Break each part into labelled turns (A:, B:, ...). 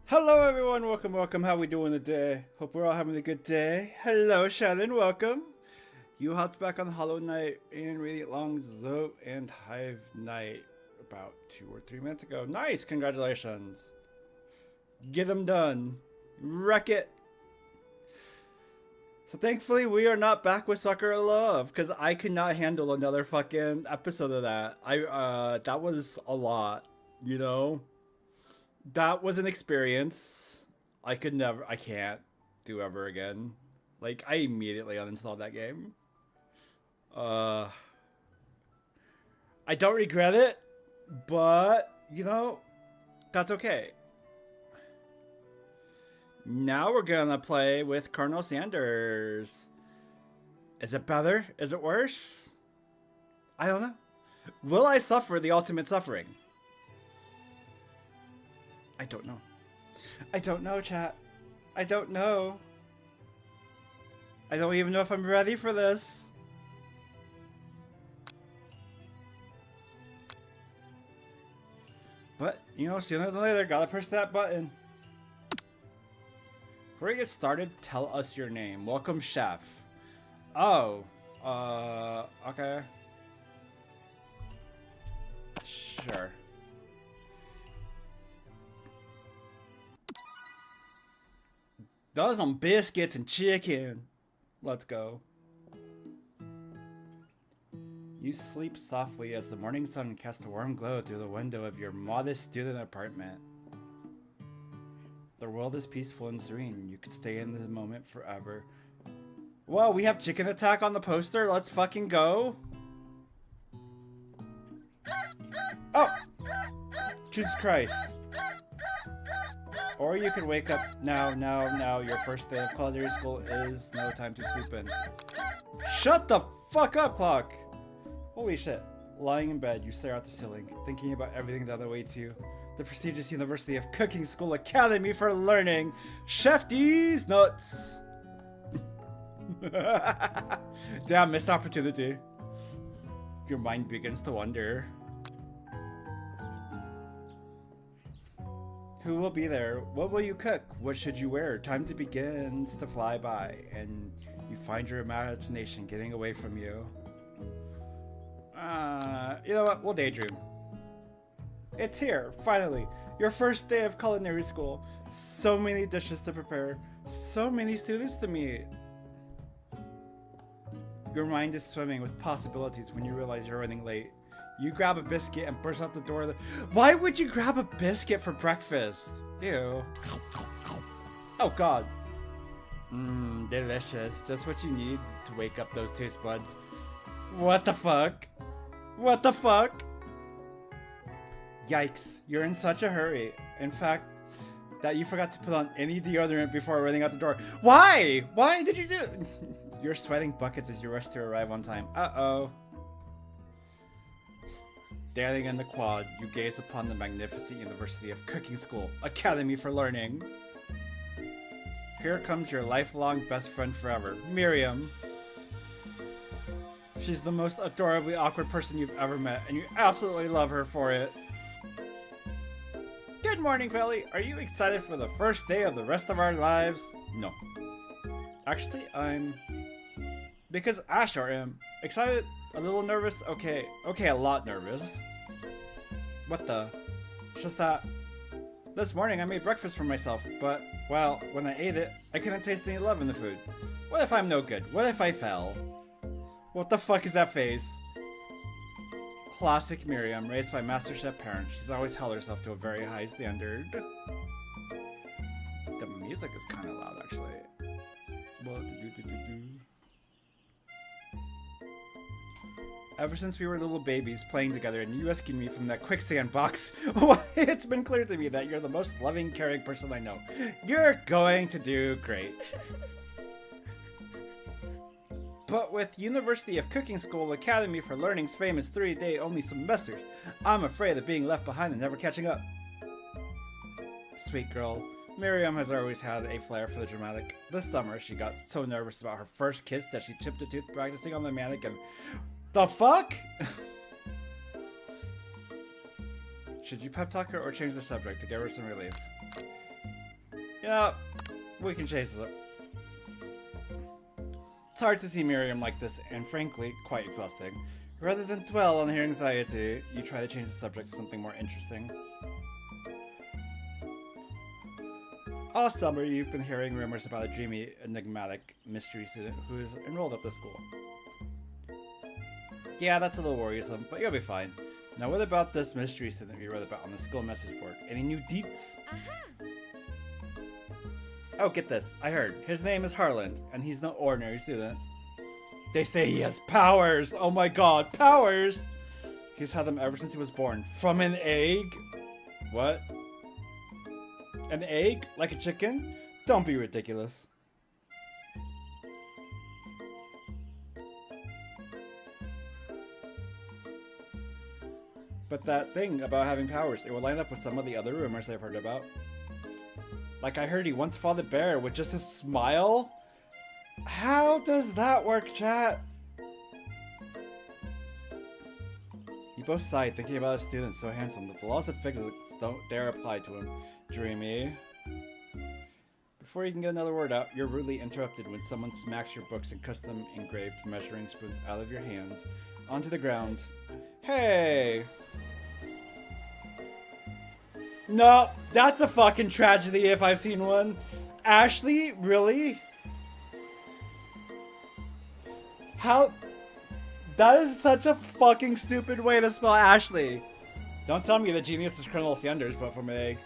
A: Hello everyone, welcome. How we doing today? Hope we're all having a good day. Hello Shannon, welcome. You hopped back on Hollow Knight and Radiant Long Zoe and Hive Knight about 2 or 3 minutes ago. Nice, congratulations. Get them done. Wreck it. So thankfully we are not back with Sucker of Love, because I could not handle another fucking episode of that. That was a lot, you know? That was an experience I can't do ever again. Like, I immediately uninstalled that game. I don't regret it, but, you know, that's okay. Now we're gonna play with Colonel Sanders. Is it better? Is it worse? I don't know. Will I suffer the ultimate suffering? I don't know. I don't know, chat. I don't know. I don't even know if I'm ready for this. But, you know, sooner than later, gotta push that button. Before we get started, tell us your name. Welcome, chef. Oh. Okay. Sure. Those some biscuits and chicken. Let's go. You sleep softly as the morning sun casts a warm glow through the window of your modest student apartment. The world is peaceful and serene. You could stay in the moment forever. Whoa, we have chicken attack on the poster? Let's fucking go. Oh! Jesus Christ. Or you could wake up now. Your first day of culinary school is no time to sleep in. Shut the fuck up, clock! Holy shit. Lying in bed, you stare out the ceiling, thinking about everything that awaits you. The prestigious University of Cooking School Academy for Learning. Chef D's nuts! Damn, missed opportunity. Your mind begins to wonder. Who will be there? What will you cook? What should you wear? Time to begins to fly by, and you find your imagination getting away from you. You know what? We'll daydream. It's here, finally. Your first day of culinary school. So many dishes to prepare. So many students to meet. Your mind is swimming with possibilities when you realize you're running late. You grab a biscuit and burst out the door. Why would you grab a biscuit for breakfast? Ew. Oh god. Mmm, delicious. Just what you need to wake up those taste buds. What the fuck? What the fuck? Yikes, you're in such a hurry. In fact, that you forgot to put on any deodorant before running out the door. Why? Why did you do it? You're sweating buckets as you rush to arrive on time. Uh-oh. Standing in the quad, you gaze upon the magnificent University of Cooking School Academy for Learning. Here comes your lifelong best friend forever, Miriam. She's the most adorably awkward person you've ever met, and you absolutely love her for it. Good morning, Felly. Are you excited for the first day of the rest of our lives? No. Actually, because I sure am. Excited? A little nervous? Okay, a lot nervous. What the? It's just that this morning I made breakfast for myself, but, well, when I ate it, I couldn't taste any love in the food. What if I'm no good? What if I fell? What the fuck is that face? Classic Miriam, raised by Master Chef parents. She's always held herself to a very high standard. The music is kind of loud, actually. Ever since we were little babies playing together and you rescued me from that quicksand box, it's been clear to me that you're the most loving, caring person I know. You're going to do great. But with University of Cooking School Academy for Learning's famous 3-day only semesters, I'm afraid of being left behind and never catching up. Sweet girl. Miriam has always had a flair for the dramatic. This summer, she got so nervous about her first kiss that she chipped a tooth practicing on the mannequin. The fuck? Should you pep talk her or change the subject to give her some relief? You know, we can chase this up. It's hard to see Miriam like this, and frankly, quite exhausting. Rather than dwell on her anxiety, you try to change the subject to something more interesting. All summer, you've been hearing rumors about a dreamy, enigmatic mystery student who is enrolled at the school. Yeah, that's a little worrisome, but you'll be fine. Now, what about this mystery student we wrote about on the school message board? Any new deets? Oh, get this. I heard. His name is Harland, and he's no ordinary student. They say he has powers! Oh my god, powers! He's had them ever since he was born. From an egg? What? An egg? Like a chicken? Don't be ridiculous. But that thing about having powers, it will line up with some of the other rumors I've heard about. Like I heard he once fought a bear with just a smile? How does that work, chat? You both sighed, thinking about a student so handsome that the laws of physics don't dare apply to him. Dreamy. Before you can get another word out, you're rudely interrupted when someone smacks your books and custom engraved measuring spoons out of your hands onto the ground. Hey! No, that's a fucking tragedy if I've seen one. Ashley, really? How? That is such a fucking stupid way to spell Ashley. Don't tell me the genius is Colonel Sanders, but from an egg.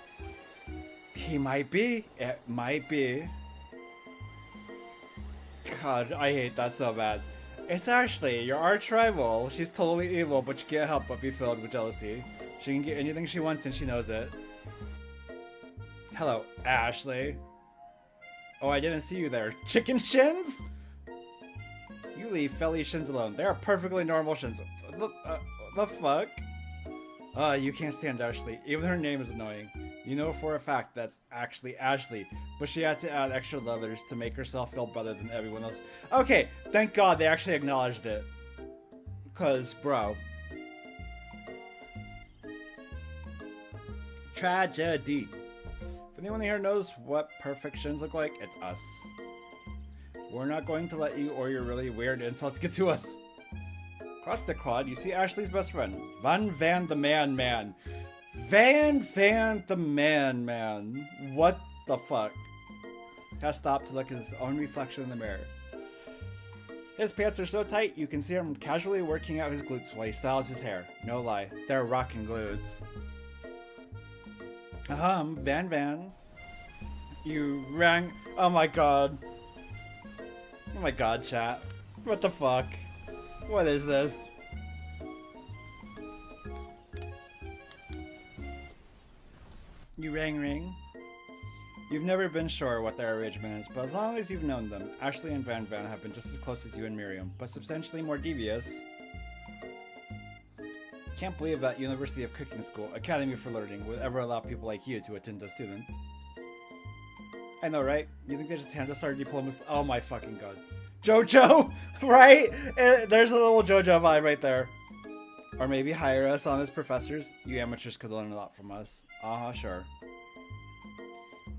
A: He might be. It might be. God, I hate that so bad. It's Ashley, your arch rival. She's totally evil, but you can't help but be filled with jealousy. She can get anything she wants and she knows it. Hello, Ashley. Oh, I didn't see you there. Chicken shins? You leave Felly shins alone. They are perfectly normal shins. The fuck? You can't stand Ashley. Even her name is annoying. You know for a fact that's actually Ashley, but she had to add extra letters to make herself feel better than everyone else. Okay, thank God they actually acknowledged it. Cause, bro. Tragedy. If anyone here knows what perfect shins look like, it's us. We're not going to let you or your really weird insults get to us. Across the quad, you see Ashley's best friend, Van the Man. Van the Man. What the fuck? Has stopped to look at his own reflection in the mirror. His pants are so tight, you can see him casually working out his glutes while he styles his hair. No lie, they're rocking glutes. Van. You rang. Oh my god. Oh my god, chat. What the fuck? What is this? You ring. You've never been sure what their arrangement is, but as long as you've known them, Ashley and Van have been just as close as you and Miriam, but substantially more devious. Can't believe that University of Cooking School, Academy for Learning, would ever allow people like you to attend as students. I know, right? You think they just hand us our diplomas? Oh my fucking god. JoJo! Right? There's a little JoJo vibe right there. Or maybe hire us on as professors. You amateurs could learn a lot from us. Sure.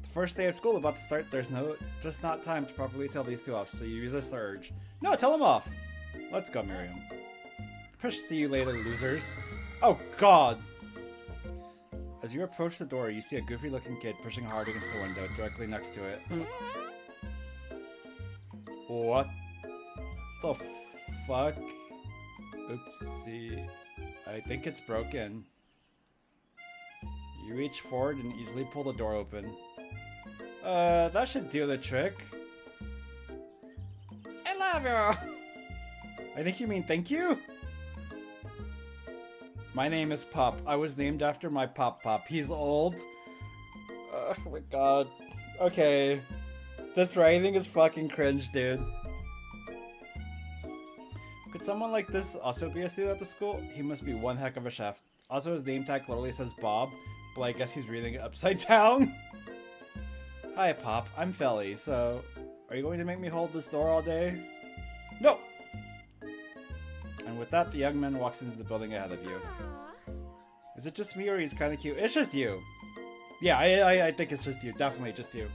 A: The first day of school about to start, there's just not time to properly tell these two off, so you resist the urge. No, tell them off! Let's go, Miriam. Push, see you later, losers. Oh god! As you approach the door, you see a goofy-looking kid pushing hard against the window directly next to it. What the fuck? Oopsie. I think it's broken. You reach forward and easily pull the door open. That should do the trick. I love you! I think you mean thank you? My name is Pop. I was named after my Pop. He's old. Oh my god. Okay. This writing is fucking cringe, dude. Could someone like this also be a student at the school? He must be one heck of a chef. Also, his name tag literally says Bob, but I guess he's reading it upside down. Hi, Pop. I'm Felly, so... Are you going to make me hold this door all day? No! And with that, the young man walks into the building ahead of you. Is it just me or he's kind of cute? It's just you. Yeah, I think it's just you. Definitely just you.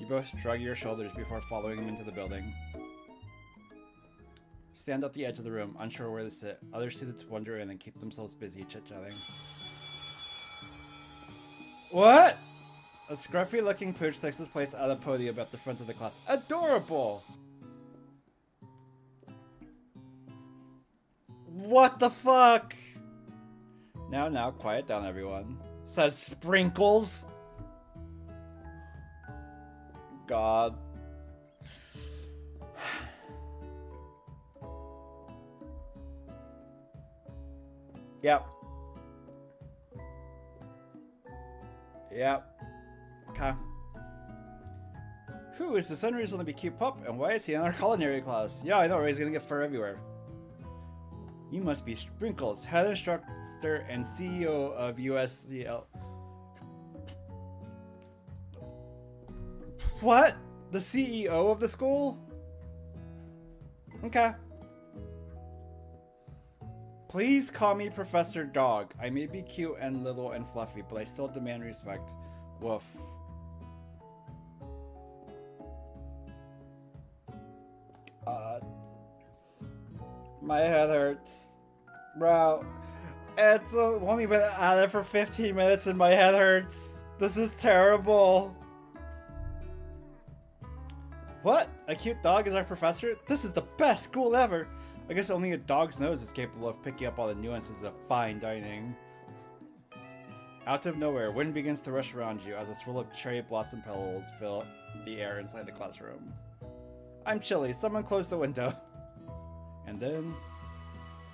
A: You both shrug your shoulders before following him into the building. Stand at the edge of the room, unsure where to sit. Other students wander in and keep themselves busy chit-chatting. What? A scruffy-looking pooch takes his place at a podium at the front of the class. Adorable! What the fuck? Now, quiet down, everyone. Says Sprinkles. God. Yep. Okay. Who is this unreasonably cute pup, and why is he in our culinary class? Yeah, I know, right? He's gonna get fur everywhere. You must be Sprinkles, head instructor and CEO of USCL. What? The CEO of the school? Okay. Please call me Professor Dog. I may be cute and little and fluffy, but I still demand respect. Woof. My head hurts. Bro, it's only been at it for 15 minutes and my head hurts. This is terrible. What? A cute dog is our professor? This is the best school ever. I guess only a dog's nose is capable of picking up all the nuances of fine dining. Out of nowhere, wind begins to rush around you as a swirl of cherry blossom petals fill the air inside the classroom. I'm chilly. Someone close the window. And then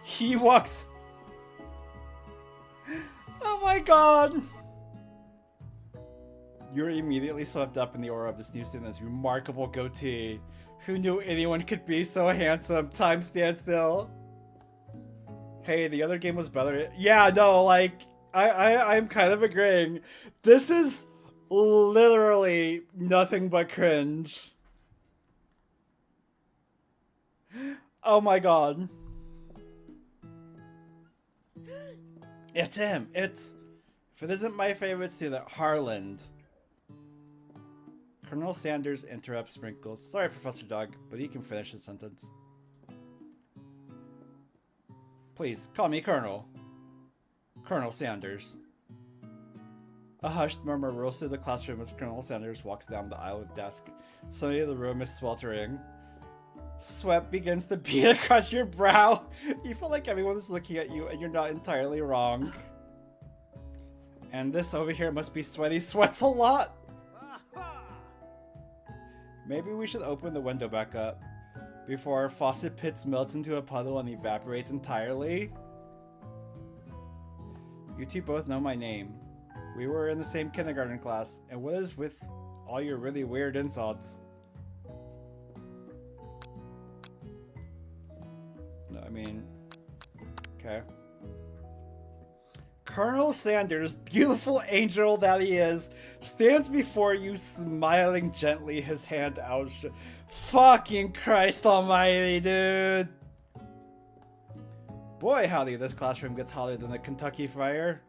A: he walks. Oh my god! You're immediately swept up in the aura of this new student's remarkable goatee. Who knew anyone could be so handsome? Time stands still. Hey, the other game was better. Yeah, no, like, I'm kind of agreeing. This is literally nothing but cringe. Oh my god. It's him. If it isn't my favorite student, Harland. Colonel Sanders interrupts Sprinkles. Sorry, Professor Dog, but he can finish his sentence. Please, call me Colonel. Colonel Sanders. A hushed murmur rolls through the classroom as Colonel Sanders walks down the aisle of desk. Suddenly the room is sweltering. Sweat begins to beat across your brow. You feel like everyone is looking at you and you're not entirely wrong. And this over here must be sweaty. Sweats a lot. Maybe we should open the window back up before our faucet pits melts into a puddle and evaporates entirely. You two both know my name. We were in the same kindergarten class, and what is with all your really weird insults? No, I mean, okay. Colonel Sanders, beautiful angel that he is, stands before you smiling gently, his hand out. Fucking Christ almighty, dude. Boy, howdy, this classroom gets hotter than a Kentucky Friar.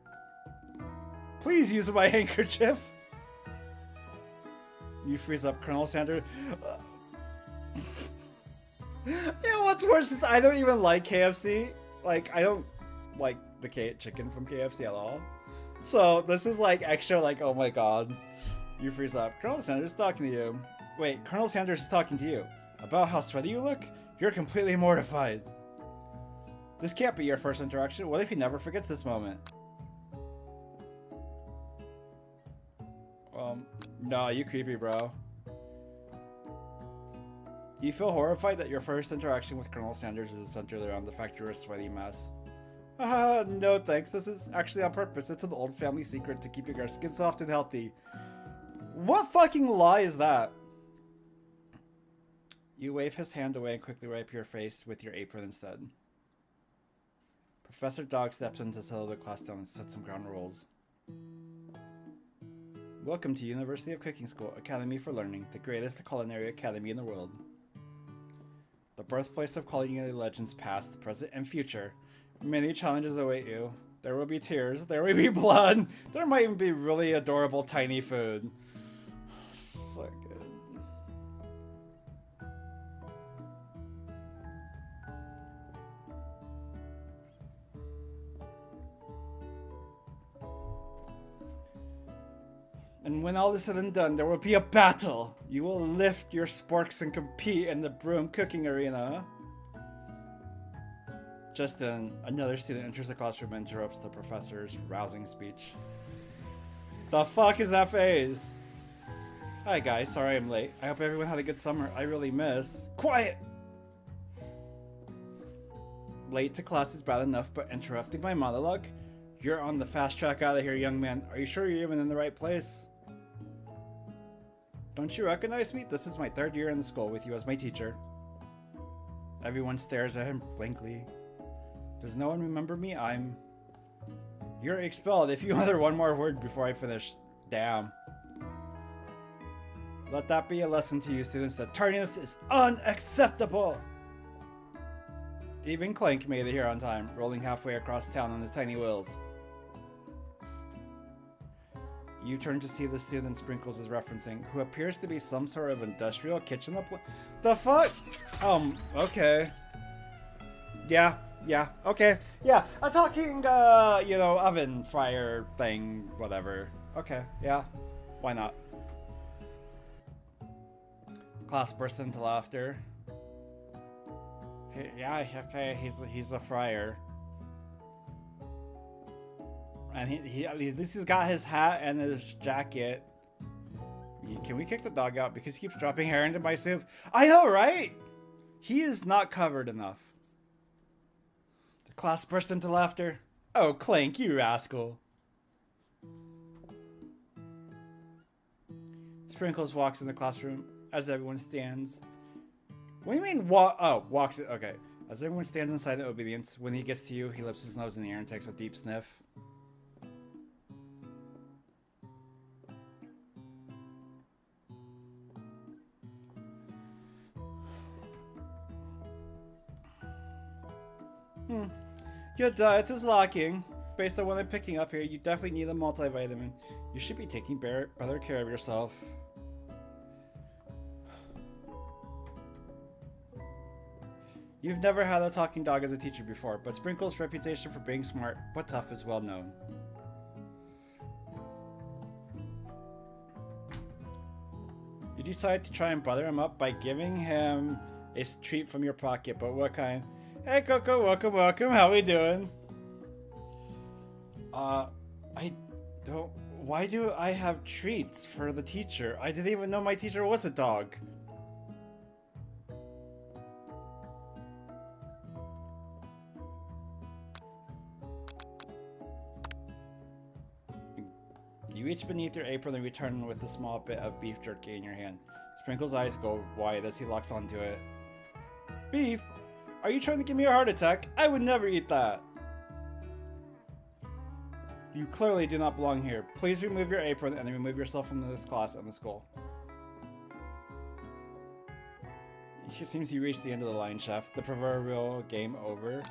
A: Please use my handkerchief. You freeze up, Colonel Sanders. You know what's worse is I don't even like KFC. Like, I don't like the chicken from KFC at all. So this is like extra like, oh my god. You freeze up. Colonel Sanders is talking to you. Wait, Colonel Sanders is talking to you. About how sweaty you look? You're completely mortified. This can't be your first interaction. What if he never forgets this moment? No, you creepy, bro. You feel horrified that your first interaction with Colonel Sanders is centered around the fact you're a sweaty mess. No thanks, this is actually on purpose. It's an old family secret to keep your skin soft and healthy. What fucking lie is that? You wave his hand away and quickly wipe your face with your apron instead. Professor Dog steps in to settle the class down and set some ground rules. Welcome to University of Cooking School, Academy for Learning, the greatest culinary academy in the world. The birthplace of culinary legends past, present, and future. Many challenges await you. There will be tears, there will be blood, there might even be really adorable tiny food. Fucking... And when all is said and done, there will be a battle. You will lift your sporks and compete in the broom cooking arena. Just then, another student enters the classroom and interrupts the professor's rousing speech. The fuck is that phase? Hi guys, sorry I'm late. I hope everyone had a good summer. I really miss... Quiet! Late to class is bad enough, but interrupting my monologue? You're on the fast track out of here, young man. Are you sure you're even in the right place? Don't you recognize me? This is my 3rd year in the school with you as my teacher. Everyone stares at him blankly. Does no one remember me? You're expelled if you utter one more word before I finish. Damn. Let that be a lesson to you students that tardiness is unacceptable! Even Clank made it here on time, rolling halfway across town on his tiny wheels. You turn to see the student Sprinkles is referencing, who appears to be some sort of industrial kitchen The fuck? Okay. Yeah, okay. Yeah, a talking, you know, oven fryer thing, whatever. Okay, yeah. Why not? Class bursts into laughter. Yeah, okay, he's a fryer. And he at least he's got his hat and his jacket. Can we kick the dog out because he keeps dropping hair into my soup? I know, right? He is not covered enough. The class burst into laughter. Oh, Clank, you rascal. Sprinkles walks in the classroom as everyone stands. What do you mean walks it? Okay. As everyone stands in silent obedience, when he gets to you, he lifts his nose in the air and takes a deep sniff. Your diet is lacking. Based on what I'm picking up here, you definitely need a multivitamin. You should be taking better care of yourself. You've never had a talking dog as a teacher before, but Sprinkle's reputation for being smart but tough is well known. You decide to try and butter him up by giving him a treat from your pocket, but what kind? Hey Coco, welcome, how we doing? I don't... Why do I have treats for the teacher? I didn't even know my teacher was a dog. You reach beneath your apron and return with a small bit of beef jerky in your hand. Sprinkle's eyes go wide as he locks onto it. Beef? Are you trying to give me a heart attack? I would never eat that. You clearly do not belong here. Please remove your apron and remove yourself from this class and the school. It seems you reached the end of the line, Chef. The proverbial game over.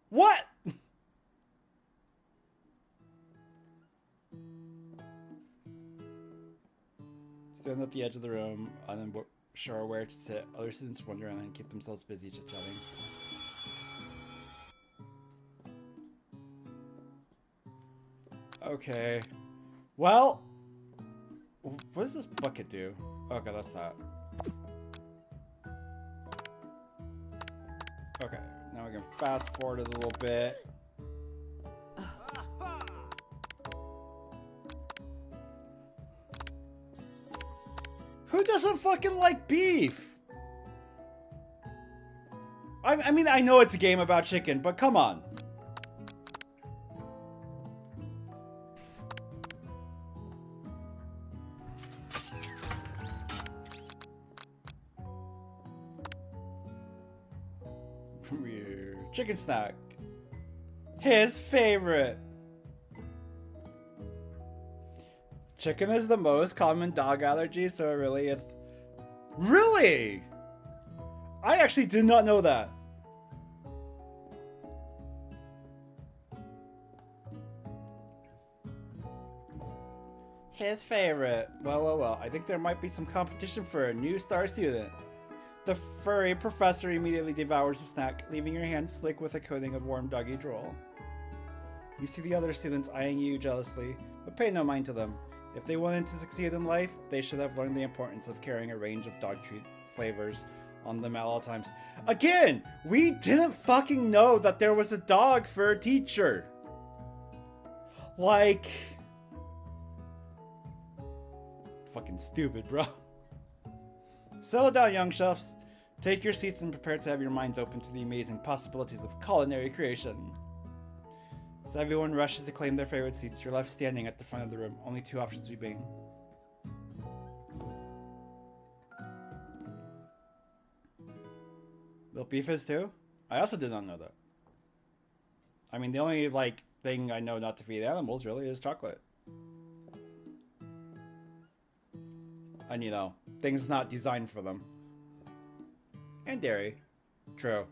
A: What? Stand at the edge of the room, unsure where to sit. Other students wander around and keep themselves busy chit-chatting. Okay. Well, what does this bucket do? Okay, that's that. Okay, now we can fast forward it a little bit. Who doesn't fucking like beef? I mean, I know it's a game about chicken, but come on. Chicken snack. His favorite. Chicken is the most common dog allergy, so it really is. Really? I actually did not know that. His favorite. Well. I think there might be some competition for a new star student. The furry professor immediately devours the snack, leaving your hand slick with a coating of warm doggy drool. You see the other students eyeing you jealously, but pay no mind to them. If they wanted to succeed in life, they should have learned the importance of carrying a range of dog treat flavors on them at all times. Again, we didn't fucking know that there was a dog for a teacher. Like, fucking stupid, bro. Settle down, young chefs. Take your seats and prepare to have your minds open to the amazing possibilities of culinary creation. As everyone rushes to claim their favorite seats, you're left standing at the front of the room. Only two options remain. Little beef is too? I also did not know that. I mean, the only, like, thing I know not to feed animals, really, is chocolate. And, you know, things not designed for them. And dairy. True.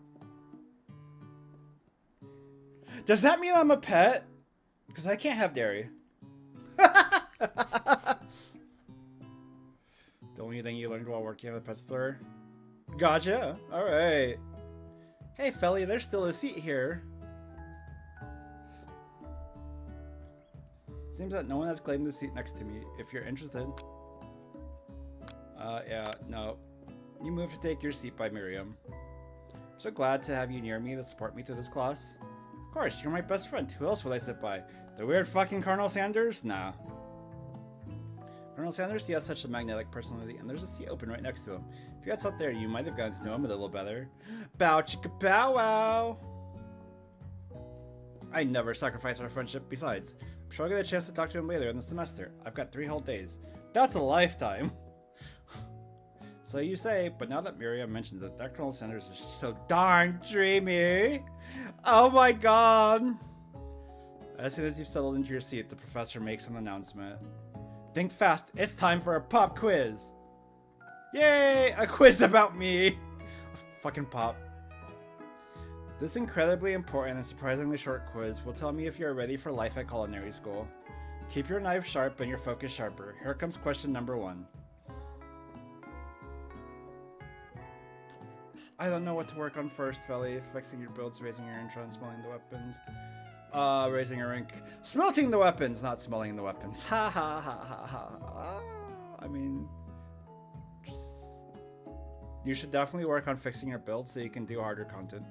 A: Does that mean I'm a pet? Because I can't have dairy. The only thing you learned while working at the pet store? Gotcha. Alright. Hey, Felly, there's still a seat here. Seems that no one has claimed the seat next to me. If you're interested. Yeah, no. You move to take your seat by Miriam. I'm so glad to have you near me to support me through this class. Of course, you're my best friend. Who else would I sit by? The weird fucking Colonel Sanders? Nah. Colonel Sanders, he has such a magnetic personality, and there's a seat open right next to him. If you had sat there, you might have gotten to know him a little better. Bow chicka bow wow! I never sacrifice our friendship. Besides, I'm sure I'll get a chance to talk to him later in the semester. I've got 3 whole days. That's a lifetime! So you say, but now that Miriam mentions it, that Colonel Sanders is so darn dreamy. Oh my god! As soon as you've settled into your seat, the professor makes an announcement. Think fast, it's time for a pop quiz! Yay! A quiz about me! A fucking pop. This incredibly important and surprisingly short quiz will tell me if you're ready for life at culinary school. Keep your knife sharp and your focus sharper. Here comes question number 1. I don't know what to work on first, Felly. Fixing your builds, raising your intro, smelling the weapons. Raising your rank. Smelting the weapons, not smelling the weapons. Ha ha ha ha ha. I mean, you should definitely work on fixing your build so you can do harder content.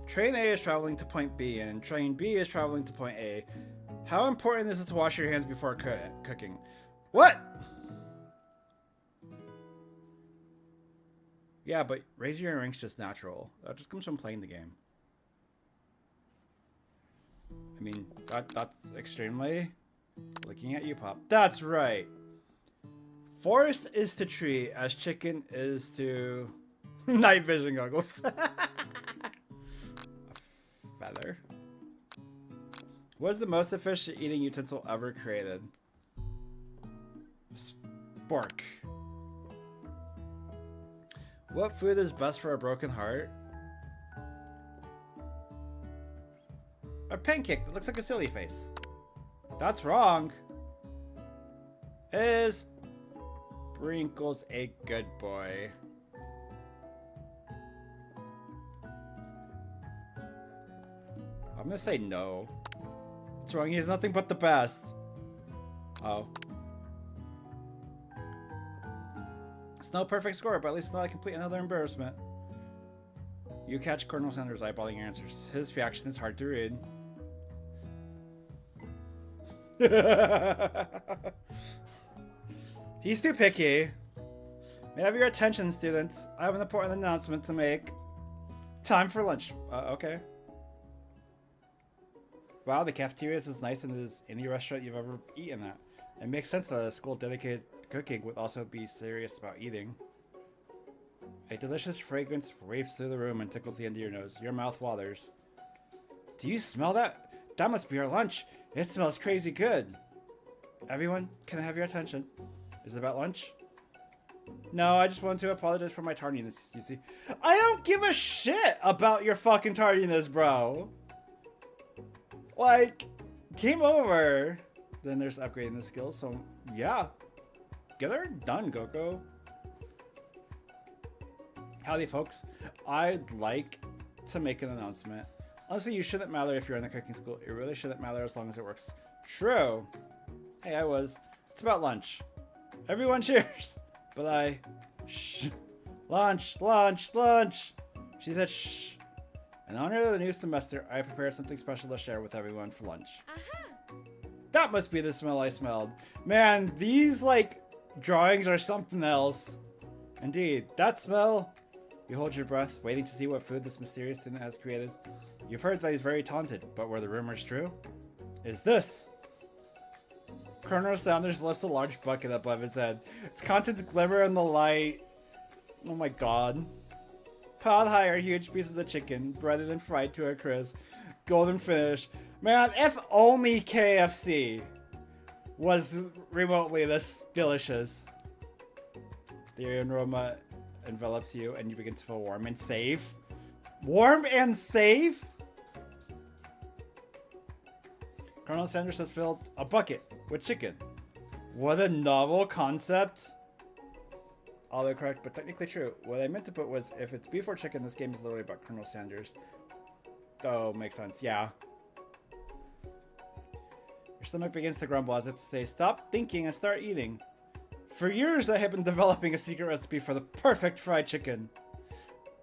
A: Train A is traveling to point B, and train B is traveling to point A. How important is it to wash your hands before cooking? What? Yeah, but raising your rank's just natural. That just comes from playing the game. I mean, that's extremely... Looking at you, Pop. That's right. Forest is to tree as chicken is to night vision goggles. A feather. What is the most efficient eating utensil ever created? Spork. What food is best for a broken heart? A pancake that looks like a silly face. That's wrong. Is Sprinkles a good boy? I'm gonna say no. What's wrong? He's nothing but the best. Oh. It's no perfect score, but at least it's not a complete another embarrassment. You catch Colonel Sanders eyeballing your answers. His reaction is hard to read. He's too picky. May I have your attention, students? I have an important announcement to make. Time for lunch. Okay. Wow, the cafeteria is as nice as any restaurant you've ever eaten at. It makes sense that a school dedicated to cooking would also be serious about eating. A delicious fragrance wafts through the room and tickles the end of your nose. Your mouth waters. Do you smell that? That must be our lunch. It smells crazy good. Everyone, can I have your attention? Is it about lunch? No, I just wanted to apologize for my tardiness, you see. I don't give a shit about your fucking tardiness, bro. Like, game over. Then there's upgrading the skills, so yeah. Get her done, Coco. Howdy, folks. I'd like to make an announcement. Honestly, you shouldn't matter if you're in the cooking school. It really shouldn't matter as long as it works. True. Hey, I was. It's about lunch. Everyone cheers. But shh. Lunch, lunch, lunch. She said shh. In honor of the new semester, I prepared something special to share with everyone for lunch. That must be the smell I smelled. Man, these, like, drawings are something else. Indeed, that smell. You hold your breath, waiting to see what food this mysterious student has created. You've heard that he's very talented, but were the rumors true? Is this? Colonel Sanders lifts a large bucket above his head. Its contents glimmer in the light. Oh my god. Piled high are huge pieces of chicken, breaded and fried to a crisp. Golden finish. Man, if only KFC was remotely this delicious. The aroma envelops you and you begin to feel warm and safe. Warm and safe? Colonel Sanders has filled a bucket with chicken. What a novel concept. Although correct, but technically true. What I meant to put was, if it's beef or chicken, this game is literally about Colonel Sanders. Oh, makes sense. Yeah. Your stomach begins to grumble as if to say, stop thinking and start eating. For years, I have been developing a secret recipe for the perfect fried chicken.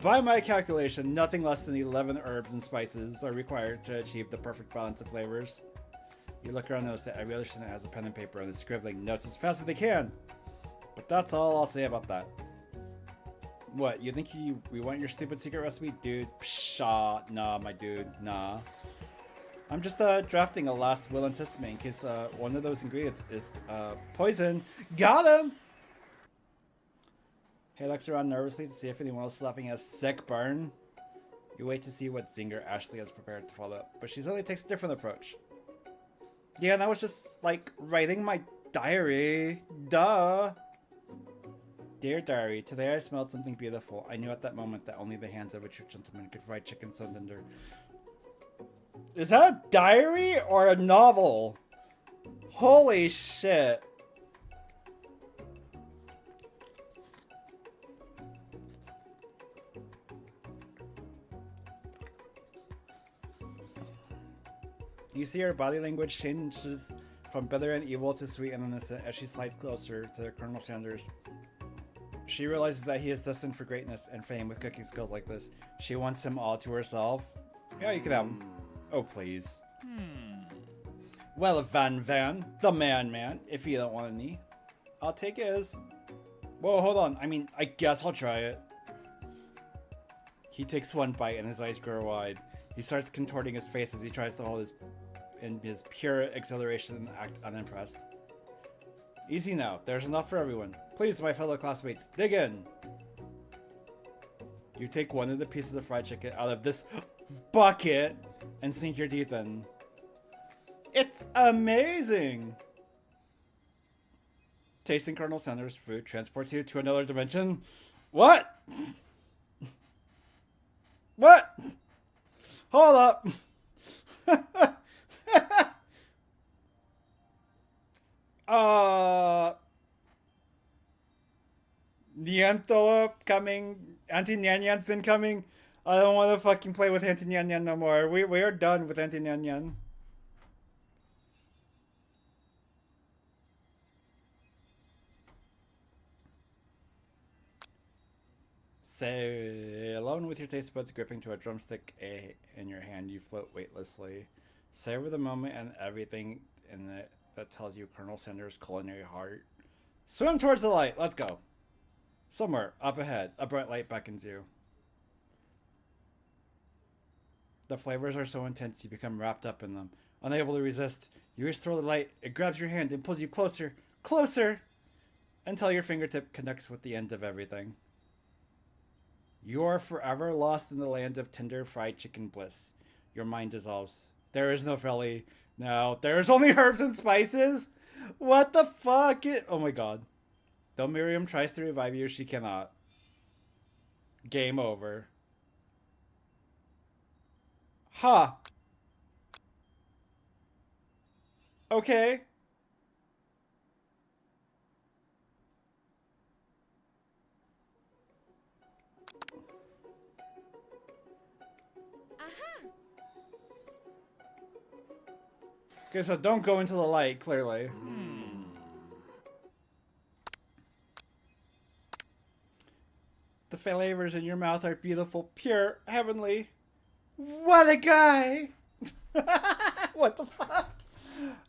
A: By my calculation, nothing less than 11 herbs and spices are required to achieve the perfect balance of flavors. You look around and notice that every other student has a pen and paper and is scribbling notes as fast as they can. But that's all I'll say about that. What, you think we want your stupid secret recipe? Dude, pshaw, nah, my dude, nah. I'm just drafting a last will and testament in case one of those ingredients is poison. Got him! He looks around nervously to see if anyone else is laughing at a sick burn. You wait to see what zinger Ashley has prepared to follow up, but she suddenly takes a different approach. Yeah, and I was just, like, writing my diary. Duh! Dear diary, today I smelled something beautiful. I knew at that moment that only the hands of a true gentleman could fry chicken so tender. Is that a diary or a novel? Holy shit. You see her body language changes from bitter and evil to sweet and innocent as she slides closer to Colonel Sanders. She realizes that he is destined for greatness and fame with cooking skills like this. She wants him all to herself. Yeah, you can have him. Oh, please. Well, Van, the man, if you don't want any, I'll take his. Whoa, hold on. I mean, I guess I'll try it. He takes one bite and his eyes grow wide. He starts contorting his face as he tries to hold his pure exhilaration and act unimpressed. Easy now. There's enough for everyone. Please, my fellow classmates, dig in. You take one of the pieces of fried chicken out of this bucket and sink your teeth in. It's amazing! Tasting Colonel Sanders' food transports you to another dimension. What? What? Hold up. Nianto coming. Auntie Nyan Nyan's incoming. I don't want to fucking play with Auntie Nyan Nyan no more. We are done with Auntie Nyan Nyan. Say, alone with your taste buds gripping to a drumstick in your hand, you float weightlessly. Savor the moment and everything in it that tells you Colonel Sanders' culinary heart. Swim towards the light. Let's go. Somewhere up ahead, a bright light beckons you. The flavors are so intense you become wrapped up in them. Unable to resist, you reach toward the light. It grabs your hand and pulls you closer, closer, until your fingertip connects with the end of everything. You are forever lost in the land of tender fried chicken bliss. Your mind dissolves. There is no Felly. No, there is only herbs and spices. What the fuck? Oh my god. Though Miriam tries to revive you, she cannot. Game over. Huh. Okay. Okay, so don't go into the light, clearly. The flavors in your mouth are beautiful, pure, heavenly. What a guy! What the fuck?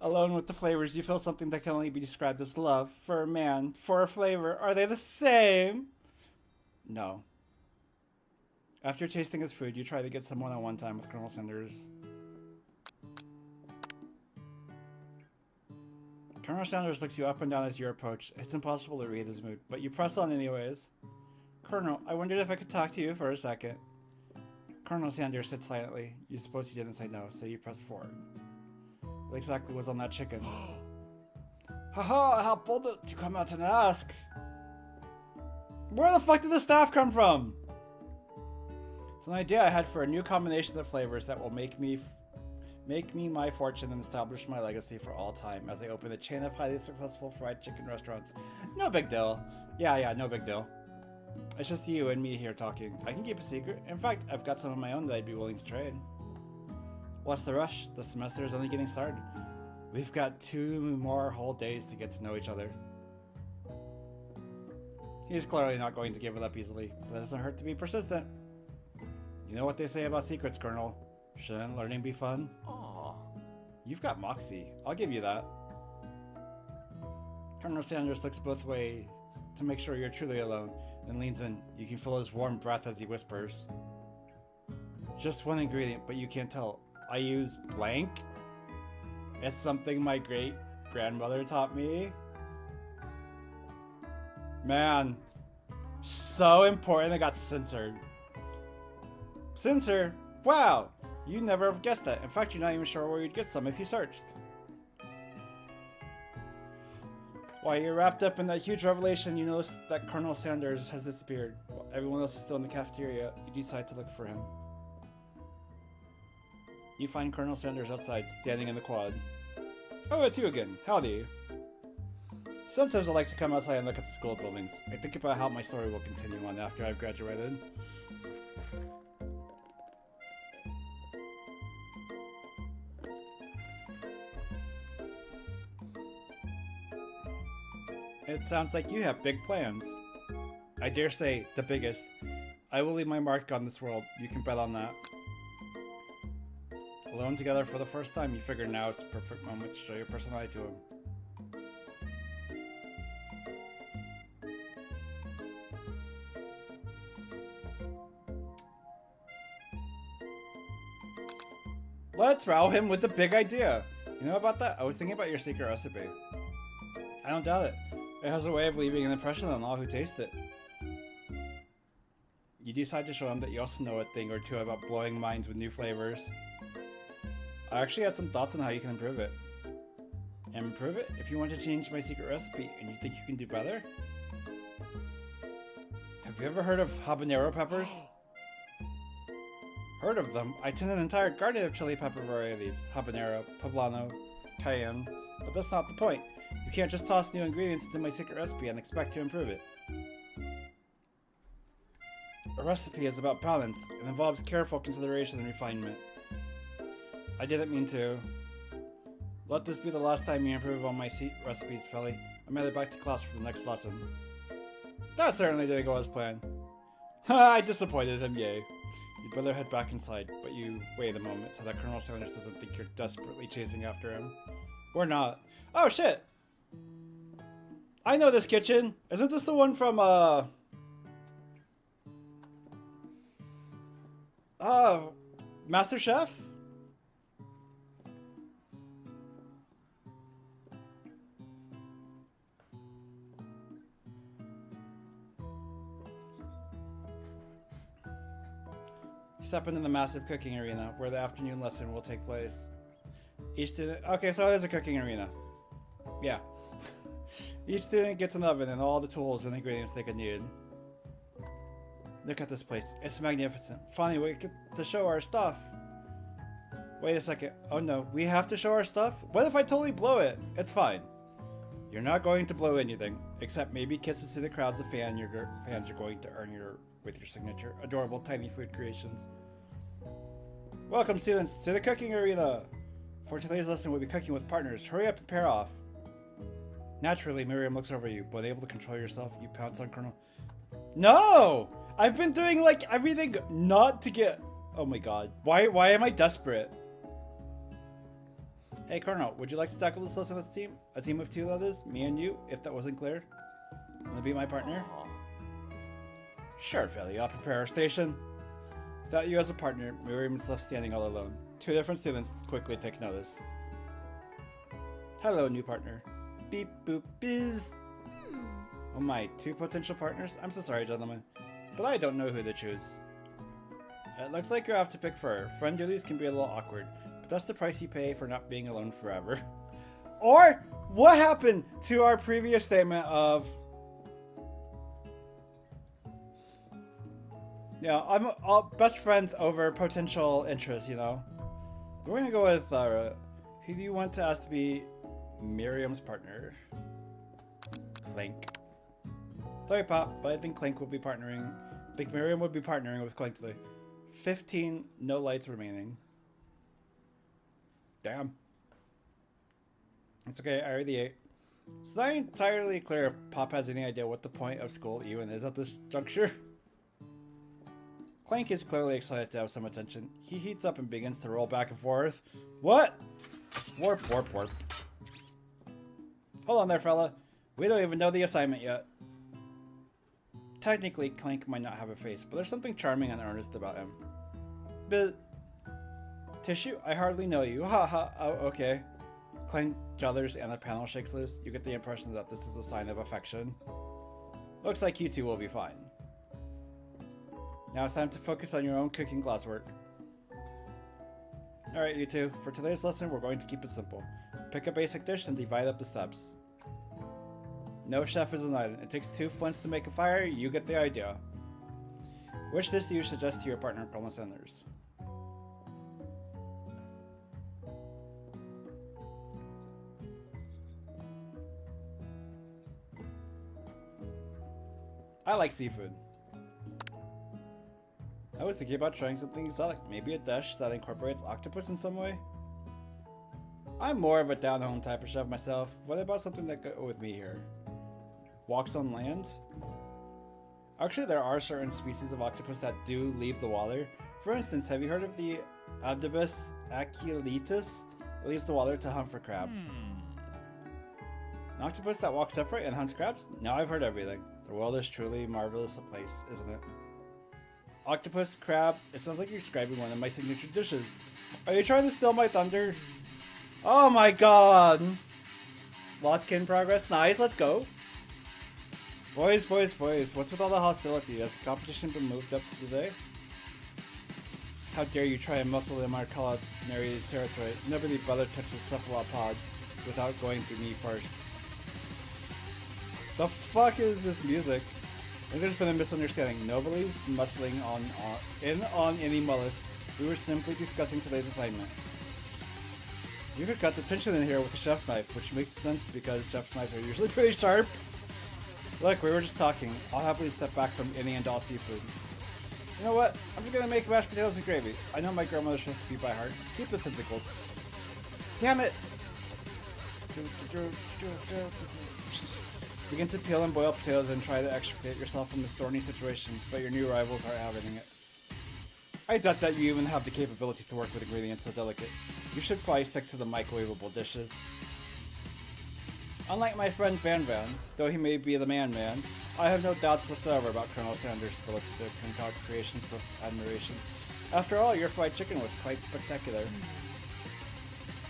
A: Alone with the flavors, you feel something that can only be described as love. For a man, for a flavor, are they the same? No. After tasting his food, you try to get some one-on-one time with Colonel Sanders. Colonel Sanders looks you up and down as you approach. It's impossible to read his mood, but you press on anyways. Colonel, I wondered if I could talk to you for a second. Colonel Sanders said silently. You suppose he didn't say no, so you press forward. What exactly was on that chicken? Haha, how bold to come out and ask. Where the fuck did the staff come from? It's an idea I had for a new combination of flavors that will make me my fortune and establish my legacy for all time as I open a chain of highly successful fried chicken restaurants. No big deal. Yeah, no big deal. It's just you and me here talking. I can keep a secret. In fact, I've got some of my own that I'd be willing to trade. What's the rush? The semester is only getting started. We've got 2 more whole days to get to know each other. He's clearly not going to give it up easily, but it doesn't hurt to be persistent. You know what they say about secrets, Colonel. Shouldn't learning be fun? Aww. You've got moxie. I'll give you that. Colonel Sanders looks both ways to make sure you're truly alone, then leans in. You can feel his warm breath as he whispers. Just one ingredient, but you can't tell. I use blank? It's something my great-grandmother taught me. Man. So important it got censored. Censored? Wow! You never have guessed that. In fact, you're not even sure where you'd get some if you searched. While you're wrapped up in that huge revelation, you notice that Colonel Sanders has disappeared. While everyone else is still in the cafeteria, you decide to look for him. You find Colonel Sanders outside, standing in the quad. Oh, it's you again. Howdy. Sometimes I like to come outside and look at the school buildings. I think about how my story will continue on after I've graduated. It sounds like you have big plans. I dare say, the biggest. I will leave my mark on this world. You can bet on that. Alone together for the first time, you figure now is the perfect moment to show your personality to him. Let's wow him with the big idea. You know about that? I was thinking about your secret recipe. I don't doubt it. It has a way of leaving an impression on all who taste it. You decide to show him that you also know a thing or two about blowing minds with new flavors. I actually had some thoughts on how you can improve it. Improve it? If you want to change my secret recipe and you think you can do better? Have you ever heard of habanero peppers? Heard of them? I tend an entire garden of chili pepper varieties. Habanero, poblano, cayenne. But that's not the point. You can't just toss new ingredients into my secret recipe and expect to improve it. A recipe is about balance. It involves careful consideration and refinement. I didn't mean to. Let this be the last time you improve on my recipes, Felly. I'm headed back to class for the next lesson. That certainly didn't go as planned. Ha! I disappointed him, yay. You'd better head back inside, but you wait a moment so that Colonel Sanders doesn't think you're desperately chasing after him. Or not. Oh shit! I know this kitchen! Isn't this the one from, Master Chef? Step into the massive cooking arena where the afternoon lesson will take place. Each student... Okay, so it is a cooking arena. Yeah. Each student gets an oven and all the tools and ingredients they could need. Look at this place. It's magnificent. Finally, we get to show our stuff. Wait a second. Oh no, we have to show our stuff? What if I totally blow it? It's fine. You're not going to blow anything, except maybe kisses to the crowds of fans you're going to earn with your signature adorable tiny food creations. Welcome, students, to the cooking arena. For today's lesson, we'll be cooking with partners. Hurry up and pair off. Naturally, Miriam looks over you, but able to control yourself, you pounce on Colonel. No! I've been doing like everything not to get... Oh my god. Why am I desperate? Hey Colonel, would you like to tackle this lesson as a team? A team of two, that is? Me and you, if that wasn't clear. Wanna be my partner? Sure, Philly, I'll prepare our station. Without you as a partner, Miriam is left standing all alone. Two different students quickly take notice. Hello, new partner. Beep boop biz. Oh my, two potential partners? I'm so sorry, gentlemen, but I don't know who to choose. It looks like you have to pick for her. Friend duties can be a little awkward, but that's the price you pay for not being alone forever. Or, what happened to our previous statement of... Yeah, I'm all best friends over potential interests, you know? We're gonna go with, who do you want to ask to be Miriam's partner? Clank. Sorry, Pop, but I think Clank will be partnering. I think Miriam would be partnering with Clank today. 15 no lights remaining. Damn. It's okay, I already ate. It's not entirely clear if Pop has any idea what the point of school even is at this juncture. Clank is clearly excited to have some attention. He heats up and begins to roll back and forth. What? Warp, warp, warp. Hold on there, fella. We don't even know the assignment yet. Technically, Clank might not have a face, but there's something charming and earnest about him. But... Tissue? I hardly know you. Ha ha. Oh, okay. Clank judders and the panel shakes loose. You get the impression that this is a sign of affection. Looks like you two will be fine. Now it's time to focus on your own cooking classwork. Alright, you two. For today's lesson, we're going to keep it simple. Pick a basic dish and divide up the steps. No chef is an island. It takes 2 flints to make a fire. You get the idea. Which dish do you suggest to your partner, Colonel Sanders? I like seafood. I was thinking about trying something exotic. Maybe a dish that incorporates octopus in some way? I'm more of a down-home type of chef myself. What about something that go with me here? Walks on land? Actually, there are certain species of octopus that do leave the water. For instance, have you heard of the Abdibus aculeatus? It leaves the water to hunt for crab. An octopus that walks upright and hunts crabs? Now I've heard everything. The world is truly marvelous a place, isn't it? Octopus, crab, it sounds like you're describing one of my signature dishes. Are you trying to steal my thunder? Oh my god! Lost kid in progress? Nice, let's go! Boys, boys, boys, what's with all the hostility? Has the competition been moved up to today? How dare you try and muscle in our culinary territory? Nobody brother touches cephalopod without going through me first. The fuck is this music? I think there's been a misunderstanding. Nobody's muscling on any mollusk. We were simply discussing today's assignment. You could cut the tension in here with a chef's knife, which makes sense because chef's knives are usually pretty sharp. Look, we were just talking. I'll happily step back from any and all seafood. You know what? I'm just gonna make mashed potatoes and gravy. I know my grandmother's recipe by heart. Keep the tentacles. Damn it! Begin to peel and boil potatoes and try to extricate yourself from this thorny situation, but your new rivals are outing it. I doubt that you even have the capabilities to work with ingredients so delicate. You should probably stick to the microwavable dishes. Unlike my friend Van Van, though he may be the man-man, I have no doubts whatsoever about Colonel Sanders' ability to concoct creations with admiration. After all, your fried chicken was quite spectacular.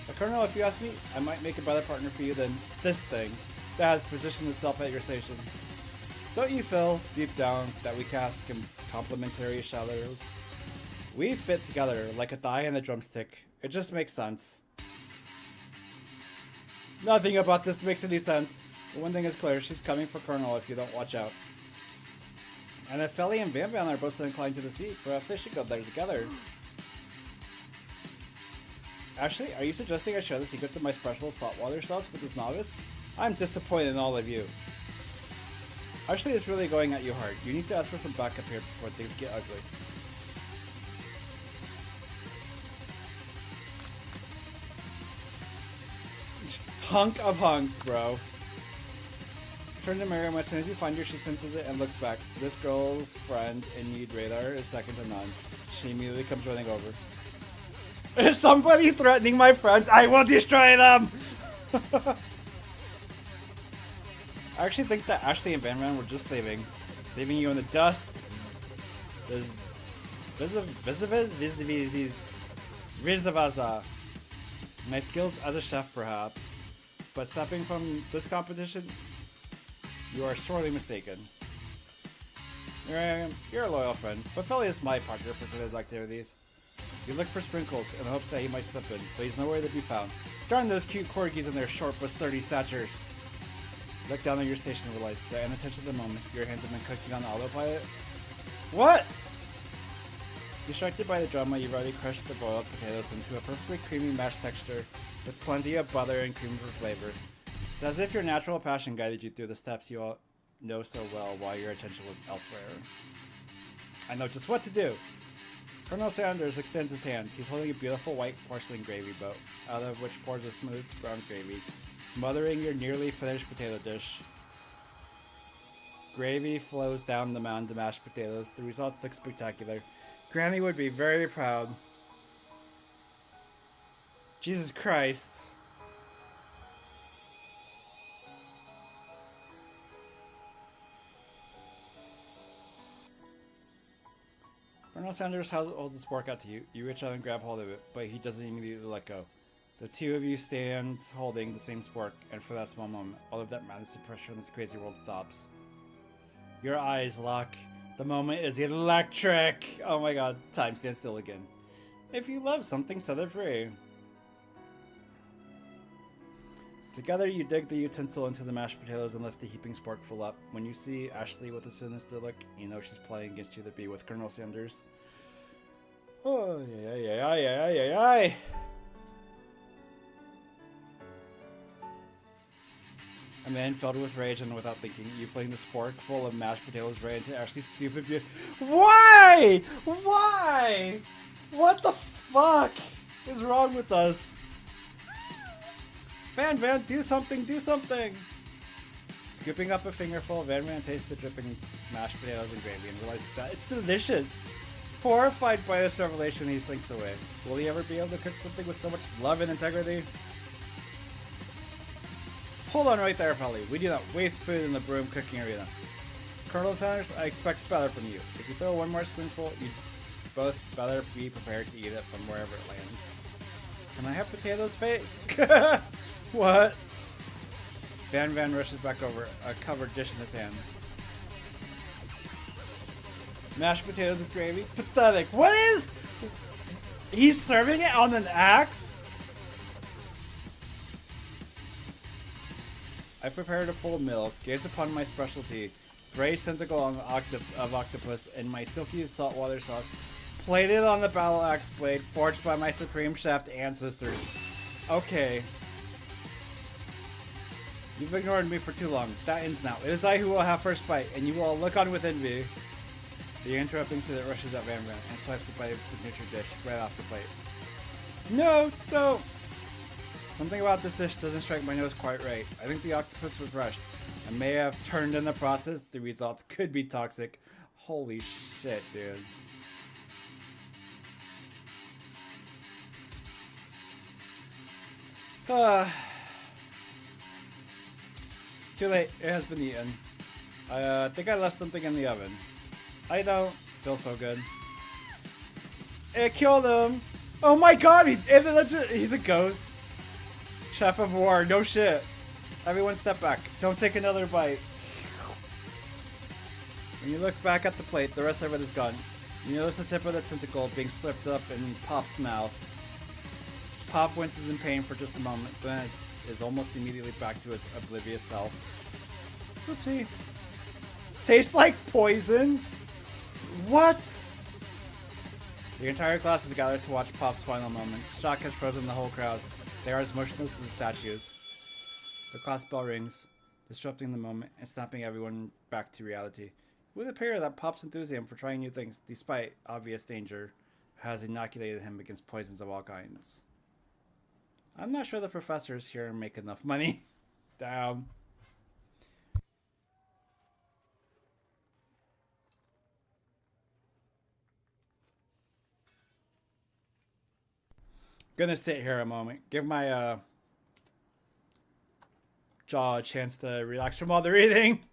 A: But Colonel, if you ask me, I might make a better partner for you than this thing that has positioned itself at your station. Don't you feel, deep down, that we cast complementary shadows? We fit together like a thigh and a drumstick. It just makes sense. Nothing about this makes any sense. But one thing is clear, she's coming for Colonel if you don't watch out. And if Felly and Van Van are both so inclined to the sea, perhaps they should go there together. Actually, are you suggesting I share the secrets of my special saltwater sauce with this novice? I'm disappointed in all of you. Actually, it's really going at you hard. You need to ask for some backup here before things get ugly. hunk of hunks, bro. Turn to Miriam. As soon as you find her, she senses it and looks back. This girl's friend in need radar is second to none. She immediately comes running over. Is somebody threatening my friends? I will destroy them! I actually think that Ashley and Van Man were just leaving you in the dust. Rizavaza. My skills as a chef, perhaps, but stepping from this competition, you are sorely mistaken. Here I am, you're a loyal friend, but Felly is my partner for today's activities. You look for Sprinkles in hopes that he might slip in, but he's nowhere to be found. Darn those cute corgis and their short but sturdy statures. Look down at your station and realize that inattention at the moment, your hands have been cooking on autopilot. What? Distracted by the drama, you've already crushed the boiled potatoes into a perfectly creamy mashed texture with plenty of butter and cream for flavor. It's as if your natural passion guided you through the steps you all know so well while your attention was elsewhere. I know just what to do. Colonel Sanders extends his hand. He's holding a beautiful white porcelain gravy boat, out of which pours a smooth brown gravy, smothering your nearly finished potato dish. Gravy flows down the mound of mashed potatoes. The results look spectacular. Granny would be very proud. Jesus Christ. Colonel Sanders holds his fork out to you. You reach out and grab hold of it, but he doesn't immediately let go. The two of you stand holding the same spork, and for that small moment, all of that madness and pressure in this crazy world stops. Your eyes lock. The moment is electric! Oh my god, time stands still again. If you love something, set it free. Together, you dig the utensil into the mashed potatoes and lift the heaping spork full up. When you see Ashley with a sinister look, you know she's playing against you to be with Colonel Sanders. Oh, yeah. A man filled with rage and without thinking, you fling the spork full of mashed potatoes right into Ashley's stupid view. Why? Why? What the fuck is wrong with us? Van, do something, do something! Scooping up a fingerful, Van tastes the dripping mashed potatoes and gravy and realizes that it's delicious. Horrified by this revelation, he slinks away. Will he ever be able to cook something with so much love and integrity? Hold on right there, Felly. We do not waste food in the broom cooking arena. Colonel Sanders, I expect better from you. If you throw one more spoonful, you'd both better be prepared to eat it from wherever it lands. Can I have potatoes face? What? Van rushes back over, a covered dish in his hand. Mashed potatoes with gravy? Pathetic. What is? He's serving it on an axe? I prepared a full meal, gaze upon my specialty, braised tentacle of octopus, and my silky saltwater sauce, plated on the battle axe blade forged by my supreme chef ancestors. Okay. You've ignored me for too long. That ends now. It is I who will have first bite, and you will all look on with envy. The interrupting student rushes at Van and swipes the bite of his signature dish right off the plate. No, don't! Something about this dish doesn't strike my nose quite right. I think the octopus was rushed. I may have turned in the process. The results could be toxic. Holy shit, dude. Too late. It has been eaten. I think I left something in the oven. I don't feel so good. It killed him. Oh my god, he's a ghost. Chef of war, no shit. Everyone step back. Don't take another bite. When you look back at the plate, the rest of it is gone. You notice the tip of the tentacle being slipped up in Pop's mouth. Pop winces in pain for just a moment, then is almost immediately back to his oblivious self. Oopsie. Tastes like poison? What? The entire class is gathered to watch Pop's final moment. Shock has frozen the whole crowd. They are as motionless as statues. The class bell rings, disrupting the moment and snapping everyone back to reality. It would appear that Pop's enthusiasm for trying new things, despite obvious danger, has inoculated him against poisons of all kinds. I'm not sure the professors here make enough money. Damn. Gonna sit here a moment. Give my jaw a chance to relax from all the reading.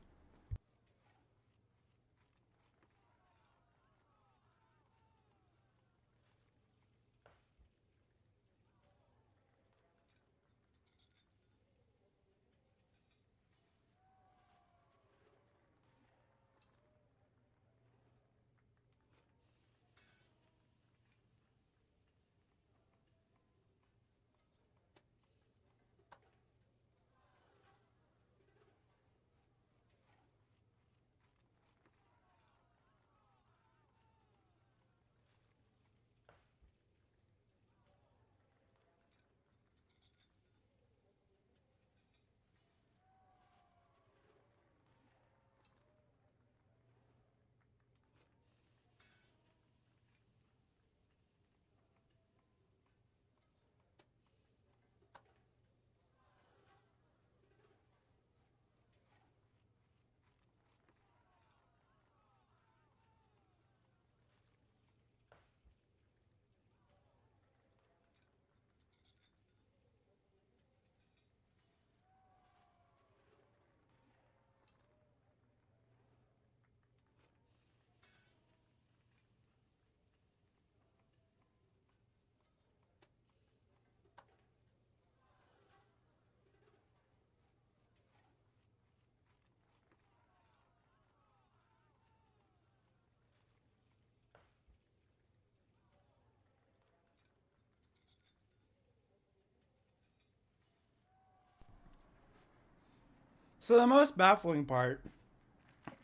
A: So the most baffling part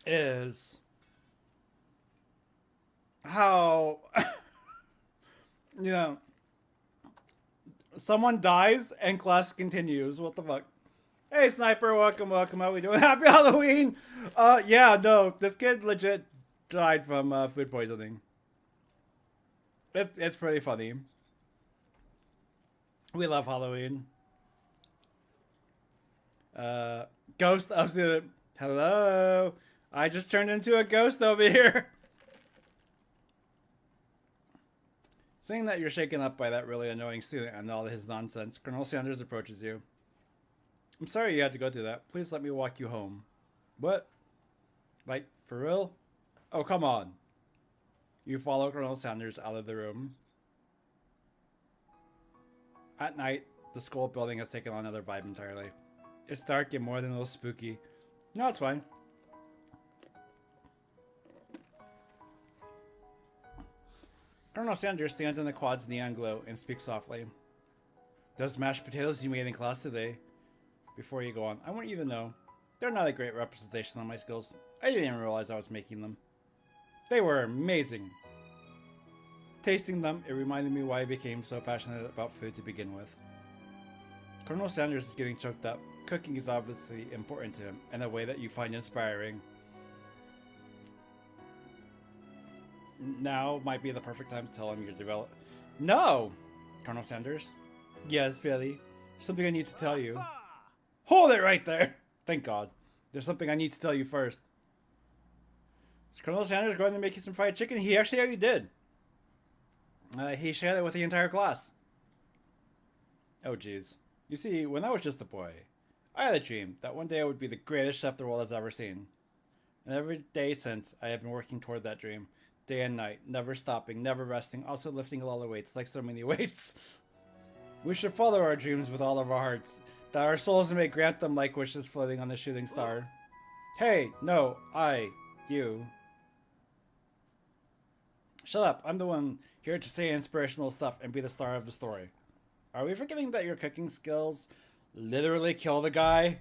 A: is how you know someone dies and class continues. What the fuck? Hey sniper, welcome, welcome. How we doing? Happy Halloween. Yeah, no, this kid legit died from food poisoning. It's pretty funny. We love Halloween. Ghost of student. Hello. I just turned into a ghost over here. Saying that you're shaken up by that really annoying student and all his nonsense, Colonel Sanders approaches you. I'm sorry you had to go through that. Please let me walk you home. What? Like, for real? Oh, come on. You follow Colonel Sanders out of the room. At night, the school building has taken on another vibe entirely. It's dark and more than a little spooky. No, it's fine. Colonel Sanders stands in the quad's neon glow and speaks softly. Those mashed potatoes you made in class today. Before you go on, I want you to know, they're not a great representation of my skills. I didn't even realize I was making them. They were amazing. Tasting them, it reminded me why I became so passionate about food to begin with. Colonel Sanders is getting choked up. Cooking is obviously important to him, in a way that you find inspiring. Now might be the perfect time to tell him you're developed. No! Colonel Sanders? Yes, Philly. Something I need to tell you. Hold it right there! Thank God. There's something I need to tell you first. Is Colonel Sanders going to make you some fried chicken? He actually already did. He shared it with the entire class. Oh, jeez. You see, when I was just a boy, I had a dream that one day I would be the greatest chef the world has ever seen. And every day since, I have been working toward that dream. Day and night, never stopping, never resting, also lifting a lot of weights, like so many weights. We should follow our dreams with all of our hearts, that our souls may grant them like wishes floating on the shooting star. Hey, no, you. Shut up, I'm the one here to say inspirational stuff and be the star of the story. Are we forgetting that your cooking skills literally kill the guy?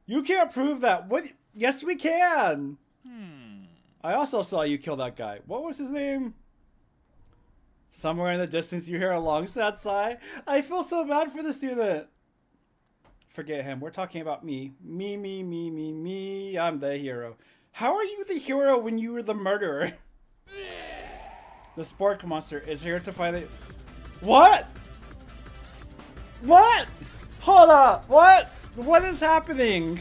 A: You can't prove that. What? Yes, we can. I also saw you kill that guy. What was his name? Somewhere in the distance you hear a long sad sigh. I feel so bad for the student. Forget him. We're talking about me. Me. I'm the hero. How are you the hero when you were the murderer? The spork monster is here to fight it. What? What? Hold up! What? What is happening?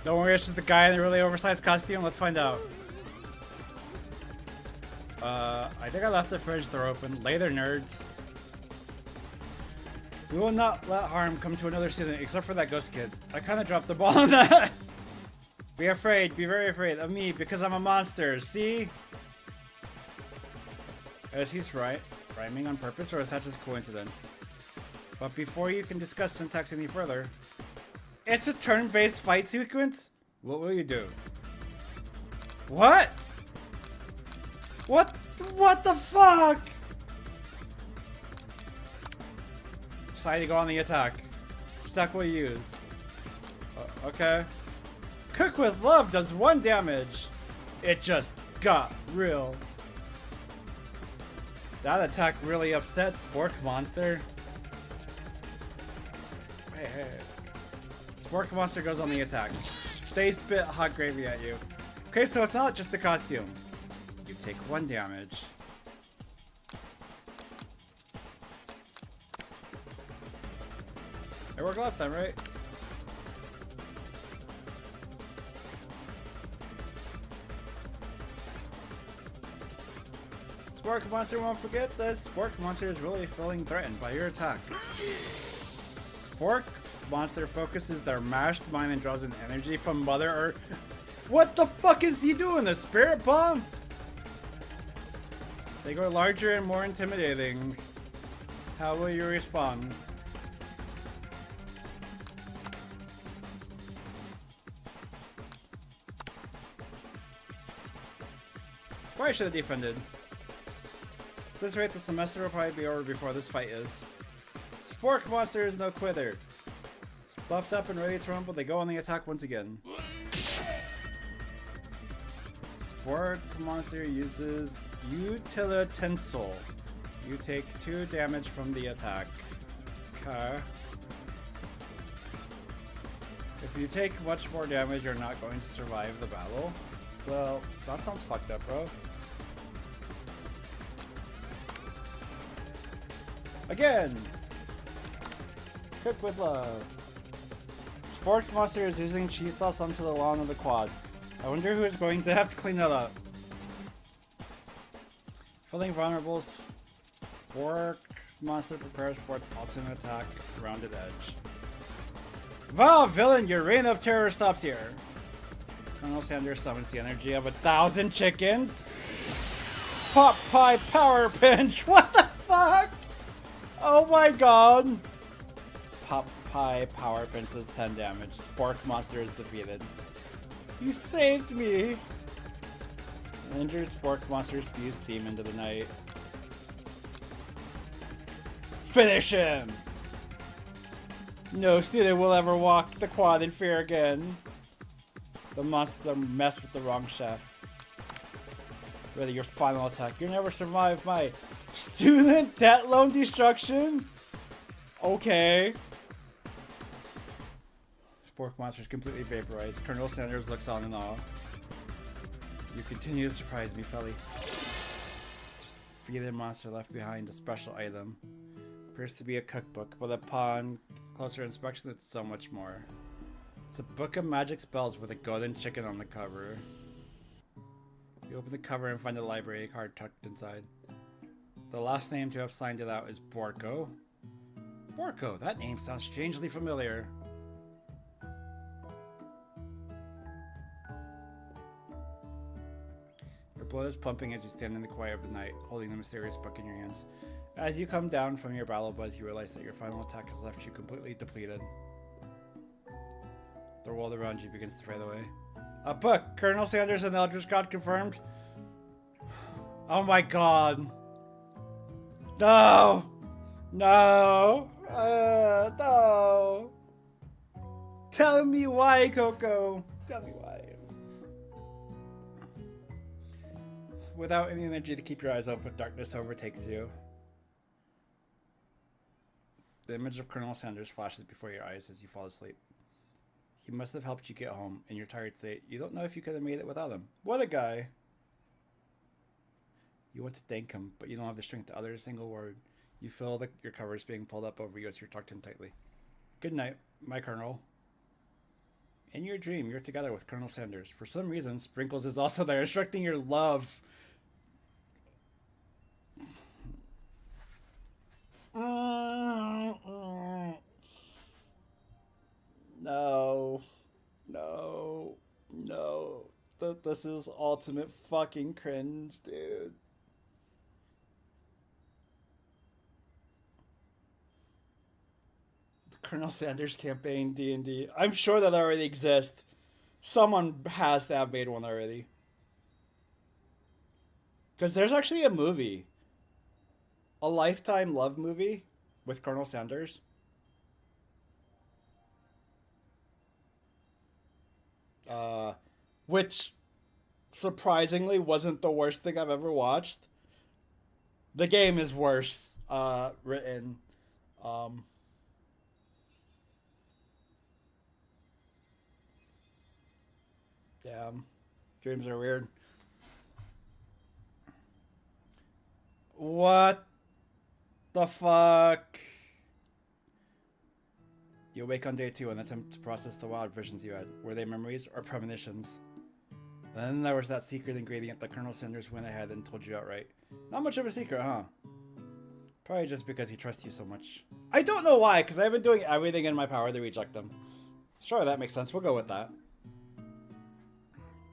A: Don't worry, it's just the guy in the really oversized costume. Let's find out. I think I left the fridge door open. Later, nerds. We will not let harm come to another student, except for that ghost kid. I kind of dropped the ball on that. Be afraid, be very afraid of me, because I'm a monster, see? As he's right, rhyming on purpose, or is that just coincidence? But before you can discuss syntax any further, it's a turn-based fight sequence? What will you do? What? What the fuck? Decide to go on the attack. Stack will use. Okay. Cook with love does 1 damage. It just got real. That attack really upset Spork Monster. Hey. Spork Monster goes on the attack. They spit hot gravy at you. Okay, so it's not just the costume. You take 1 damage. It worked last time, right? Spork Monster won't forget this. Spork Monster is really feeling threatened by your attack. Spork Monster focuses their mashed mind and draws in energy from Mother Earth. What the fuck is he doing? The Spirit Bomb? They grow larger and more intimidating. How will you respond? Probably should have defended. At this rate, the semester will probably be over before this fight is. Spork Monster is no quitter. Buffed up and ready to rumble, they go on the attack once again. Spork Monster uses Utilitensel. You take 2 damage from the attack. Okay. If you take much more damage, you're not going to survive the battle. Well, that sounds fucked up, bro. Again! Cook with love. Spork Monster is using cheese sauce onto the lawn of the quad. I wonder who is going to have to clean that up. Feeling vulnerable, Spork Monster prepares for its ultimate attack, Rounded Edge. Wow, villain, your reign of terror stops here. Colonel Sanders summons the energy of 1,000 chickens. Pop Pie Power Pinch! What the fuck? Oh my god! Pop Pie Power Pinch does 10 damage. Spork Monster is defeated. You saved me! An injured Spork Monster spews steam into the night. Finish him! No student will ever walk the quad in fear again. The monster messed with the wrong chef. Ready your final attack. You'll never survive my student debt loan destruction? Okay. Spork Monster is completely vaporized. Colonel Sanders looks on in awe. You continue to surprise me, Felly. Feeder monster left behind a special item. Appears to be a cookbook, but upon closer inspection it's so much more. It's a book of magic spells with a golden chicken on the cover. You open the cover and find a library card tucked inside. The last name to have signed it out is Borko. Borko, that name sounds strangely familiar. Your blood is pumping as you stand in the quiet of the night, holding the mysterious book in your hands. As you come down from your battle buzz, you realize that your final attack has left you completely depleted. The world around you begins to fade away. A book! Colonel Sanders and the Eldritch God confirmed? Oh my god. No! No! No! Tell me why, Coco! Tell me why. Without any energy to keep your eyes open, darkness overtakes you. The image of Colonel Sanders flashes before your eyes as you fall asleep. He must have helped you get home. In your tired state, you don't know if you could have made it without him. What a guy! You want to thank him, but you don't have the strength to utter a single word. You feel your covers being pulled up over you as you're tucked in tightly. Good night, my Colonel. In your dream, you're together with Colonel Sanders. For some reason, Sprinkles is also there, instructing your love. No. No. No. This is ultimate fucking cringe, dude. The Colonel Sanders campaign D&D. I'm sure that already exists. Someone has to have made one already. Because there's actually a movie. A Lifetime love movie with Colonel Sanders. Which surprisingly wasn't the worst thing I've ever watched. The game is worse written. Damn. Dreams are weird. What the fuck? You awake on day 2 and attempt to process the wild visions you had. Were they memories or premonitions? Then there was that secret ingredient that Colonel Sanders went ahead and told you outright. Not much of a secret, huh? Probably just because he trusts you so much. I don't know why, because I've been doing everything in my power to reject them. Sure, that makes sense. We'll go with that.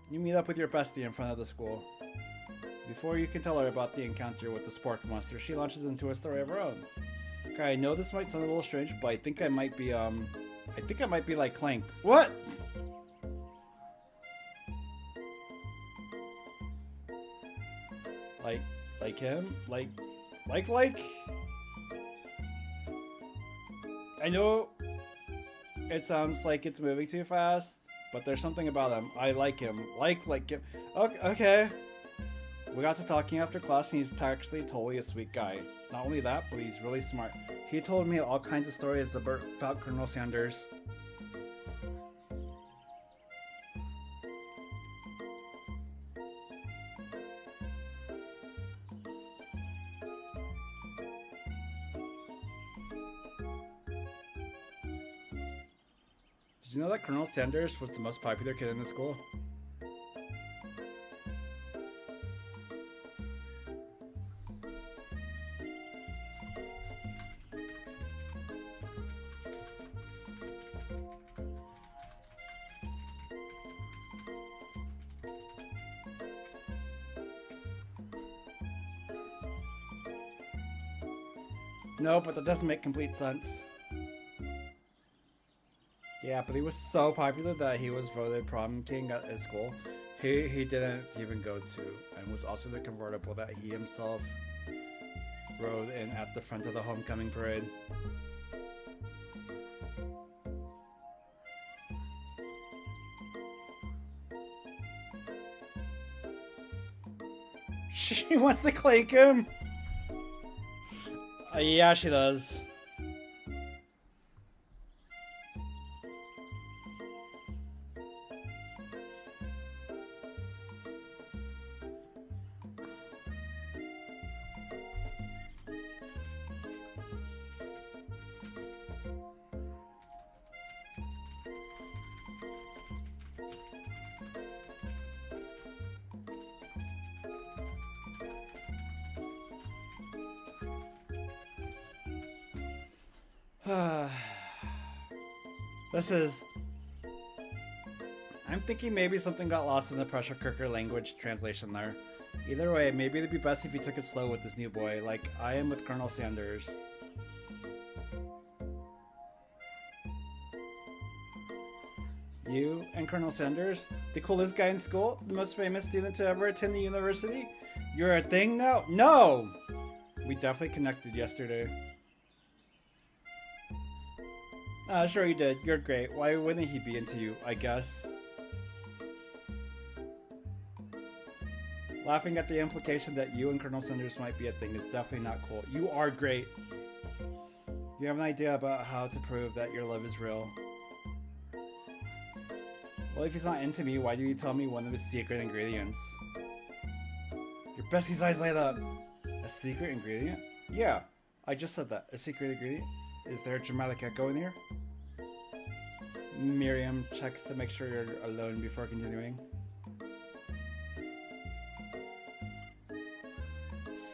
A: You meet up with your bestie in front of the school. Before you can tell her about the encounter with the Spork monster, she launches into a story of her own. Okay, I know this might sound a little strange, but I think I might be like Clank. What? Like him? Like? I know it sounds like it's moving too fast, but there's something about him. I like him. Like him. Okay. We got to talking after class and he's actually totally a sweet guy. Not only that, but he's really smart. He told me all kinds of stories about Colonel Sanders. Did you know that Colonel Sanders was the most popular kid in the school? No, but that doesn't make complete sense. Yeah, but he was so popular that he was voted prom king at his school. He didn't even go to, and was also the convertible that he himself rode in at the front of the homecoming parade. She wants to clank him. Yeah, she does. This is... I'm thinking maybe something got lost in the pressure cooker language translation there. Either way, maybe it'd be best if you took it slow with this new boy, like I am with Colonel Sanders. You and Colonel Sanders, the coolest guy in school, the most famous student to ever attend the university? You're a thing now? No! We definitely connected yesterday. Sure you did. You're great. Why wouldn't he be into you, I guess? Laughing at the implication that you and Colonel Sanders might be a thing is definitely not cool. You are great. You have an idea about how to prove that your love is real. Well, if he's not into me, why did he tell me one of his secret ingredients? Your bestie's eyes light up. A secret ingredient? Yeah, I just said that. A secret ingredient? Is there a dramatic echo in here? Miriam checks to make sure you're alone before continuing.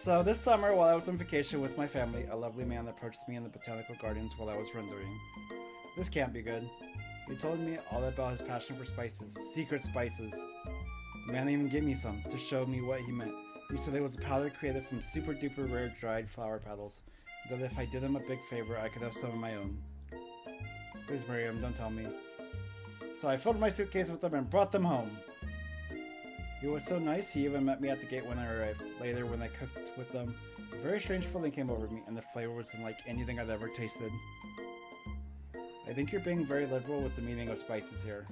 A: So this summer, while I was on vacation with my family, a lovely man approached me in the botanical gardens while I was rendering. This can't be good. He told me all about his passion for spices, secret spices. The man even gave me some to show me what he meant. He said it was a powder created from super duper rare dried flower petals. That if I did him a big favor, I could have some of my own. Please, Miriam, don't tell me. So I filled my suitcase with them and brought them home. He was so nice, he even met me at the gate when I arrived. Later, when I cooked with them, a very strange feeling came over me, and the flavor was unlike anything I'd ever tasted. I think you're being very liberal with the meaning of spices here.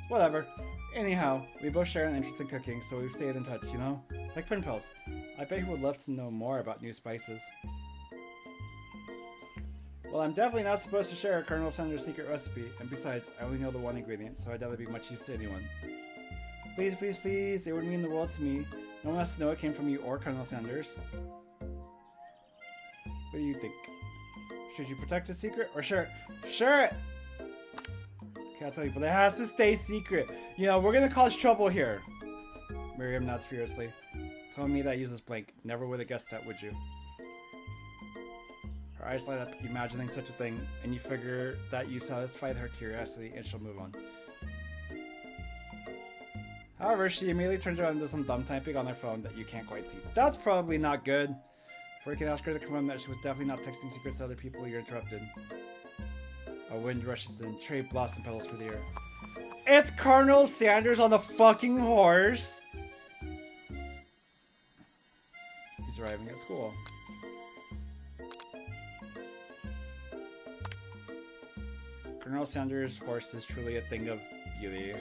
A: Whatever. Anyhow, we both share an interest in cooking, so we've stayed in touch, you know? Like pen pals. I bet he would love to know more about new spices. Well, I'm definitely not supposed to share Colonel Sanders' secret recipe, and besides, I only know the one ingredient, so I doubt it'd be much use to anyone. Please, please, please, it would mean the world to me. No one has to know it came from you or Colonel Sanders. What do you think? Should you protect the secret or share it? Share it! Okay, I'll tell you, but it has to stay secret. You know, we're gonna cause trouble here. Miriam nods furiously. Telling me that uses blank. Never would have guessed that, would you? Her eyes light up, imagining such a thing, and you figure that you've satisfied her curiosity and she'll move on. However, she immediately turns around and does some dumb typing on her phone that you can't quite see. That's probably not good. Before you can ask her to confirm that she was definitely not texting secrets to other people, you're interrupted. A wind rushes in, cherry blossom petals through the air. It's Colonel Sanders on the fucking horse! He's arriving at school. Colonel Sanders' horse is truly a thing of beauty.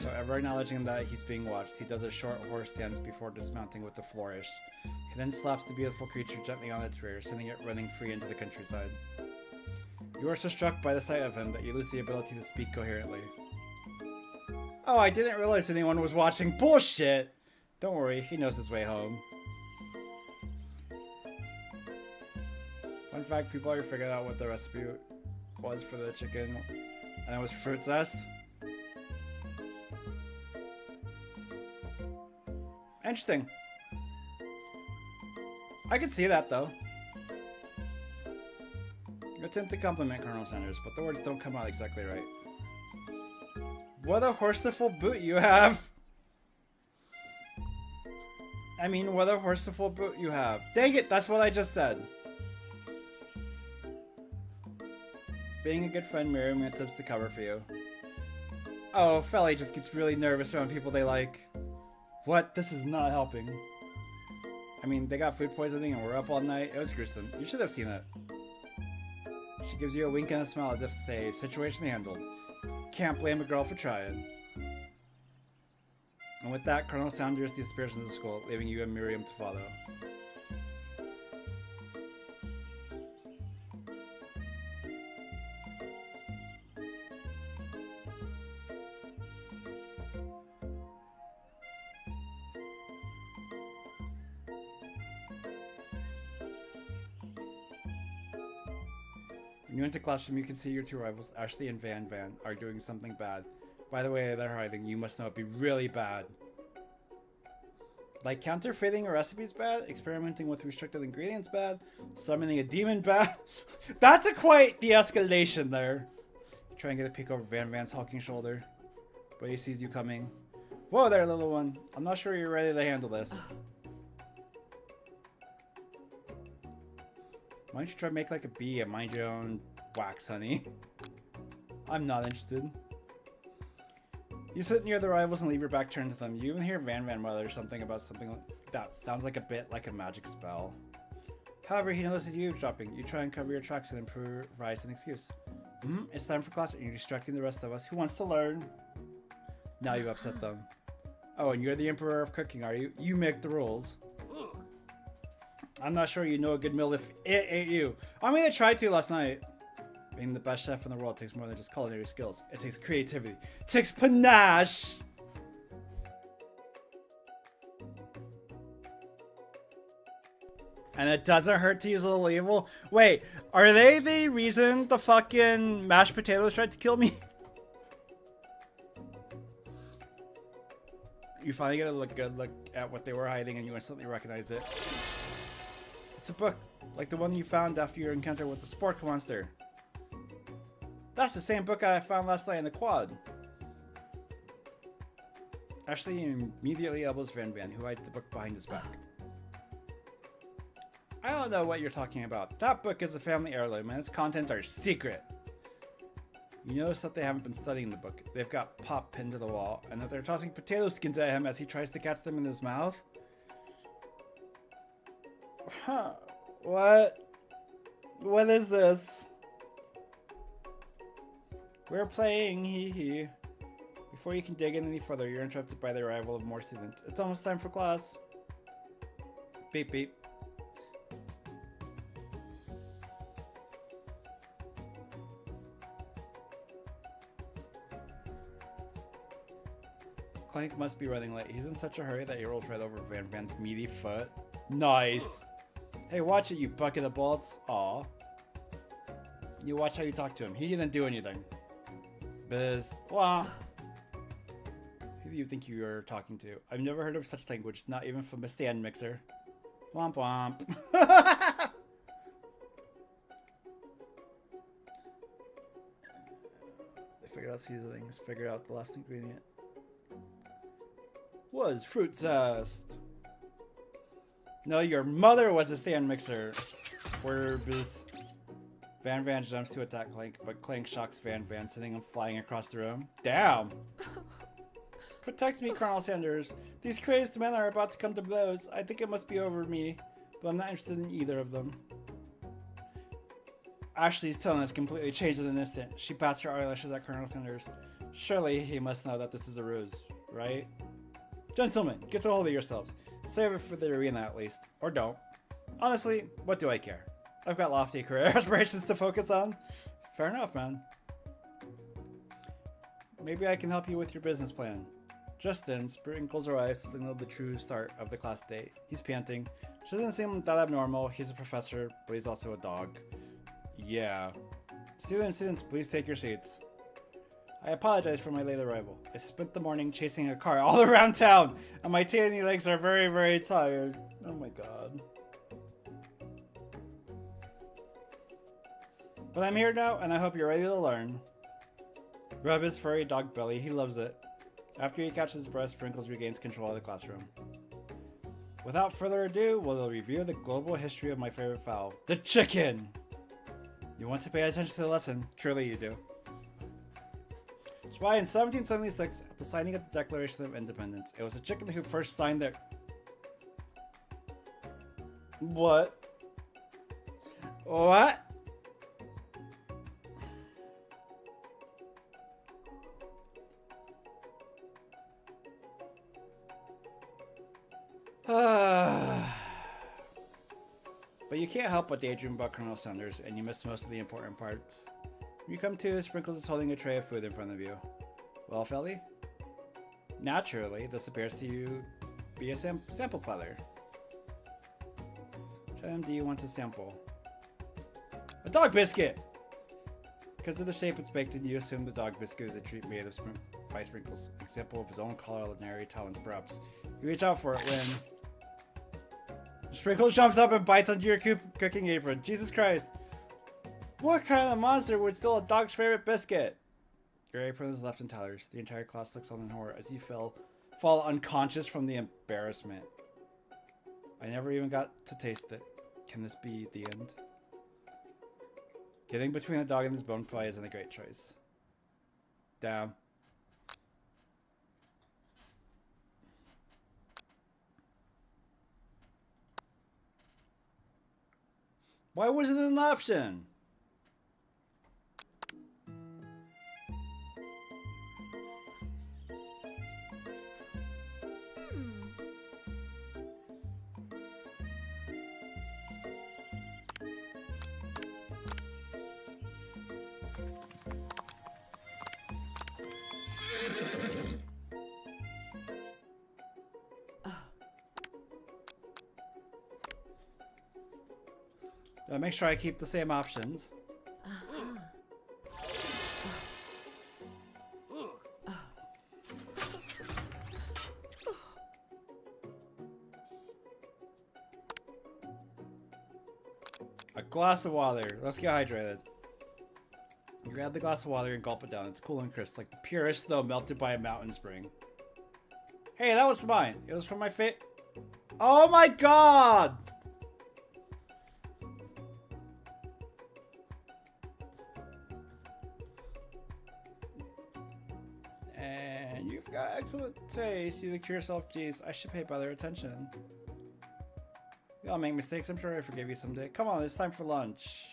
A: However, acknowledging that he's being watched, he does a short horse dance before dismounting with a flourish. He then slaps the beautiful creature gently on its rear, sending it running free into the countryside. You are so struck by the sight of him that you lose the ability to speak coherently. Oh, I didn't realize anyone was watching. Bullshit! Don't worry, he knows his way home. Fun fact, people already figured out what the recipe was for the chicken, and it was fruit zest. Interesting. I could see that, though. You attempt to compliment Colonel Sanders, but the words don't come out exactly right. What a horseful boot you have! I mean, what a horseful boot you have. Dang it, that's what I just said. Being a good friend, Miriam attempts to cover for you. Oh, Felly just gets really nervous around people they like. What? This is not helping. I mean, they got food poisoning and we're up all night. It was gruesome. You should have seen it. She gives you a wink and a smile as if to say, situation handled. Can't blame a girl for trying. And with that, Colonel Sanders disappears into the school, leaving you and Miriam to follow. When you enter classroom, you can see your two rivals, Ashley and Van, are doing something bad. By the way, they're hiding. You must know it'd be really bad. Like counterfeiting a recipe's bad, experimenting with restricted ingredients bad, summoning a demon bad. That's a quite de-escalation there. You try and get a peek over Van's hulking shoulder, but he sees you coming. Whoa there, little one. I'm not sure you're ready to handle this. Why don't you try to make like a bee and mind your own wax, honey? I'm not interested. You sit near the rivals and leave your back turned to them. You even hear Van mutter something about something that sounds like a bit like a magic spell. However, he notices you eavesdropping. You try and cover your tracks and improvise an excuse. It's time for class and you're distracting the rest of us. Who wants to learn? Now you've upset them. Oh, and you're the emperor of cooking, are you? You make the rules. I'm not sure you know a good meal if it ate you. I mean, I tried to last night. Being the best chef in the world takes more than just culinary skills. It takes creativity. It takes panache! And it doesn't hurt to use a little evil? Wait, are they the reason the fucking mashed potatoes tried to kill me? You finally get a good look at what they were hiding and you instantly recognize it. It's a book, like the one you found after your encounter with the spork monster. That's the same book I found last night in the quad. Ashley immediately elbows Van, who hides the book behind his back. I don't know what you're talking about. That book is a family heirloom and its contents are secret. You notice that they haven't been studying the book. They've got Pop pinned to the wall, and that they're tossing potato skins at him as he tries to catch them in his mouth. Huh. What? What is this? We're playing, hee hee. Before you can dig in any further, you're interrupted by the arrival of more students. It's almost time for class. Beep beep. Clank must be running late. He's in such a hurry that he rolls right over Van's meaty foot. Nice. Hey, watch it, you bucket of bullets. Aw. You watch how you talk to him. He didn't do anything. Biz. Wah. Who do you think you are talking to? I've never heard of such language. Not even from a stand mixer. Womp womp. I figured out seasonings. Figured out the last ingredient. Was fruit zest. No, your mother was a stand mixer. Werbs. Van jumps to attack Clank, but Clank shocks Van, sending him flying across the room. Damn! Protect me, Colonel Sanders. These crazed men are about to come to blows. I think it must be over me, but I'm not interested in either of them. Ashley's tone has completely changed in an instant. She bats her eyelashes at Colonel Sanders. Surely he must know that this is a ruse, right? Gentlemen, get a hold of yourselves. Save it for the arena at least. Or don't. Honestly, what do I care? I've got lofty career aspirations to focus on. Fair enough, man. Maybe I can help you with your business plan. Just then, Sprinkles arrives to signal the true start of the class day. He's panting. Which doesn't seem that abnormal. He's a professor, but he's also a dog. Yeah. Students, please take your seats. I apologize for my late arrival. I spent the morning chasing a car all around town, and my tiny legs are very, very tired. Oh my god. But I'm here now, and I hope you're ready to learn. Rub his furry dog belly, he loves it. After he catches his breath, Sprinkles regains control of the classroom. Without further ado, we'll review the global history of my favorite fowl, the chicken! You want to pay attention to the lesson, surely you do. It's why in 1776, at the signing of the Declaration of Independence, it was a chicken who first signed their... What? What? But you can't help but daydream about Colonel Sanders, and you miss most of the important parts. When you come to, Sprinkles is holding a tray of food in front of you. Well, Felly? Naturally, this appears to you be a sample platter. Which item do you want to sample? A dog biscuit! Because of the shape it's baked in, you assume the dog biscuit is a treat made of by Sprinkles. An example of his own culinary talents, perhaps. You reach out for it when... Sprinkles jumps up and bites onto your cooking apron. Jesus Christ. What kind of monster would steal a dog's favorite biscuit? Your apron is left in tatters. The entire class looks on in horror as you fall unconscious from the embarrassment. I never even got to taste it. Can this be the end? Getting between the dog and his bone probably isn't a great choice. Damn. Why wasn't it an option? Make sure I keep the same options. A glass of water. Let's get hydrated. You grab the glass of water and gulp it down. It's cool and crisp, like the purest snow melted by a mountain spring. Hey, that was mine. It was from my Oh my god! And you've got excellent taste. You look to yourself, geez, I should pay better attention. We all make mistakes. I'm sure I forgive you someday. Come on, it's time for lunch.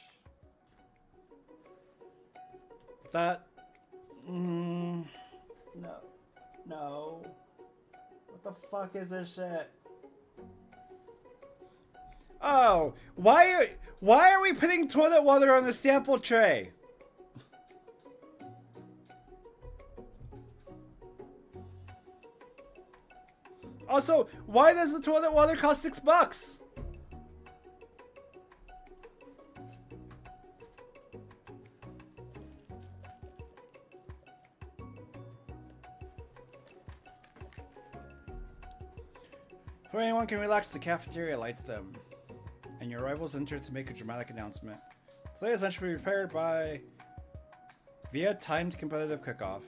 A: That... no. No. What the fuck is this shit? Oh, why are we putting toilet water on the sample tray? Also, why does the toilet water cost $6? Before anyone can relax, the cafeteria lights them, and your rivals enter to make a dramatic announcement. Today's lunch will be prepared by via timed competitive cook-off.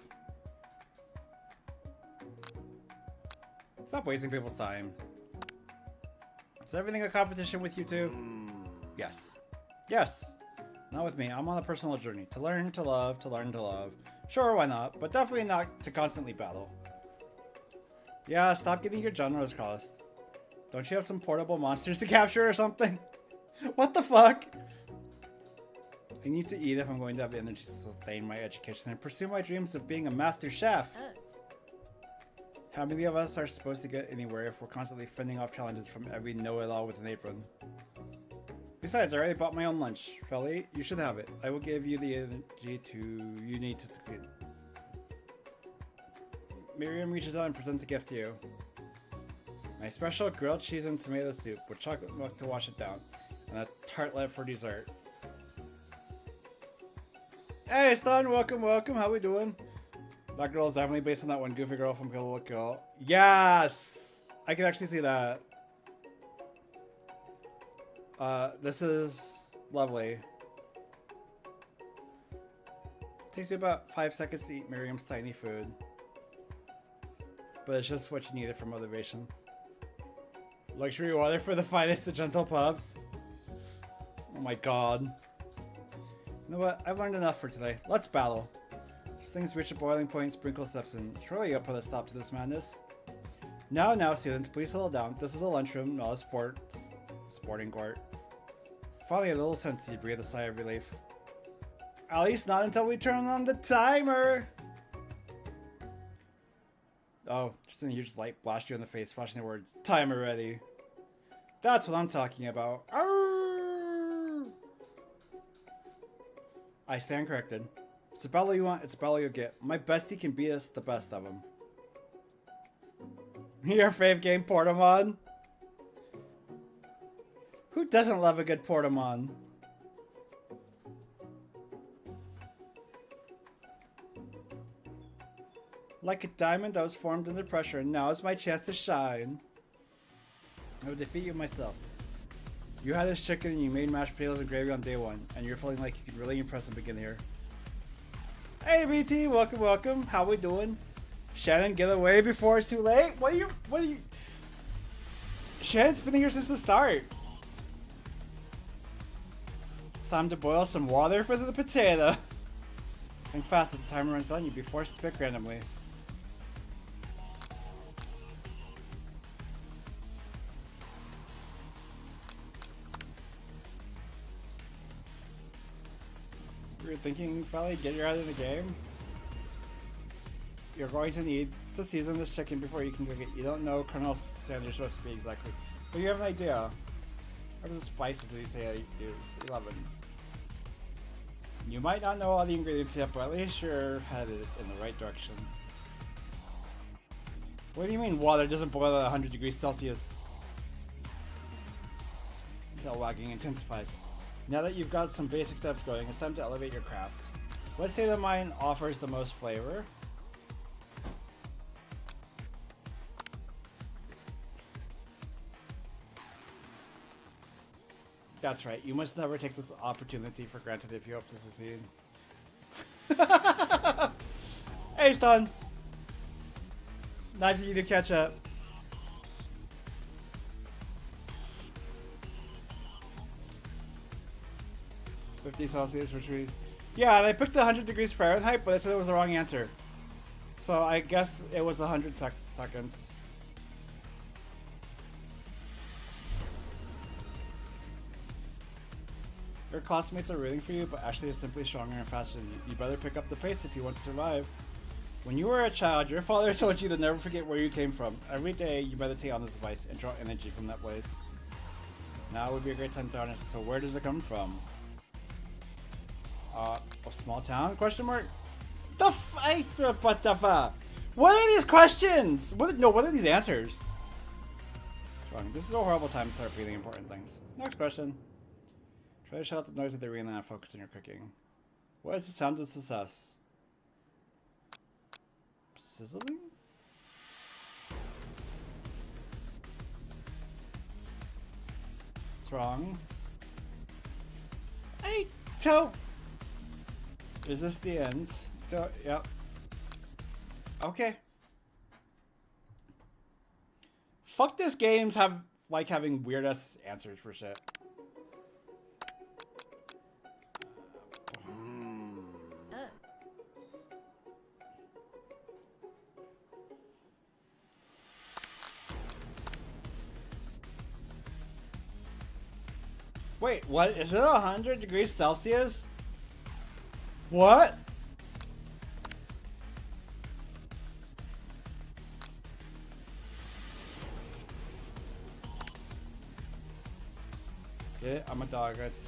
A: Stop wasting people's time. Is everything a competition with you two? Yes. Yes. Not with me. I'm on a personal journey. To learn to love, to learn to love. Sure, why not? But definitely not to constantly battle. Yeah, stop getting your genres crossed. Don't you have some portable monsters to capture or something? What the fuck? I need to eat if I'm going to have the energy to sustain my education and pursue my dreams of being a master chef. How many of us are supposed to get anywhere if we're constantly fending off challenges from every know-it-all with an apron? Besides, I already bought my own lunch. Felly, you should have it. I will give you the energy you need to succeed. Miriam reaches out and presents a gift to you. My special grilled cheese and tomato soup with chocolate milk to wash it down, and a tartlet for dessert. Hey, Stan, welcome, welcome. How we doing? That girl is definitely based on that one goofy girl from Kill la Kill. Yes! I can actually see that. This is lovely. It takes you about 5 seconds to eat Miriam's tiny food. But it's just what you needed for motivation. Luxury water for the finest of gentle pups. Oh my god. You know what? I've learned enough for today. Let's battle. As things reach a boiling point, Sprinkle steps in. Surely you'll put a stop to this madness. Now, students, please settle down. This is a lunchroom, not a sporting court. Finally, a little sense, you breathe a sigh of relief. At least not until we turn on the timer! Oh, just a huge light blast you in the face, flashing the words, timer ready. That's what I'm talking about. Arrgh! I stand corrected. It's a battle you want, it's a battle you'll get. My bestie can beat us, the best of them. Your fave game, Portamon? Who doesn't love a good Portamon? Like a diamond, I was formed under pressure, and now is my chance to shine. I will defeat you myself. You had this chicken and you made mashed potatoes and gravy on day one, and you're feeling like you could really impress and begin here. Hey BT, welcome, welcome. How we doing? Shannon, get away before it's too late. What are you? Shannon's been here since the start. Time to boil some water for the potato. Think fast, if the timer runs down, you'd be forced to pick randomly. You're thinking, Valley, get your head in the game? You're going to need to season this chicken before you can cook it. You don't know Colonel Sanders' recipe exactly, but you have an idea. What are the spices that you say I used? 11. You might not know all the ingredients yet, but at least you're headed in the right direction. What do you mean water doesn't boil at 100 degrees Celsius? Tail wagging intensifies. Now that you've got some basic steps going, it's time to elevate your craft. Let's say that mine offers the most flavor. That's right, you must never take this opportunity for granted if you hope to succeed. Hey, Stun! Nice of you to catch up. Celsius, which means... Yeah, they picked 100 degrees Fahrenheit, but they said it was the wrong answer. So I guess it was 100 seconds. Your classmates are rooting for you, but Ashley is simply stronger and faster than you. You better pick up the pace if you want to survive. When you were a child, your father told you to never forget where you came from. Every day, you meditate on this device and draw energy from that place. Now would be a great time to honest. So where does it come from? A small town? Question mark? What the fuck? What are these questions? What are these answers? Wrong. This is a horrible time to start reading important things. Next question. Try to shut out the noise of the arena and focus on your cooking. What is the sound of success? Sizzling? What's wrong? Hey, Toe! Is this the end? Yep. Okay. Fuck this game's having weird ass answers for shit. Wait, what? Is it 100 degrees Celsius? What? Yeah, I'm a dog. That's...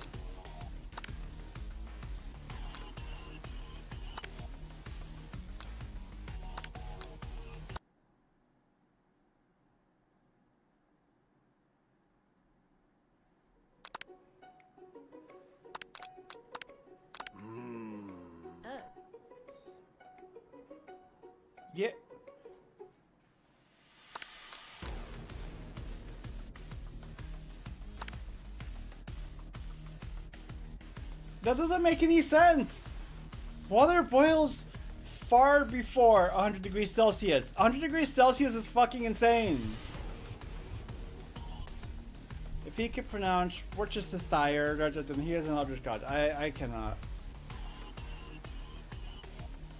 A: Yeah. That doesn't make any sense. Water boils far before 100 degrees Celsius. 100 degrees Celsius is fucking insane. If he could pronounce Worcestershire, then he is an Eldritch God. I cannot.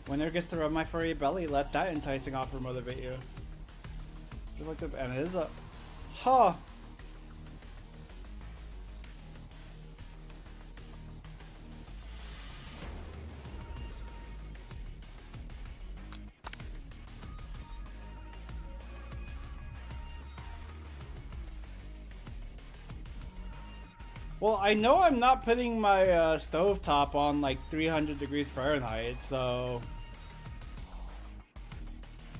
A: When there gets to rub my furry belly, let that enticing offer motivate you. Just like the, and it is a, huh. Well, I know I'm not putting my stovetop on like 300 degrees Fahrenheit, so...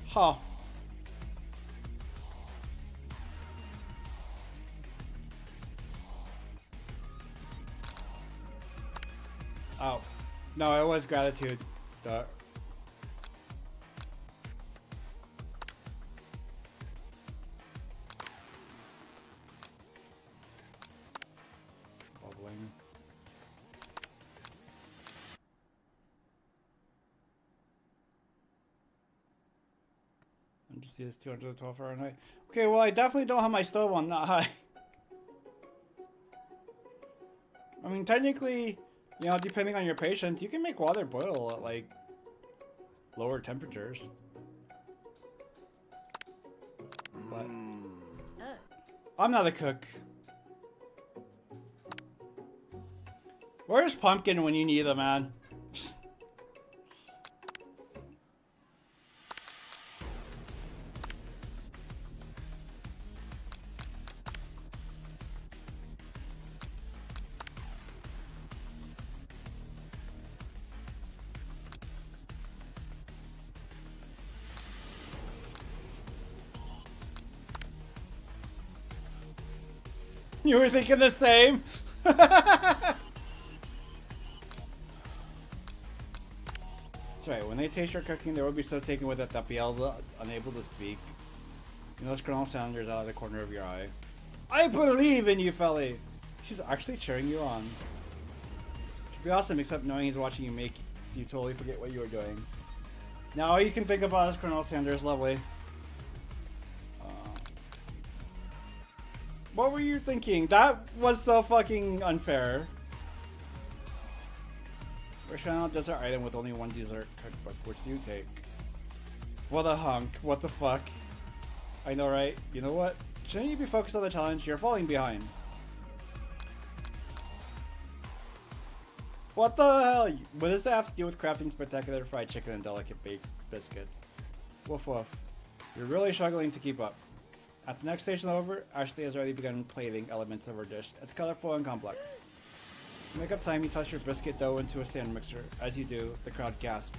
A: Huh. Oh. No, it was gratitude. Duh. Bubbling. See, it's 212 Fahrenheit. Okay, well, I definitely don't have my stove on that high. I mean, technically, you know, depending on your patience, you can make water boil at, like, lower temperatures. But I'm not a cook. Where's Pumpkin when you need him, man? You were thinking the same? That's right, when they taste your cooking, they will be so taken with it that they'll be unable to speak. You notice Colonel Sanders out of the corner of your eye. I believe in you, Felly! She's actually cheering you on. Should be awesome, except knowing he's watching you makes you totally forget what you were doing. Now all you can think about is Colonel Sanders, lovely. What were you thinking? That was so fucking unfair. Rational dessert item with only one dessert cookbook. Which do you take? What a hunk. What the fuck? I know, right? You know what? Shouldn't you be focused on the challenge? You're falling behind. What the hell? What does that have to do with crafting spectacular fried chicken and delicate baked biscuits? Woof woof. You're really struggling to keep up. At the next station over, Ashley has already begun plating elements of her dish. It's colorful and complex. To make up time, you toss your biscuit dough into a stand mixer. As you do, the crowd gasps.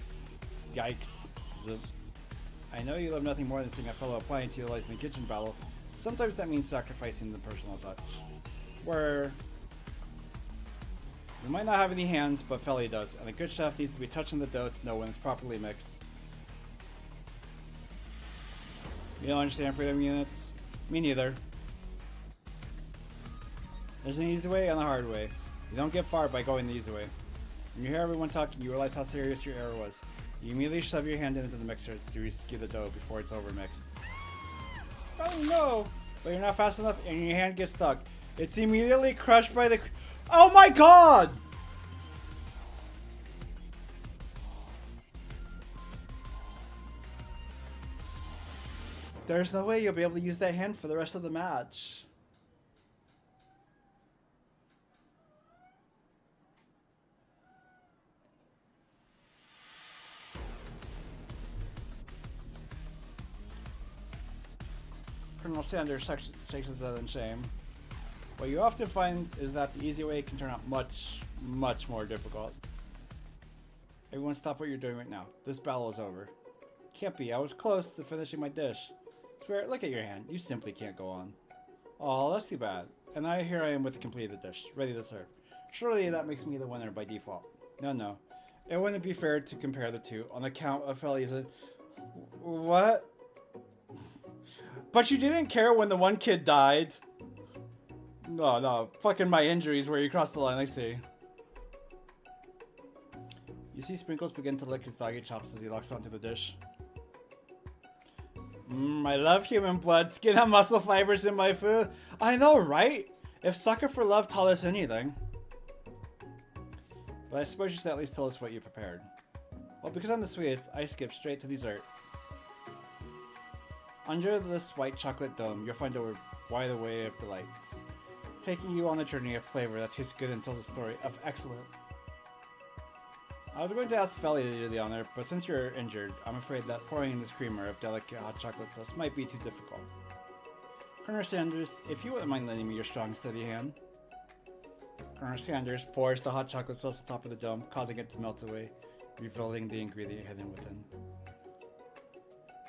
A: Yikes. Zip. I know you love nothing more than seeing a fellow appliance utilized in the kitchen battle. Sometimes that means sacrificing the personal touch. Where you might not have any hands, but Felly does, and a good chef needs to be touching the dough to know when it's properly mixed. You don't understand freedom units? Me neither. There's an easy way and a hard way. You don't get far by going the easy way. When you hear everyone talking, you realize how serious your error was. You immediately shove your hand into the mixer to rescue the dough before it's overmixed. Oh no! But you're not fast enough and your hand gets stuck. It's immediately crushed by the... Oh my god! There's no way you'll be able to use that hand for the rest of the match. Colonel Sanders shakes his head in shame. What you often find is that the easy way can turn out much, much more difficult. Everyone stop what you're doing right now. This battle is over. Can't be, I was close to finishing my dish. Swear, look at your hand. You simply can't go on. Oh, that's too bad. And now here I am with the completed dish, ready to serve. Surely that makes me the winner by default. No. It wouldn't be fair to compare the two on account of Felly's... What? But you didn't care when the one kid died? No. Fucking my injuries where you crossed the line, I see. You see Sprinkles begin to lick his doggy chops as he locks onto the dish. I love human blood, skin and muscle fibers in my food. I know, right? If Sucker for Love taught us anything. But I suppose you should at least tell us what you prepared. Well, because I'm the sweetest, I skip straight to dessert. Under this white chocolate dome, you'll find a wide array of delights, taking you on a journey of flavor that tastes good and tells a story of excellence. I was going to ask Felly to do the honor, but since you're injured, I'm afraid that pouring in this creamer of delicate hot chocolate sauce might be too difficult. Colonel Sanders, if you wouldn't mind lending me your strong, steady hand. Colonel Sanders pours the hot chocolate sauce on top of the dome, causing it to melt away, revealing the ingredient hidden within.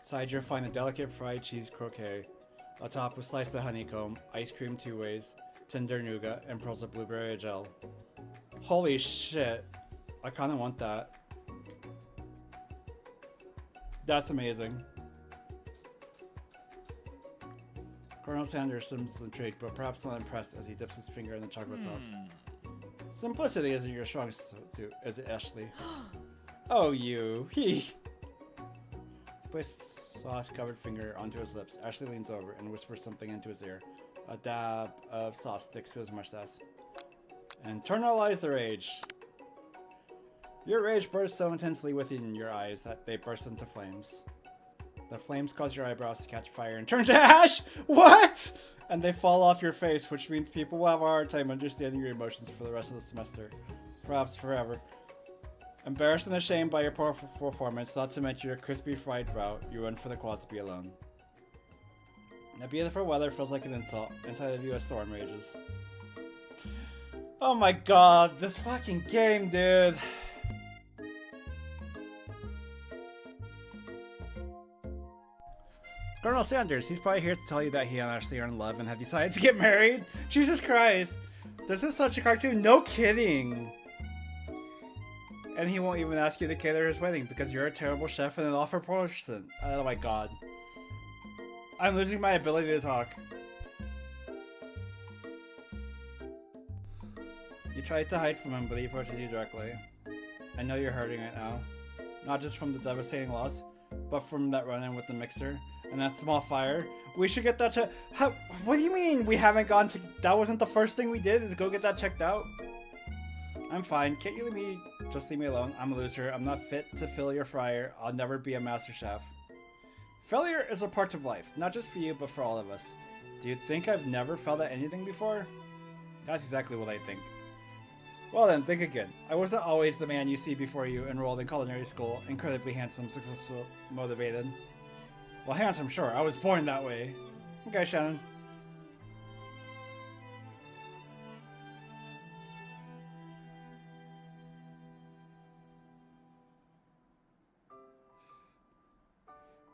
A: Inside you'll find a delicate fried cheese croquet, atop with slice of honeycomb, ice cream two ways, tender nougat, and pearls of blueberry gel. Holy shit! I kinda want that. That's amazing. Colonel Sanders seems intrigued, but perhaps not impressed as he dips his finger in the chocolate sauce. Simplicity isn't your strong suit, is it, Ashley? Oh, you. place sauce-covered finger onto his lips. Ashley leans over and whispers something into his ear. A dab of sauce sticks to his mustache. Internalize the rage. Your rage bursts so intensely within your eyes that they burst into flames. The flames cause your eyebrows to catch fire and turn to ash! What?! And they fall off your face, which means people will have a hard time understanding your emotions for the rest of the semester. Perhaps forever. Embarrassed and ashamed by your poor performance, not to mention your crispy fried route, you run for the quad to be alone. The beautiful weather feels like an insult. Inside of you a storm rages. Oh my god, this fucking game, dude! Colonel Sanders, he's probably here to tell you that he and Ashley are in love and have decided to get married. Jesus Christ. This is such a cartoon. No kidding. And he won't even ask you to cater his wedding because you're a terrible chef and an awful person. Oh my god. I'm losing my ability to talk. You tried to hide from him, but he approaches you directly. I know you're hurting right now. Not just from the devastating loss, but from that run-in with the mixer. And that small fire. We should get that what do you mean we haven't gone to... That wasn't the first thing we did, is go get that checked out? I'm fine. Can't you just leave me alone? I'm a loser. I'm not fit to fill your fryer. I'll never be a master chef. Failure is a part of life. Not just for you, but for all of us. Do you think I've never failed at anything before? That's exactly what I think. Well then, think again. I wasn't always the man you see before you enrolled in culinary school. Incredibly handsome, successful, motivated. Well, handsome, sure. I was born that way. Okay, Shannon.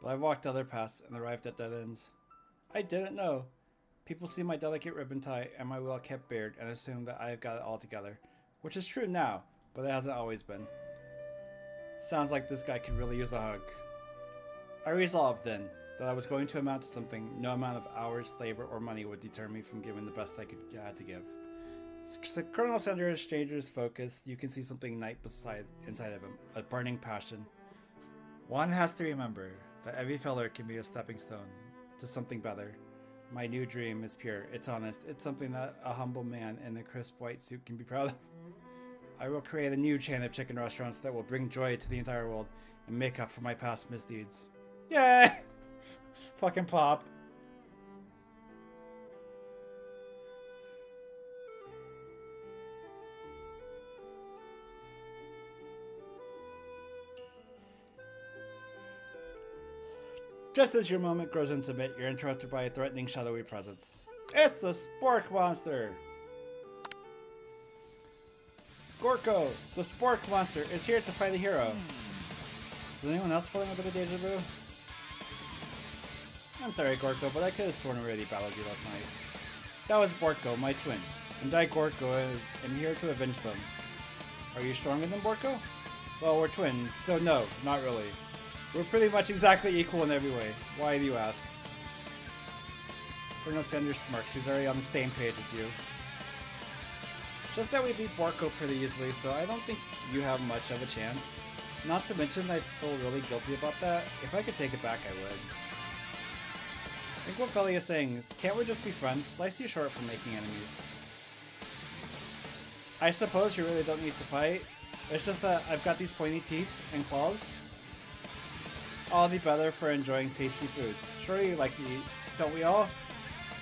A: But I've walked other paths and arrived at dead ends. I didn't know. People see my delicate ribbon tie and my well-kept beard and assume that I've got it all together. Which is true now, but it hasn't always been. Sounds like this guy could really use a hug. I resolved then that I was going to amount to something no amount of hours, labor, or money would deter me from giving the best I had to give. So Colonel Sanders changes focus. You can see something inside of him, a burning passion. One has to remember that every failure can be a stepping stone to something better. My new dream is pure, it's honest, it's something that a humble man in a crisp white suit can be proud of. I will create a new chain of chicken restaurants that will bring joy to the entire world and make up for my past misdeeds. Yay! Fucking pop. Just as your moment grows intimate, you're interrupted by a threatening shadowy presence. It's the Spork Monster! Gorko, the Spork Monster, is here to fight a hero. Is anyone else feeling a bit of deja vu? I'm sorry, Gorko, but I could have sworn I already battled you last night. That was Borko, my twin, and I, Gorko, am here to avenge them. Are you stronger than Borko? Well, we're twins, so no, not really. We're pretty much exactly equal in every way. Why do you ask? Colonel Sanders smirks. He's already on the same page as you. Just that we beat Borko pretty easily, so I don't think you have much of a chance. Not to mention, I feel really guilty about that. If I could take it back, I would. I think what Felly is saying is, can't we just be friends? Life's too short for making enemies. I suppose you really don't need to fight. It's just that I've got these pointy teeth and claws. All the better for enjoying tasty foods. Sure you like to eat, don't we all?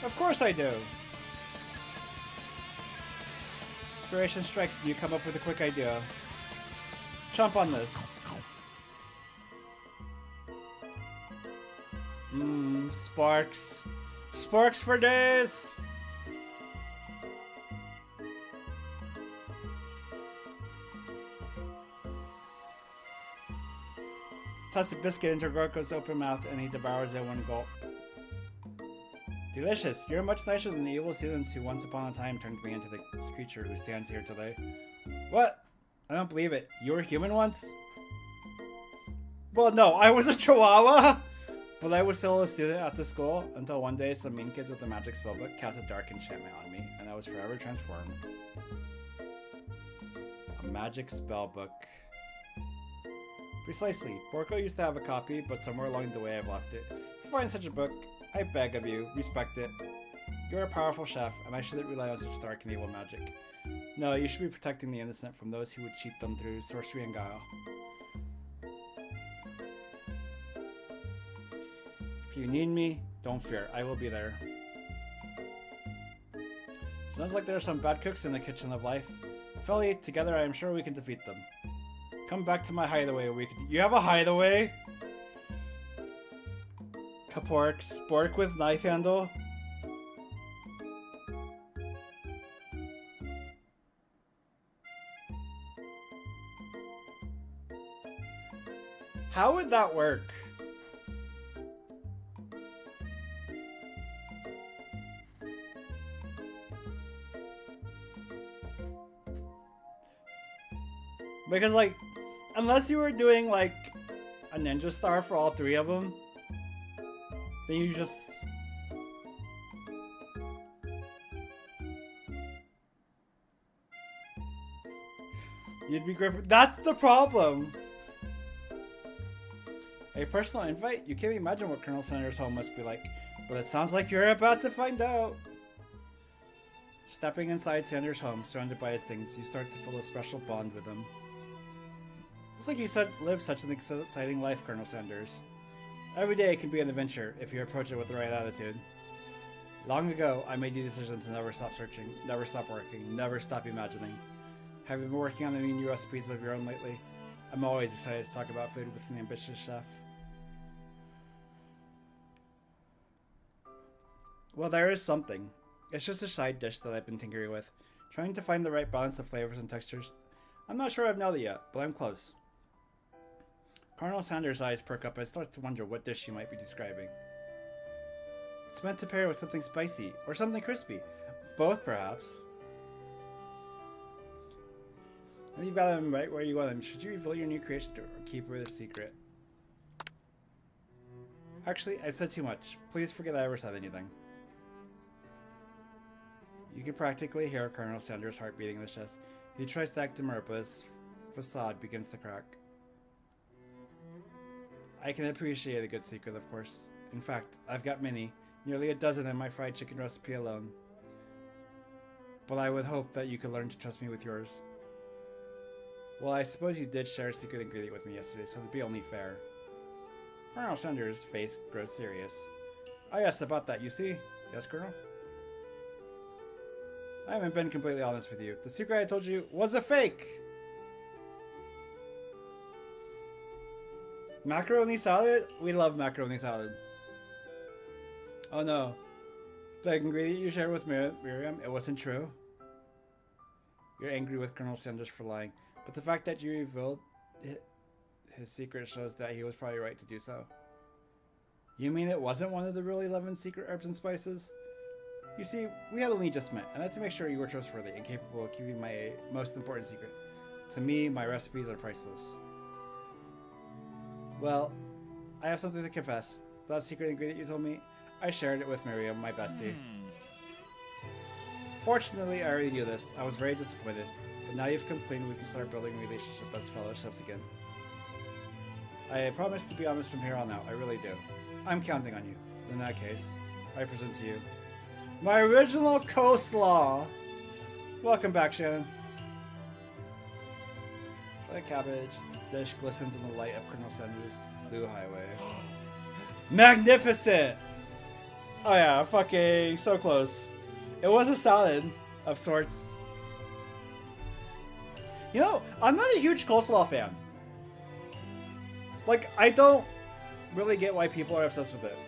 A: Of course I do! Inspiration strikes and you come up with a quick idea. Chomp on this. Sparks. Sparks for days! Toss a biscuit into Gorko's open mouth and he devours it in one gulp. Delicious! You're much nicer than the evil students who once upon a time turned me into this creature who stands here today. What? I don't believe it. You were human once? Well, no, I was a chihuahua! But I was still a student at the school until one day some mean kids with a magic spellbook cast a dark enchantment on me, and I was forever transformed. A magic spellbook. Precisely. Borko used to have a copy, but somewhere along the way I've lost it. If you find such a book, I beg of you, respect it. You're a powerful chef, and I shouldn't rely on such dark and evil magic. No, you should be protecting the innocent from those who would cheat them through sorcery and guile. If you need me, don't fear. I will be there. Sounds like there are some bad cooks in the kitchen of life. Felly, together I am sure we can defeat them. Come back to my hideaway. You have a hideaway? Kapork, spork with knife handle? How would that work? Because, like, unless you were doing, like, a ninja star for all three of them, then you just... You'd be great. That's the problem! A personal invite? You can't imagine what Colonel Sanders' home must be like, but it sounds like you're about to find out. Stepping inside Sanders' home, surrounded by his things, you start to feel a special bond with him. Looks like you live such an exciting life, Colonel Sanders. Every day can be an adventure if you approach it with the right attitude. Long ago, I made the decision to never stop searching, never stop working, never stop imagining. Have you been working on any new recipes of your own lately? I'm always excited to talk about food with an ambitious chef. Well, there is something. It's just a side dish that I've been tinkering with, trying to find the right balance of flavors and textures. I'm not sure I've nailed it yet, but I'm close. Colonel Sanders' eyes perk up and starts to wonder what dish she might be describing. It's meant to pair with something spicy, or something crispy. Both, perhaps. And you've got them right where you want them. Should you reveal your new creation or keep it a secret? Actually, I've said too much. Please forget I ever said anything. You can practically hear Colonel Sanders' heart beating in his chest. He tries to act demure, but his facade begins to crack. I can appreciate a good secret, of course. In fact, I've got many, nearly a dozen in my fried chicken recipe alone. But I would hope that you could learn to trust me with yours. Well, I suppose you did share a secret ingredient with me yesterday, so it'd be only fair. Colonel Sanders' face grows serious. Oh yes, about that, you see? Yes, Colonel? I haven't been completely honest with you. The secret I told you was a fake! Macaroni salad? We love macaroni salad. Oh no. The ingredient you shared with Miriam, it wasn't true? You're angry with Colonel Sanders for lying, but the fact that you revealed his secret shows that he was probably right to do so. You mean it wasn't one of the real 11 secret herbs and spices? You see, we had only just met, and I had to make sure you were trustworthy and capable of keeping my most important secret. To me, my recipes are priceless. Well, I have something to confess. That secret ingredient you told me, I shared it with Miriam, my bestie. Fortunately, I already knew this. I was very disappointed, but now you've come clean, we can start building a relationship as fellow chefs again. I promise to be honest from here on out, I really do. I'm counting on you. In that case, I present to you my original coleslaw! Welcome back, Shannon. The cabbage dish glistens in the light of Colonel Sanders' blue highway. Magnificent! Oh yeah, fucking so close. It was a salad of sorts. You know, I'm not a huge coleslaw fan. Like, I don't really get why people are obsessed with it.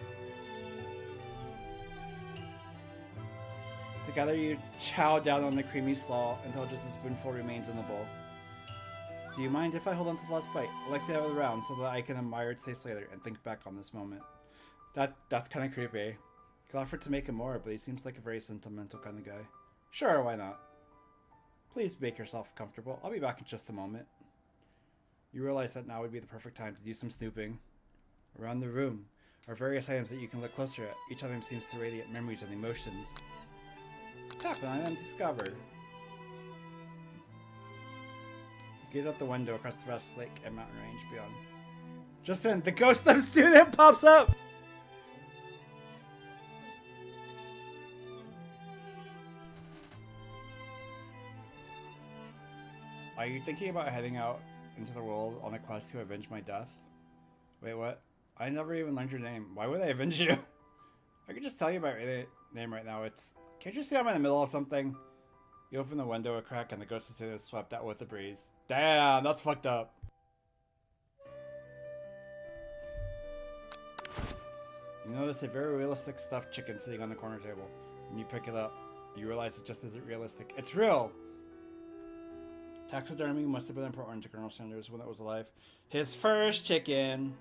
A: Together you chow down on the creamy slaw until just a spoonful remains in the bowl. Do you mind if I hold on to the last bite? I like to have it around so that I can admire its taste later and think back on this moment. That's kind of creepy. Could offer to make him more, but he seems like a very sentimental kind of guy. Sure, why not? Please make yourself comfortable. I'll be back in just a moment. You realize that now would be the perfect time to do some snooping. Around the room are various items that you can look closer at. Each of them seems to radiate memories and emotions. Tap on them, discovered. Gaze out the window across the vast lake and mountain range beyond. Just then, the ghost of student pops up! Are you thinking about heading out into the world on a quest to avenge my death? Wait, what? I never even learned your name. Why would I avenge you? I could just tell you my name right now. Can't you see I'm in the middle of something? You open the window a crack and the ghost of student is swept out with the breeze. Damn, that's fucked up. You notice a very realistic stuffed chicken sitting on the corner table. When you pick it up, you realize it just isn't realistic. It's real! Taxidermy must have been important to Colonel Sanders when it was alive. His first chicken!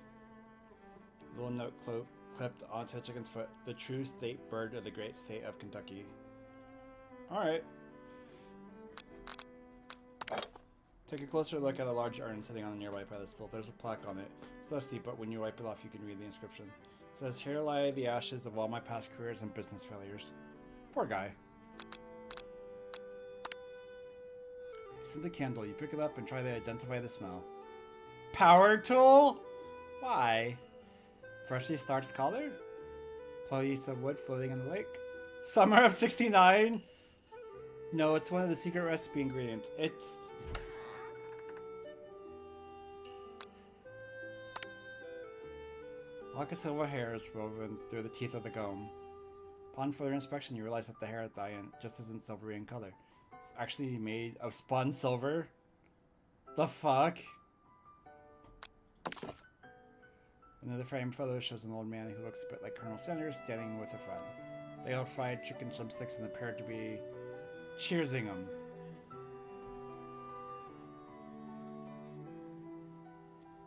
A: Little note clipped onto the chicken's foot. The true state bird of the great state of Kentucky. Alright. Take a closer look at a large urn sitting on a nearby pedestal. There's a plaque on it. It's dusty, but when you wipe it off, you can read the inscription. It says, "Here lie the ashes of all my past careers and business failures." Poor guy. Send a candle. You pick it up and try to identify the smell. Power tool? Why? Freshly starched collar? Piece of wood floating in the lake? Summer of '69? No, it's one of the secret recipe ingredients. It's... a lock of silver hair is woven through the teeth of the comb. Upon further inspection, you realize that the hair dye-in just isn't silvery in color. It's actually made of spun silver. The fuck? Another framed photo shows an old man who looks a bit like Colonel Sanders standing with a friend. They held fried chicken drumsticks and appeared to be cheersing him.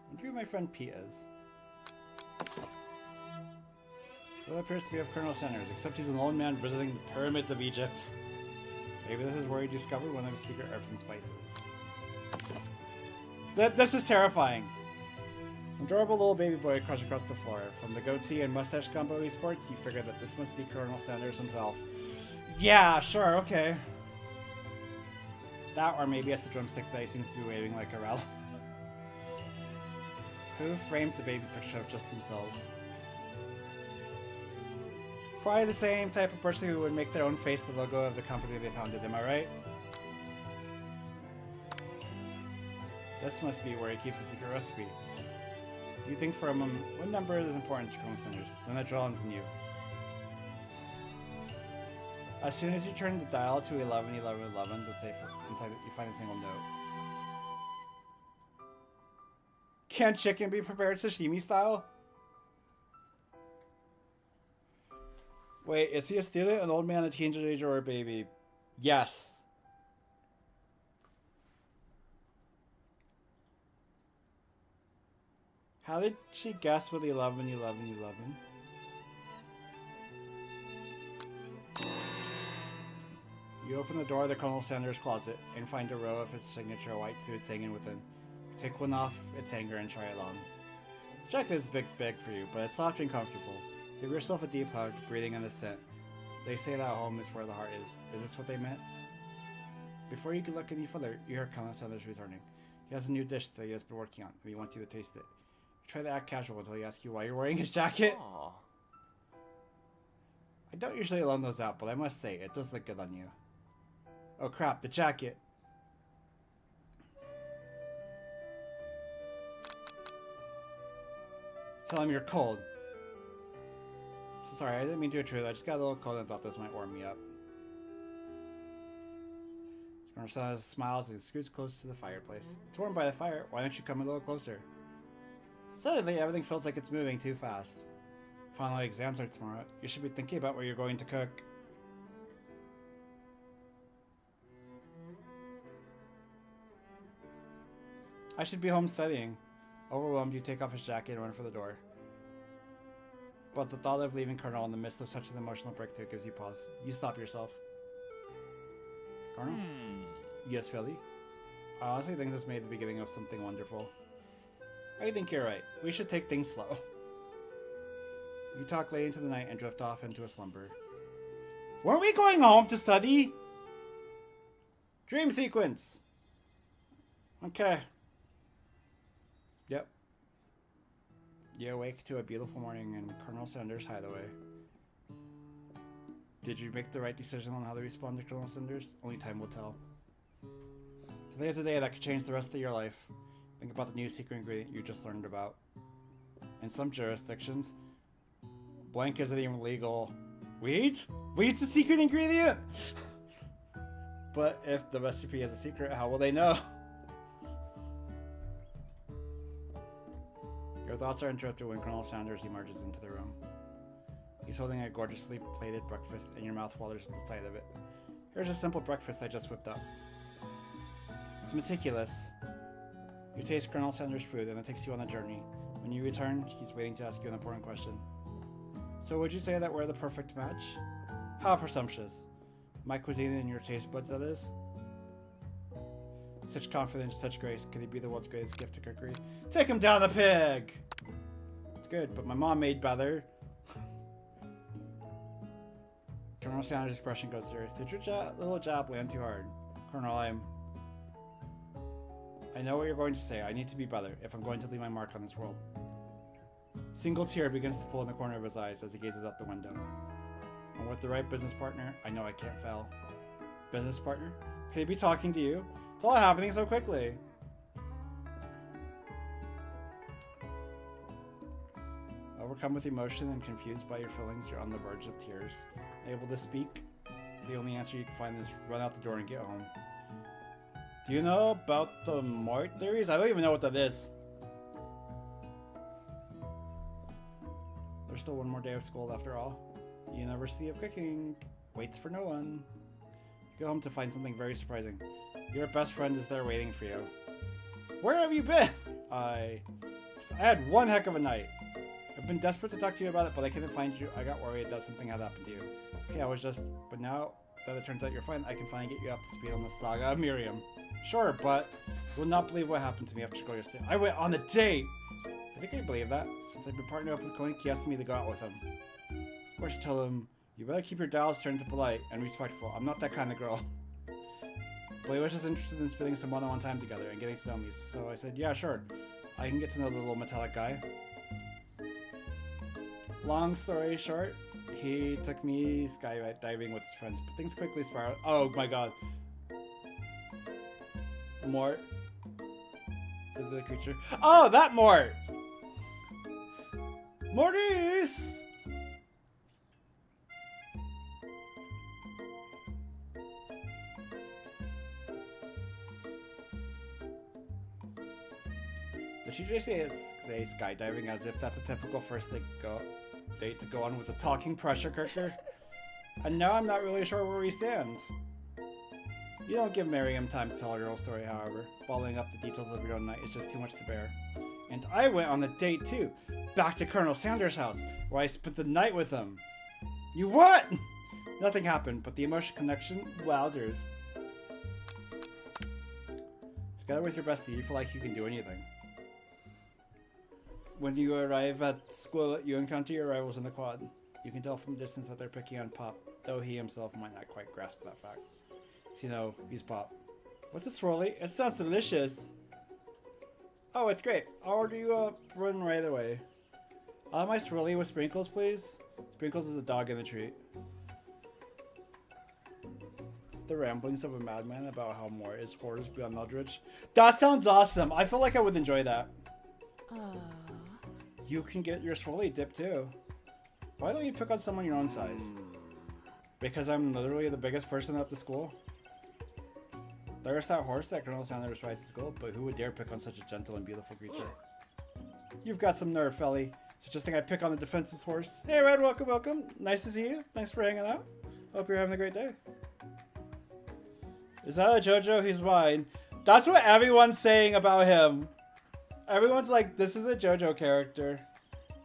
A: I wonder who my friend Pete is. Well, appears to be of Colonel Sanders, except he's an old man visiting the pyramids of Egypt. Maybe this is where he discovered one of his secret herbs and spices. This is terrifying. An adorable little baby boy crushed across the floor. From the goatee and mustache combo he sports, you figure that this must be Colonel Sanders himself. Yeah, sure, okay. That, or maybe it's the drumstick that he seems to be waving like a rel. Who frames the baby picture of just themselves? Probably the same type of person who would make their own face the logo of the company they founded, am I right? This must be where he keeps the secret recipe. You think for a moment, what number is important to Colonel Sanders? Then it dawns on you. As soon as you turn the dial to 111111, the safe inside it, you find a single note. Can chicken be prepared sashimi style? Wait, is he a student, an old man, a teenager, or a baby? Yes. How did she guess with 111111? You open the door of the Colonel Sanders closet and find a row of his signature white suits hanging within. Take one off its hanger and try it on. Jacket is big for you, but it's soft and comfortable. Give yourself a deep hug, breathing in the scent. They say that home is where the heart is. Is this what they meant? Before you can look any further, you hear Colonel Sanders returning. He has a new dish that he has been working on, and he wants you to taste it. You try to act casual until he asks you why you're wearing his jacket. Aww. I don't usually loan those out, but I must say, it does look good on you. Oh crap, the jacket! Tell him you're cold. So sorry, I didn't mean to intrude. I just got a little cold and thought this might warm me up. Colonel Sanders smiles and scoots close to the fireplace. It's warm by the fire. Why don't you come a little closer? Suddenly, everything feels like it's moving too fast. Final exams are tomorrow. You should be thinking about what you're going to cook. I should be home studying. Overwhelmed, you take off his jacket and run for the door. But the thought of leaving Colonel in the midst of such an emotional breakthrough gives you pause. You stop yourself. Colonel? Yes, Philly? I honestly think this may be the beginning of something wonderful. I think you're right. We should take things slow. You talk late into the night and drift off into a slumber. Weren't we going home to study? Dream sequence! Okay. Yep. You awake to a beautiful morning in Colonel Sanders' hideaway. Did you make the right decision on how to respond to Colonel Sanders? Only time will tell. Today is a day that could change the rest of your life. Think about the new secret ingredient you just learned about. In some jurisdictions, blank isn't even legal. Weed? Weed's the secret ingredient? But if the recipe is a secret, how will they know? Your thoughts are interrupted when Colonel Sanders emerges into the room. He's holding a gorgeously plated breakfast, and your mouth waters at the sight of it. Here's a simple breakfast I just whipped up. It's meticulous. You taste Colonel Sanders' food, and it takes you on a journey. When you return, he's waiting to ask you an important question. So would you say that we're the perfect match? How presumptuous. My cuisine and your taste buds, that is? Such confidence, such grace. Could he be the world's greatest gift to cookery? Take him down, the pig! It's good, but my mom made better. Colonel Sanders' expression goes serious. Did your little jab land too hard? Colonel, I know what you're going to say. I need to be better if I'm going to leave my mark on this world. Single tear begins to pull in the corner of his eyes as he gazes out the window. And with the right business partner, I know I can't fail. Business partner? Could he be talking to you? It's all happening so quickly. Overcome with emotion and confused by your feelings, you're on the verge of tears. Able to speak? The only answer you can find is run out the door and get home. Do you know about the Mort theories? I don't even know what that is. There's still one more day of school after all. The University of Cooking waits for no one. You go home to find something very surprising. Your best friend is there waiting for you. Where have you been? I had one heck of a night. I've been desperate to talk to you about it, but I couldn't find you. I got worried that something had happened to you. Okay, but now that it turns out you're fine, I can finally get you up to speed on the saga of Miriam. Sure, but you will not believe what happened to me after school yesterday. I went on a date! I think I believe that. Since I've been partnered up with Clink, he asked me to go out with him. Of course, you tell him, you better keep your dials turned to polite and respectful. I'm not that kind of girl. But he was just interested in spending some one-on-one time together and getting to know me, so I said, yeah, sure. I can get to know the little metallic guy. Long story short, he took me skydiving with his friends, but things quickly spiraled. Oh my god. Mort. Is it a creature? Oh, that Mort! Maurice! Did she just say skydiving as if that's a typical first date to go on with a talking pressure cooker? And now I'm not really sure where we stand. You don't give Miriam time to tell her whole story, however. Following up the details of your own night is just too much to bear. And I went on a date too. Back to Colonel Sanders' house, where I spent the night with him. You what? Nothing happened, but the emotional connection, wowzers. Together with your bestie, you feel like you can do anything. When you arrive at school, you encounter your rivals in the quad. You can tell from a distance that they're picking on Pop, though he himself might not quite grasp that fact. So, you know, he's Pop. What's a swirly? It sounds delicious. Oh, it's great. I'll order you a run right away. I'll have my swirly with sprinkles, please. Sprinkles is a dog in the treat. It's the ramblings of a madman about how more is horrors beyond Eldritch. That sounds awesome. I feel like I would enjoy that. You can get your swirly dip too. Why don't you pick on someone your own size? Because I'm literally the biggest person at the school? There's that horse that Colonel Sanders rides to school, but who would dare pick on such a gentle and beautiful creature? You've got some nerve, Felly. So just think I pick on the defenseless horse. Hey, Red, welcome, welcome. Nice to see you. Thanks for hanging out. Hope you're having a great day. Is that a JoJo? He's mine. That's what everyone's saying about him. Everyone's like, this is a JoJo character.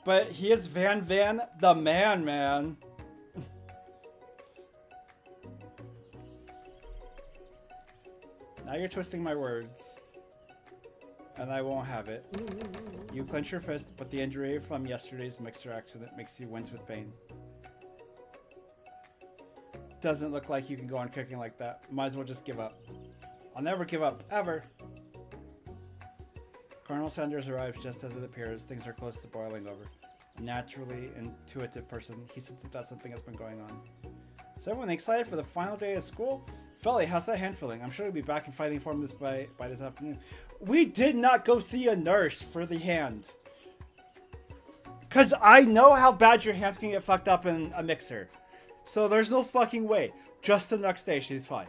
A: But he is Van the man. Now you're twisting my words. And I won't have it. You clench your fist, but the injury from yesterday's mixer accident makes you wince with pain. Doesn't look like you can go on cooking like that. Might as well just give up. I'll never give up, ever. Colonel Sanders arrives just as it appears things are close to boiling over. A naturally intuitive person, he senses that something has been going on. So everyone excited for the final day of school? Felly, how's that hand feeling? I'm sure he'll be back in fighting form by this afternoon. We did not go see a nurse for the hand. Because I know how bad your hands can get fucked up in a mixer. So there's no fucking way. Just the next day, she's fine.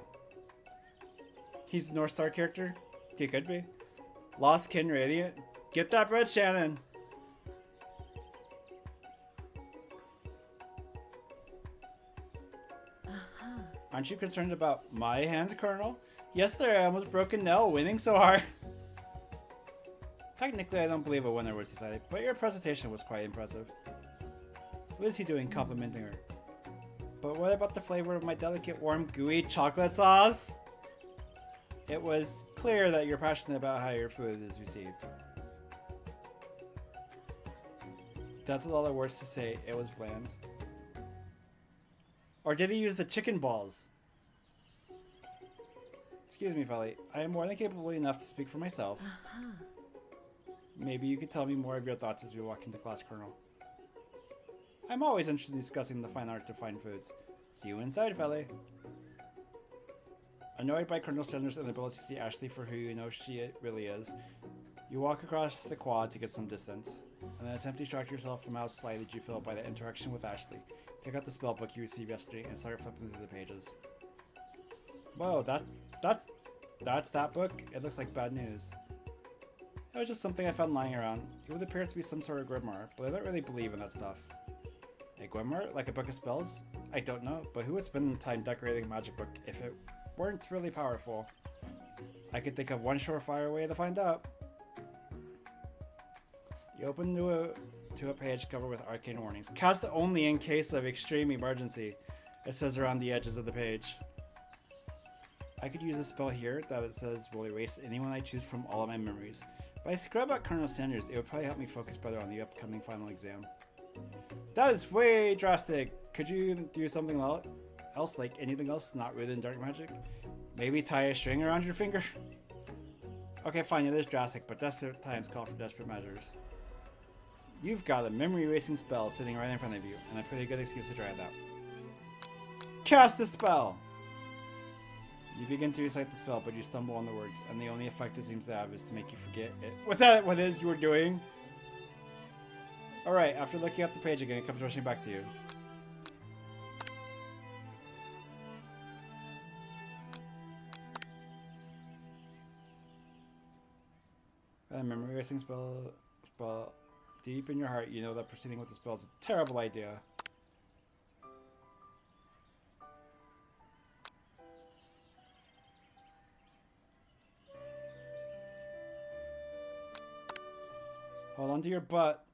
A: He's the North Star character? He could be. Lost Kin Radiant. Get that bread, Shannon. Aren't you concerned about my hands, Colonel? Yes, there I almost broken nail winning so hard. Technically, I don't believe a winner was decided, but your presentation was quite impressive. What is he doing complimenting her? But what about the flavor of my delicate, warm, gooey chocolate sauce? It was clear that you're passionate about how your food is received. That's a lot of words to say. It was bland. Or did he use the chicken balls? Excuse me, Felly. I am more than capable enough to speak for myself. Maybe you could tell me more of your thoughts as we walk into class, Colonel. I'm always interested in discussing the fine art of fine foods. See you inside, Felly. Annoyed by Colonel Sanders' inability to see Ashley for who you know she really is, you walk across the quad to get some distance, and then attempt to distract yourself from how slighted you feel by the interaction with Ashley. Take out the spell book you received yesterday and start flipping through the pages. Whoa, that's that book? It looks like bad news. It was just something I found lying around. It would appear to be some sort of grimoire, but I don't really believe in that stuff. A grimoire? Like a book of spells? I don't know, but who would spend time decorating a magic book if it weren't really powerful? I could think of one surefire way to find out. You open to a page covered with arcane warnings. Cast only in case of extreme emergency. It says around the edges of the page. I could use a spell here that it says will erase anyone I choose from all of my memories. If I scrub out Colonel Sanders, it would probably help me focus better on the upcoming final exam. That is way drastic. Could you do something else, like anything else not rooted in dark magic? Maybe tie a string around your finger? Okay, fine, it is drastic, but desperate times call for desperate measures. You've got a memory erasing spell sitting right in front of you, and a pretty good excuse to try it out. Cast the spell! You begin to recite the spell, but you stumble on the words, and the only effect it seems to have is to make you forget it. What it is you were doing? Alright, after looking at the page again, it comes rushing back to you. That memory erasing spell. Deep in your heart, you know that proceeding with the spell is a terrible idea. Hold on to your butt.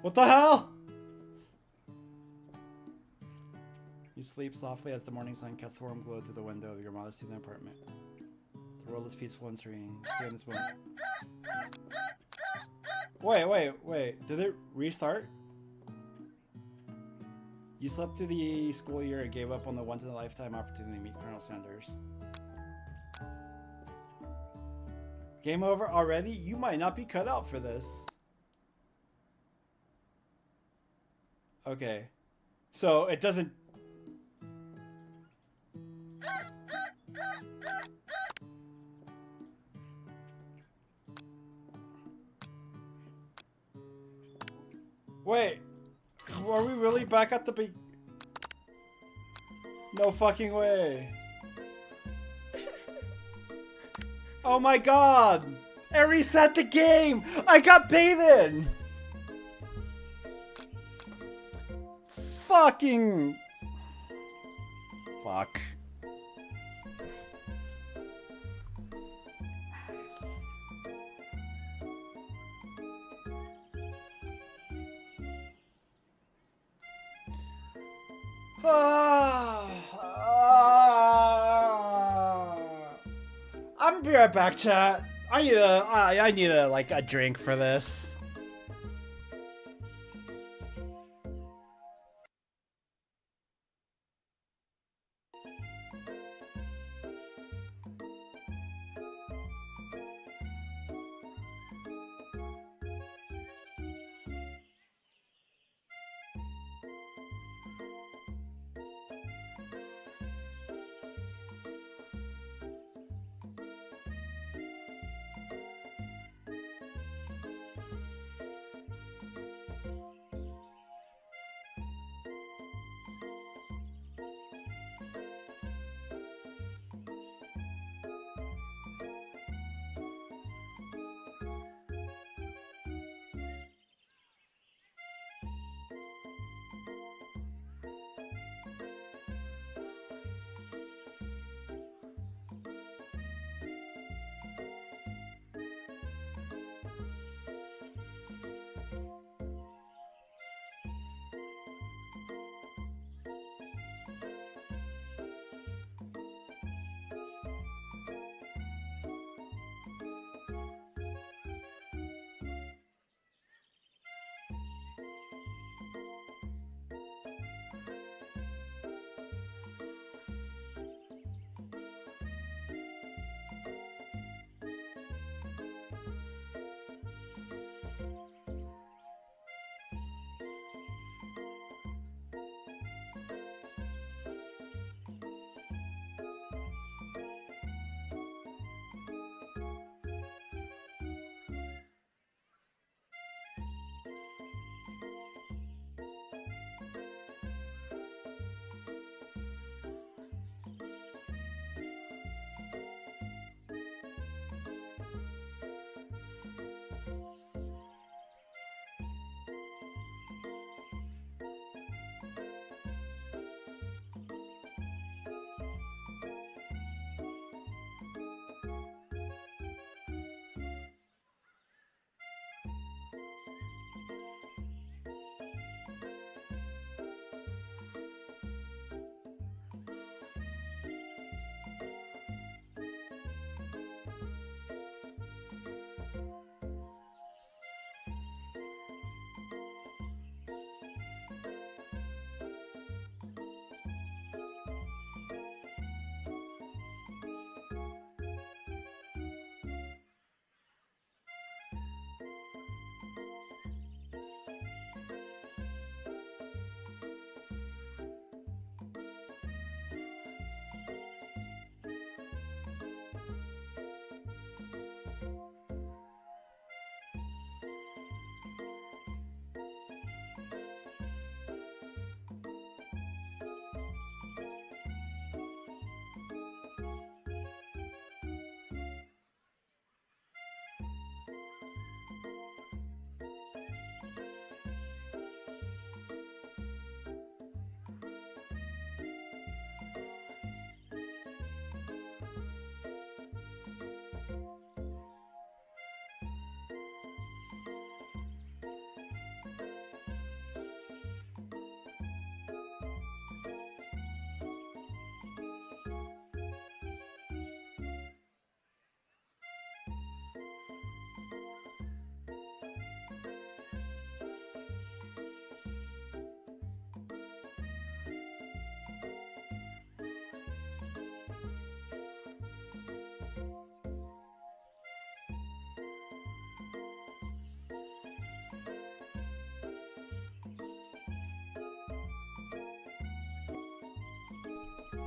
A: What the hell? You sleep softly as the morning sun casts a warm glow through the window of your modest student apartment. The world is peaceful and serene. Here in this moment. Wait. Did it restart? You slept through the school year and gave up on the once-in-a-lifetime opportunity to meet Colonel Sanders. Game over already? You might not be cut out for this. Okay. So, it doesn't... Wait. Are we really back at the No fucking way. Oh my god! It reset the game! I got baited! Fucking... Fuck. I'm gonna be right back, chat. I need like a drink for this.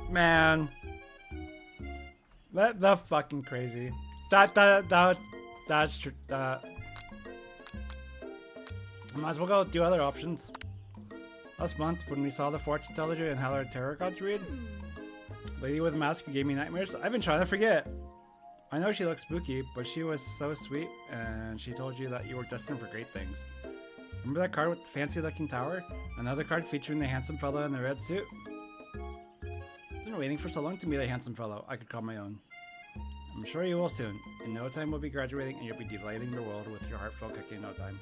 A: Man. That's fucking crazy. That's true. Might as well go do other options. Last month, when we saw the fortune teller and had our tarot cards read, lady with a mask who gave me nightmares, I've been trying to forget. I know she looks spooky, but she was so sweet, and she told you that you were destined for great things. Remember that card with the fancy-looking tower? Another card featuring the handsome fellow in the red suit? I've been waiting for so long to meet a handsome fellow I could call my own. I'm sure you will soon. In no time we'll be graduating, and you'll be delighting the world with your heartfelt cookie in no time.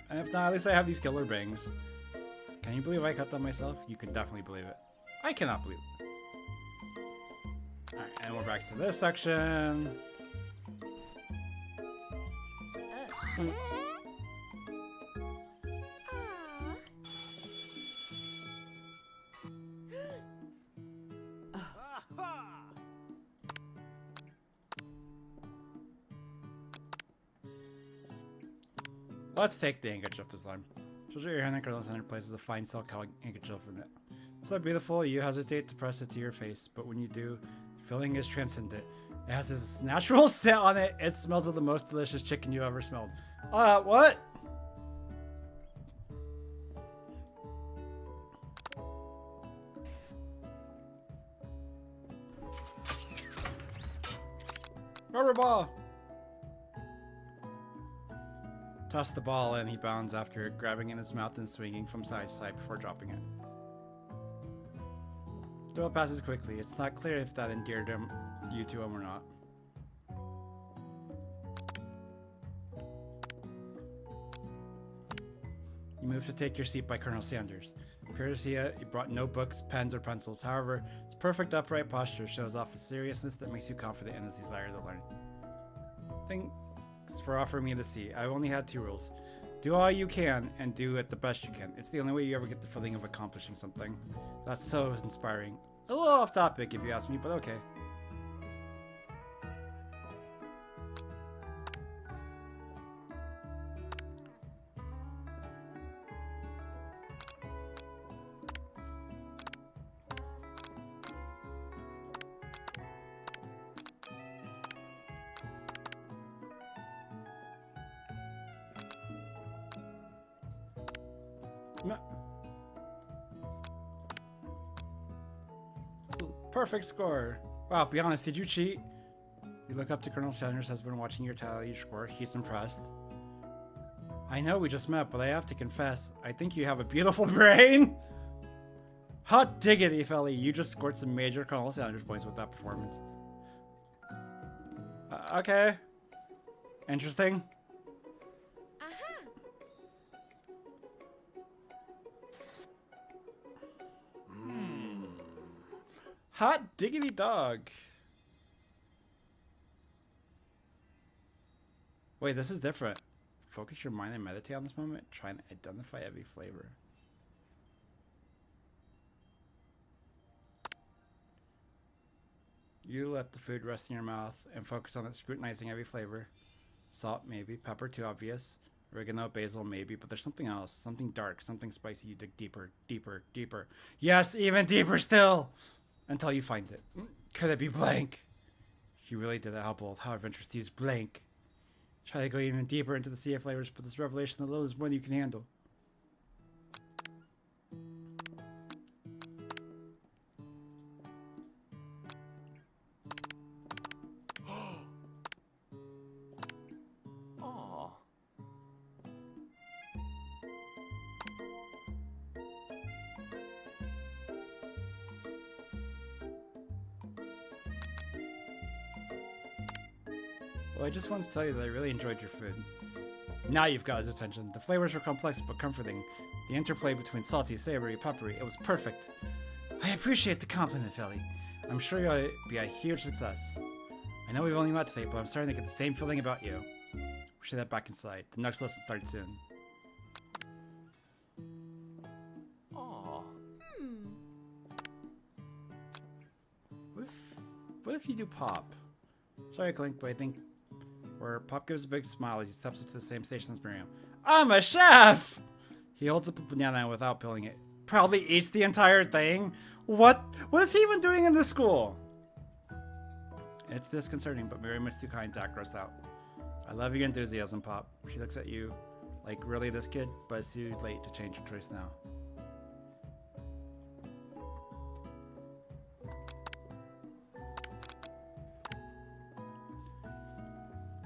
A: And if not, at least I have these killer bangs. Can you believe I cut them myself? You can definitely believe it. I cannot believe it. Alright, and we're back to this section. Let's take the handkerchief this time. Treasure your hand and Colonel Center places a fine silk handkerchief in it. So beautiful, you hesitate to press it to your face, but when you do, the feeling is transcendent. It has this natural scent on it. It smells of the most delicious chicken you ever smelled. What? Rubber ball! Toss the ball and he bounds after it, grabbing it in his mouth and swinging from side to side before dropping it. Though it passes quickly, it's not clear if that endeared you to him or not. You move to take your seat by Colonel Sanders. Appears he brought no books, pens, or pencils. However, his perfect upright posture shows off a seriousness that makes you confident in his desire to learn. Thanks for offering me the seat. I've only had 2 rules. Do all you can, and do it the best you can. It's the only way you ever get the feeling of accomplishing something. That's so inspiring. A little off topic if you ask me, but okay. Perfect score. Wow, be honest, did you cheat? You look up to Colonel Sanders, has been watching your tally your score. He's impressed. I know we just met, but I have to confess, I think you have a beautiful brain. Hot diggity, Felly. You just scored some major Colonel Sanders points with that performance. Okay. Interesting. Hot diggity dog. Wait, this is different. Focus your mind and meditate on this moment. Try and identify every flavor. You let the food rest in your mouth and focus on it, scrutinizing every flavor. Salt, maybe. Pepper, too obvious. Oregano, basil, maybe. But there's something else. Something dark, something spicy. You dig deeper, deeper, deeper. Yes, even deeper still! Until you find it. Could it be blank? You really did that. How bold. How adventurous to use blank. Try to go even deeper into the sea of flavors, but this revelation alone is more than you can handle. Well, I just wanted to tell you that I really enjoyed your food. Now you've got his attention. The flavors were complex but comforting. The interplay between salty, savory, peppery, it was perfect. I appreciate the compliment, Felly. I'm sure you'll be a huge success. I know we've only met today, but I'm starting to get the same feeling about you. We should head back inside. The next lesson starts soon. Aww. What if you do Pop? Sorry, Clink, but I think where Pop gives a big smile as he steps up to the same station as Miriam. I'm a chef! He holds up a banana without peeling it. Proudly eats the entire thing? What? What is he even doing in this school? It's disconcerting, but Miriam is too kind to act grossed out. I love your enthusiasm, Pop. She looks at you like, really, this kid? But it's too late to change your choice now.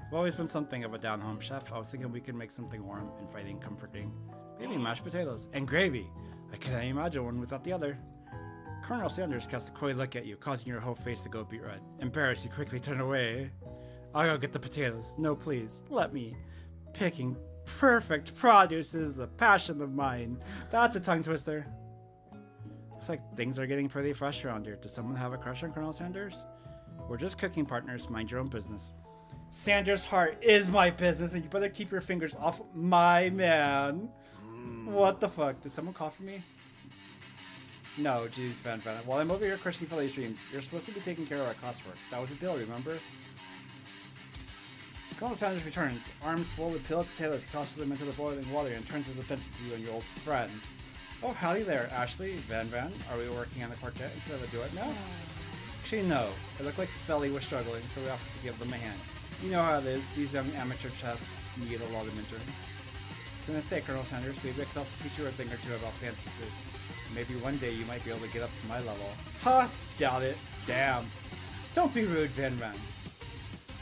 A: I've always been something of a down-home chef. I was thinking we could make something warm, inviting, comforting. Maybe mashed potatoes and gravy. I cannot imagine one without the other. Colonel Sanders casts a coy look at you, causing your whole face to go beet red. Embarrassed, you quickly turn away. I'll go get the potatoes. No, please, let me. Picking perfect produce is a passion of mine. That's a tongue twister. Looks like things are getting pretty fresh around here. Does someone have a crush on Colonel Sanders? We're just cooking partners. Mind your own business. Sanders' heart is my business, and you better keep your fingers off my man. What the fuck? Did someone call for me? No, jeez, Van. While I'm over here crushing Philly's dreams, you're supposed to be taking care of our classwork. That was the deal, remember? Colonel Sanders returns, arms full of peeled potatoes. He tosses them into the boiling water and turns his attention to you and your old friends. Oh, howdy there, Ashley, Van. Are we working on the quartet instead of a duet now? Actually, no. It looked like Felly was struggling, so we offered to give them a hand. You know how it is. These young amateur chefs need a lot of mentoring. I was gonna say, Colonel Sanders, maybe I could also teach you a thing or two about fancy food. Maybe one day you might be able to get up to my level. Ha! Doubt it. Damn. Don't be rude, Van.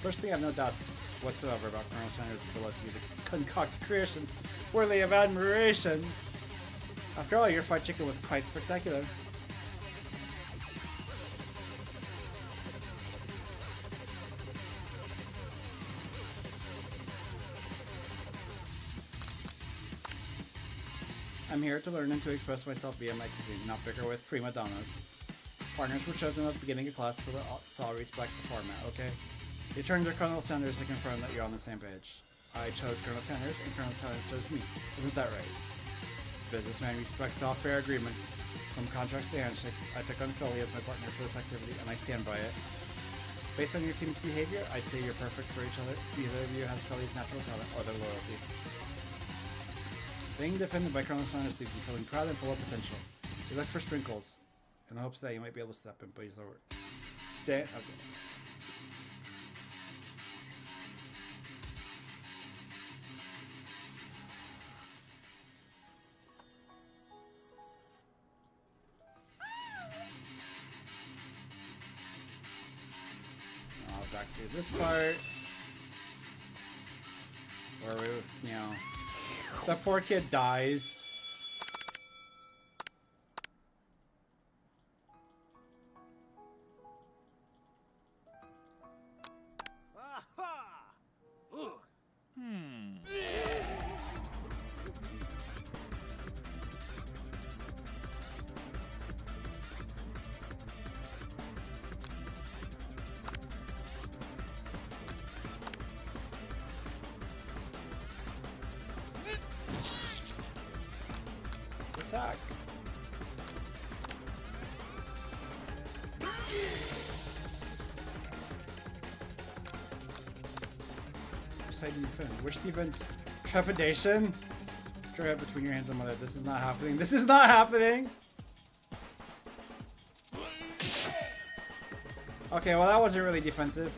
A: First thing, I have no doubts whatsoever about Colonel Sanders' ability to concoct creations worthy of admiration. After all, your fried chicken was quite spectacular. I'm here to learn and to express myself via my cuisine, not bicker with prima donnas. Partners were chosen at the beginning of class, so I'll respect the format, okay? You turned to Colonel Sanders to confirm that you're on the same page. I chose Colonel Sanders, and Colonel Sanders chose me. Isn't that right? Businessman respects all fair agreements. From contracts to handshakes, I took on Philly as my partner for this activity, and I stand by it. Based on your team's behavior, I'd say you're perfect for each other. Neither of you has Philly's natural talent or their loyalty. Being defended by Colonel Sanders leaves you feeling proud and full of potential. You look for Sprinkles, in the hopes that you might be able to step in, but he's lower. Okay. Now back to this part. Where we, that poor kid dies. Attack. Which side do you defend? Which defense? Trepidation? Put your head between your hands and mother. This is not happening. This is not happening! Okay, well that wasn't really defensive.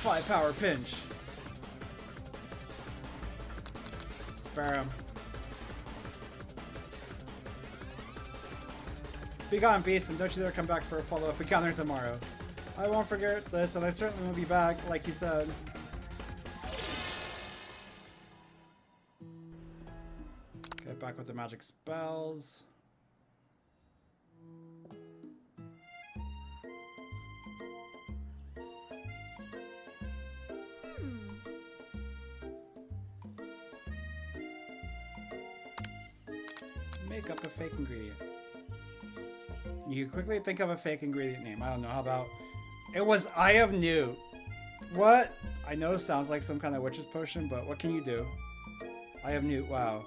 A: Fly power pinch. Spare him. Be gone, beast, and don't you dare come back for a follow-up encounter tomorrow. I won't forget this, and I certainly will be back, like you said. Okay, back with the magic spells. Make up a fake ingredient. You quickly think of a fake ingredient name. I don't know, how about... It was Eye of Newt. What? I know it sounds like some kind of witch's potion, but what can you do? Eye of Newt, wow.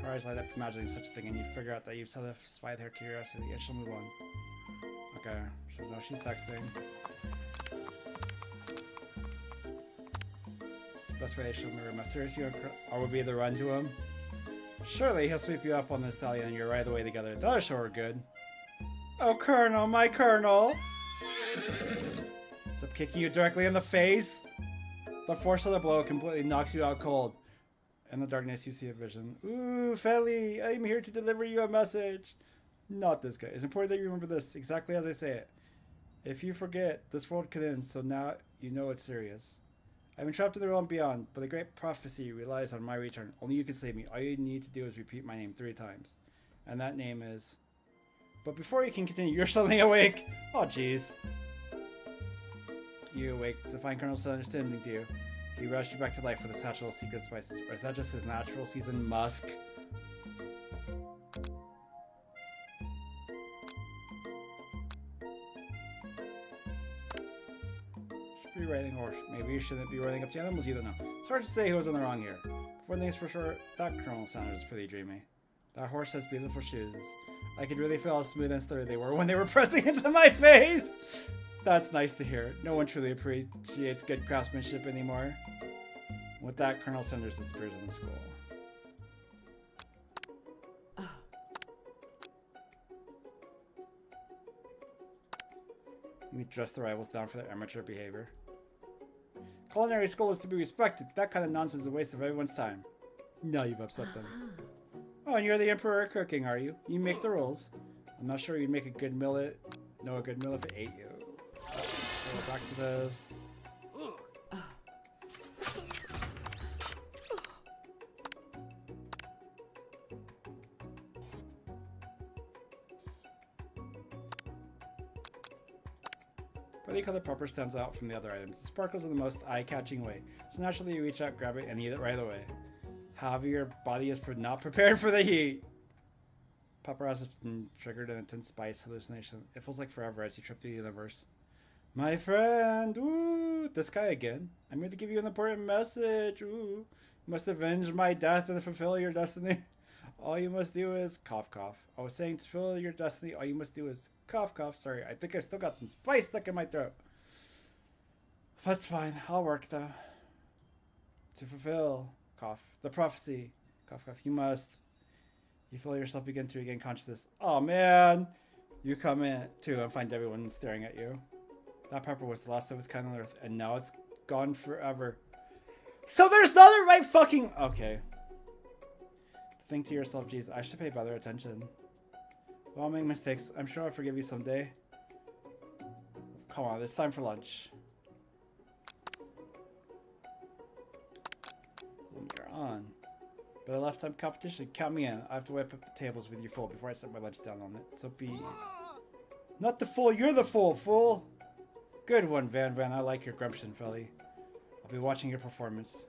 A: Her eyes light up imagining such a thing, and you figure out that you've satisfied her curiosity, and she'll move on. Okay, so now she's texting. Best way she'll never mess serious you or would be to run to him. Surely he'll sweep you up on the stallion and you're right away together. That'll show her good. Oh, Colonel, my Colonel! Except kicking you directly in the face. The force of the blow completely knocks you out cold. In the darkness, you see a vision. Ooh, Feli, I'm here to deliver you a message. Not this guy. It's important that you remember this exactly as I say it. If you forget, this world could end, so now you know it's serious. I've been trapped in the realm beyond, but the great prophecy relies on my return. Only you can save me. All you need to do is repeat my name 3 times. And that name is... But before you can continue, you're suddenly awake. Oh, jeez. You awake to find Colonel Sanders tending to you. He rushed you back to life with a satchel of secret spices. Or is that just his natural seasoned musk? Should be writing, or maybe you shouldn't be writing up to animals, you don't know. It's hard to say who was in the wrong here. For things for sure, that Colonel Sanders is pretty dreamy. That horse has beautiful shoes. I could really feel how smooth and sturdy they were when they were pressing into my face! That's nice to hear. No one truly appreciates good craftsmanship anymore. With that, Colonel Sanders disappears in the school. You dress the rivals down for their amateur behavior. Culinary school is to be respected. That kind of nonsense is a waste of everyone's time. Now you've upset them. Oh, and you're the emperor of cooking, are you? You make the rules. I'm not sure you'd make a good meal if it ate you. So back to this. Pretty color pepper stands out from the other items. It sparkles in the most eye-catching way. So naturally you reach out, grab it, and eat it right away. However, your body is not prepared for the heat. Pepper has triggered an intense spice hallucination. It feels like forever as you trip through the universe. My friend! Ooh! This guy again. I'm here to give you an important message. Ooh! You must avenge my death and fulfill your destiny. All you must do is... Cough, cough. I was saying to fulfill your destiny, all you must do is... Cough, cough. Sorry, I think I still got some spice stuck in my throat. That's fine. I'll work, though. To fulfill... Cough. The prophecy. Cough, cough. You must... You feel yourself begin to regain consciousness. Oh, man! You come in, too, and find everyone staring at you. That pepper was the last of its kind on Earth, and now it's gone forever. So there's another right fucking... Okay. To think to yourself, geez, I should pay better attention. Well, I'll make mistakes. I'm sure I'll forgive you someday. Come on, it's time for lunch. You're on. But a lifetime competition. Count me in. I have to wipe up the tables with your fool before I set my lunch down on it. So be... Not the fool, you're the fool! Good one, Van Van. I like your gumption, Felly. I'll be watching your performance.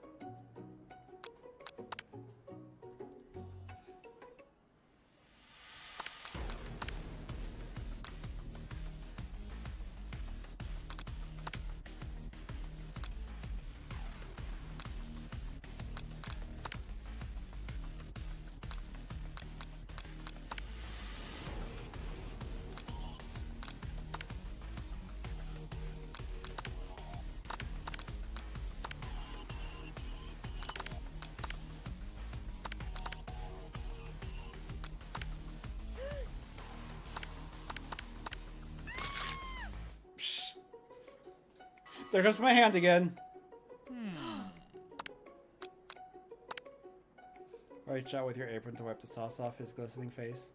A: There goes my hand again. Reach out with your apron to wipe the sauce off his glistening face.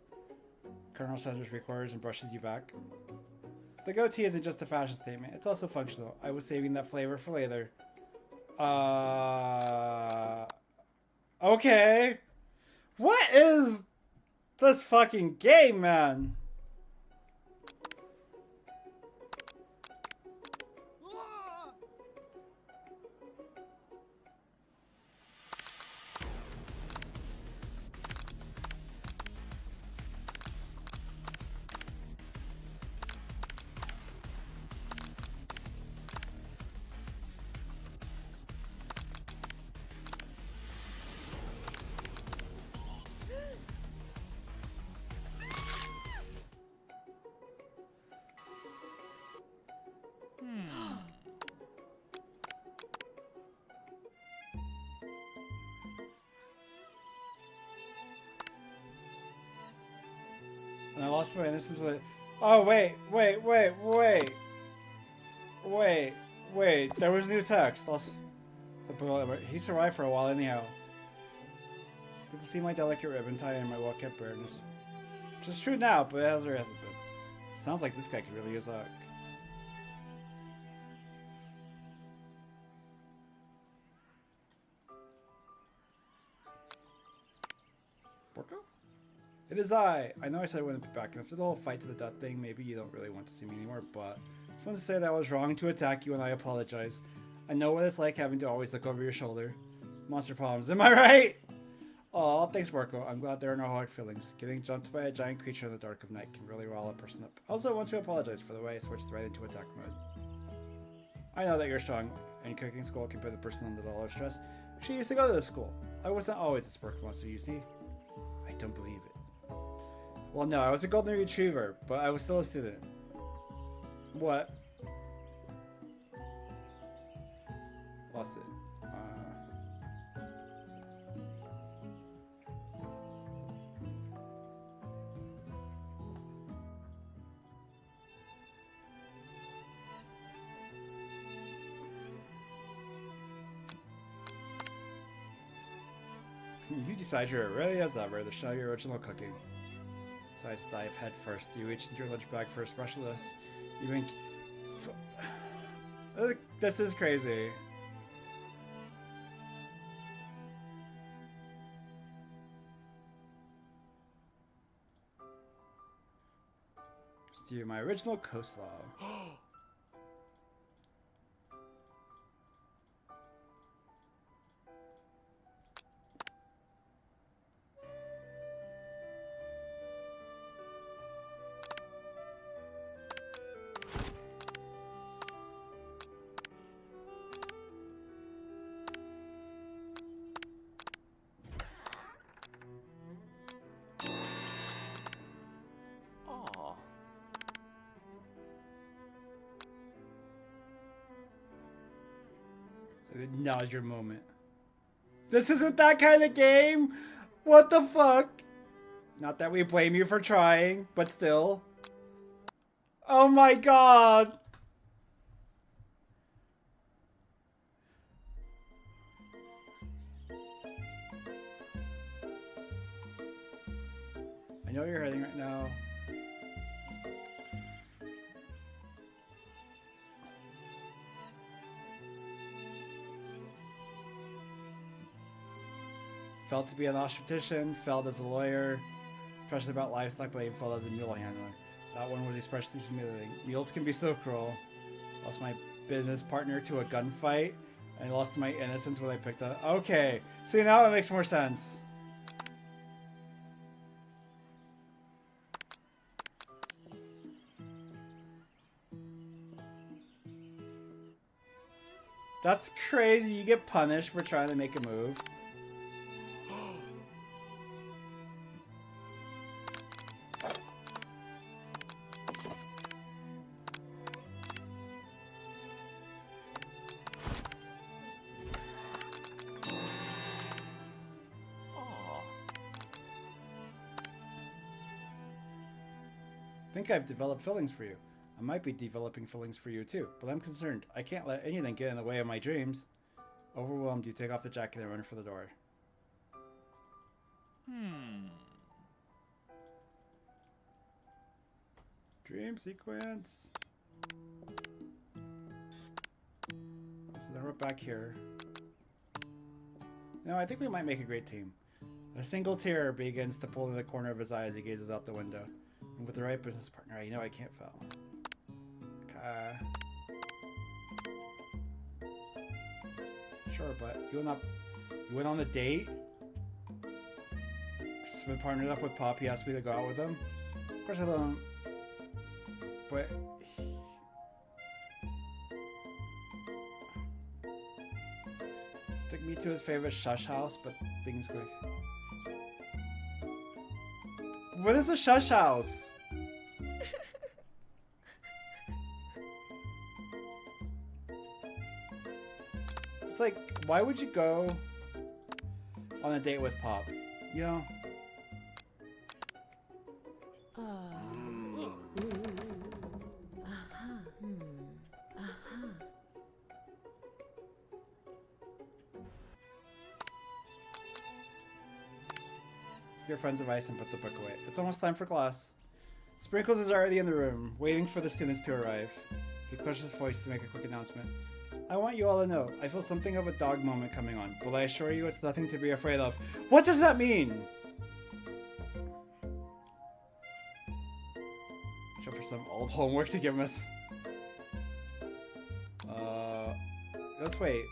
A: Colonel Sanders records and brushes you back. The goatee isn't just a fashion statement, it's also functional. I was saving that flavor for later. Okay. What is this fucking game, man? and I lost my innocence with it. Oh, wait. There was new text. He survived for a while anyhow. People see my delicate ribbon tie and my well-kept bareness. Which is true now, but it hasn't been. Sounds like this guy could really use luck. Borko? It is I. I know I said I wouldn't be back, and after the whole fight to the death thing, maybe you don't really want to see me anymore, but I just want to say that I was wrong to attack you, and I apologize. I know what it's like having to always look over your shoulder. Monster problems, am I right? Aw, thanks, Borko. I'm glad there are no hard feelings. Getting jumped by a giant creature in the dark of night can really rile a person up. Also, I want to apologize for the way I switched right into attack mode. I know that you're strong, and cooking school can put the person under a lot of stress. Actually, I used to go to this school. I wasn't always a spark monster, you see. I don't believe it. Well, no, I was a golden retriever, but I was still a student. What? Lost it. You decide you're ready as ever to show your original cooking. Besides, dive head first. You reach into your lunch bag for a specialist. You wink. This is crazy. Stew my original coleslaw. Now's your moment. This isn't that kind of game! What the fuck? Not that we blame you for trying, but still. Oh my god! I know you're hurting right now. Failed to be an obstetrician, failed as a lawyer, especially about livestock, but even failed as a mule handler. That one was especially humiliating. Mules can be so cruel. Lost my business partner to a gunfight, and lost my innocence when I picked up. Okay, see now it makes more sense. That's crazy. You get punished for trying to make a move. I think I've developed feelings for you. I might be developing feelings for you too, but I'm concerned. I can't let anything get in the way of my dreams. Overwhelmed, you take off the jacket and run for the door. Dream sequence. So then we're back here. Now I think we might make a great team. A single tear begins to pull in the corner of his eye as he gazes out the window. And with the right business partner, I know I can't fail. Okay. Sure, but you went on a date? Just been partnered up with Pop, he asked me to go out with him. Of course I don't. But took me to his favorite shush house, but things quick. What is a shush house? It's like, why would you go on a date with Pop? You know? your friend's advice and put the book away. It's almost time for class. Sprinkles is already in the room, waiting for the students to arrive. He crushes his voice to make a quick announcement. I want you all to know, I feel something of a dog moment coming on, but I assure you it's nothing to be afraid of. What does that mean? Show for some old homework to give us. Let's wait.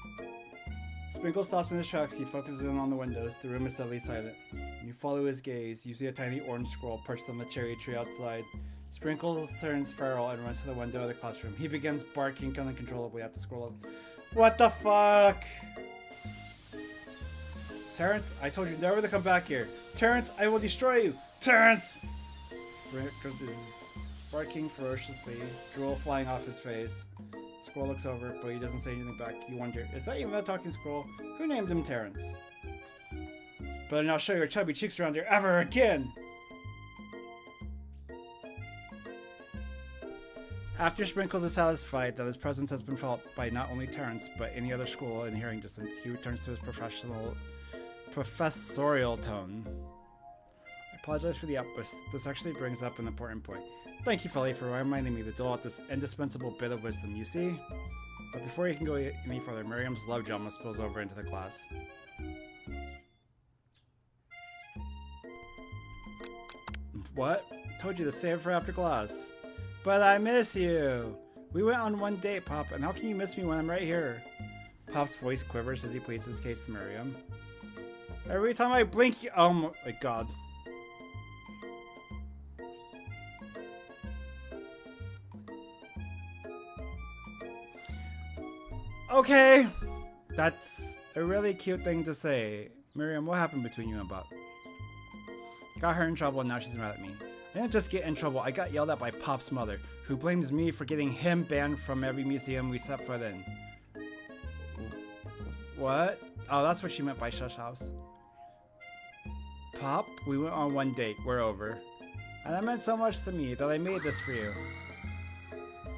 A: Sprinkle stops in his tracks. He focuses in on the windows. The room is deadly silent. When you follow his gaze, you see a tiny orange squirrel perched on the cherry tree outside. Sprinkles turns feral and runs to the window of the classroom. He begins barking uncontrollably at the squirrel. What the fuck? Terrence, I told you never to come back here. Terrence, I will destroy you. Terrence! Sprinkles is barking ferociously, drool flying off his face. Squirrel looks over, but he doesn't say anything back. You wonder, is that even a talking squirrel? Who named him Terrence? Better not show your chubby cheeks around here ever again! After Sprinkles is satisfied that his presence has been felt by not only Terrence, but any other school in hearing distance, he returns to his professorial tone. I apologize for the outburst. This actually brings up an important point. Thank you, Felly, for reminding me to dole out this indispensable bit of wisdom, you see? But before you can go any further, Miriam's love drama spills over into the class. What? Told you to save it for after class. But I miss you! We went on one date, Pop, and how can you miss me when I'm right here? Pop's voice quivers as he pleads his case to Miriam. Every time I blink, oh my god. Okay, that's a really cute thing to say. Miriam, what happened between you and Bob? Got her in trouble and now she's mad at me. I didn't just get in trouble, I got yelled at by Pop's mother, who blames me for getting him banned from every museum we set foot in. What? Oh, that's what she meant by shush house. Pop, we went on one date, we're over. And that meant so much to me that I made this for you.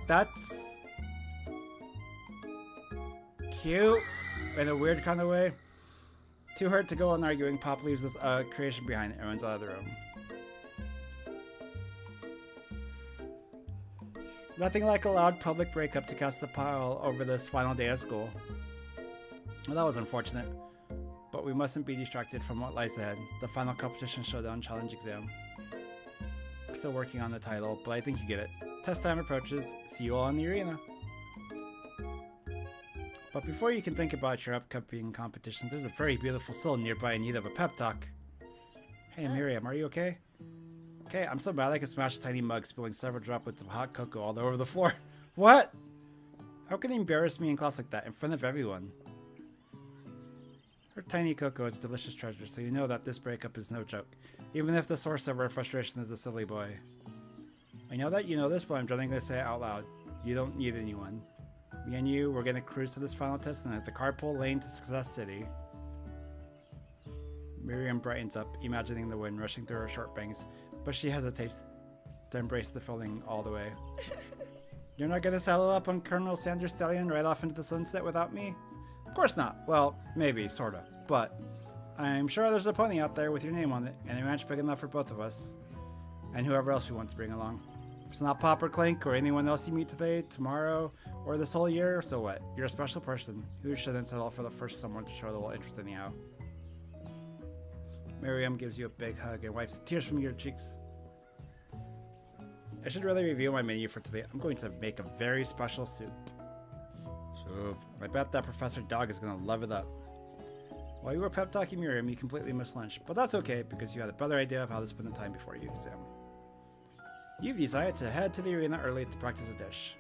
A: That's cute in a weird kind of way. Too hurt to go on arguing, Pop leaves this creation behind and runs out of the room. Nothing like a loud public breakup to cast the pile over this final day of school. Well, that was unfortunate, but we mustn't be distracted from what lies ahead, the final competition showdown challenge exam. I'm still working on the title, but I think you get it. Test time approaches. See you all in the arena. But before you can think about your upcoming competition, there's a very beautiful soul nearby in need of a pep talk. Hey Miriam, are you okay? Okay, I'm so bad I can smash a tiny mug, spilling several droplets of hot cocoa all over the floor. What? How can you embarrass me in class like that, in front of everyone? Her tiny cocoa is a delicious treasure, so you know that this breakup is no joke, even if the source of her frustration is a silly boy. I know that you know this, but I'm dreading to say it out loud. You don't need anyone. Me and you, we're gonna cruise to this final test and at the carpool lane to Success City. Miriam brightens up, imagining the wind rushing through her short bangs, but she hesitates to embrace the feeling all the way. You're not gonna saddle up on Colonel Sanders' stallion right off into the sunset without me? Of course not. Well, maybe, sorta. But I'm sure there's a pony out there with your name on it, and a ranch big enough for both of us. And whoever else we want to bring along. If it's not Pop or Clink or anyone else you meet today, tomorrow, or this whole year, so what? You're a special person who shouldn't settle for the first someone to show a little interest anyhow. Miriam gives you a big hug and wipes the tears from your cheeks. I should really review my menu for today. I'm going to make a very special soup. Soup. I bet that Professor Dog is going to love it up. While you were pep talking Miriam, you completely missed lunch, but that's okay because you had a better idea of how to spend the time before your exam. You've decided to head to the arena early to practice a dish.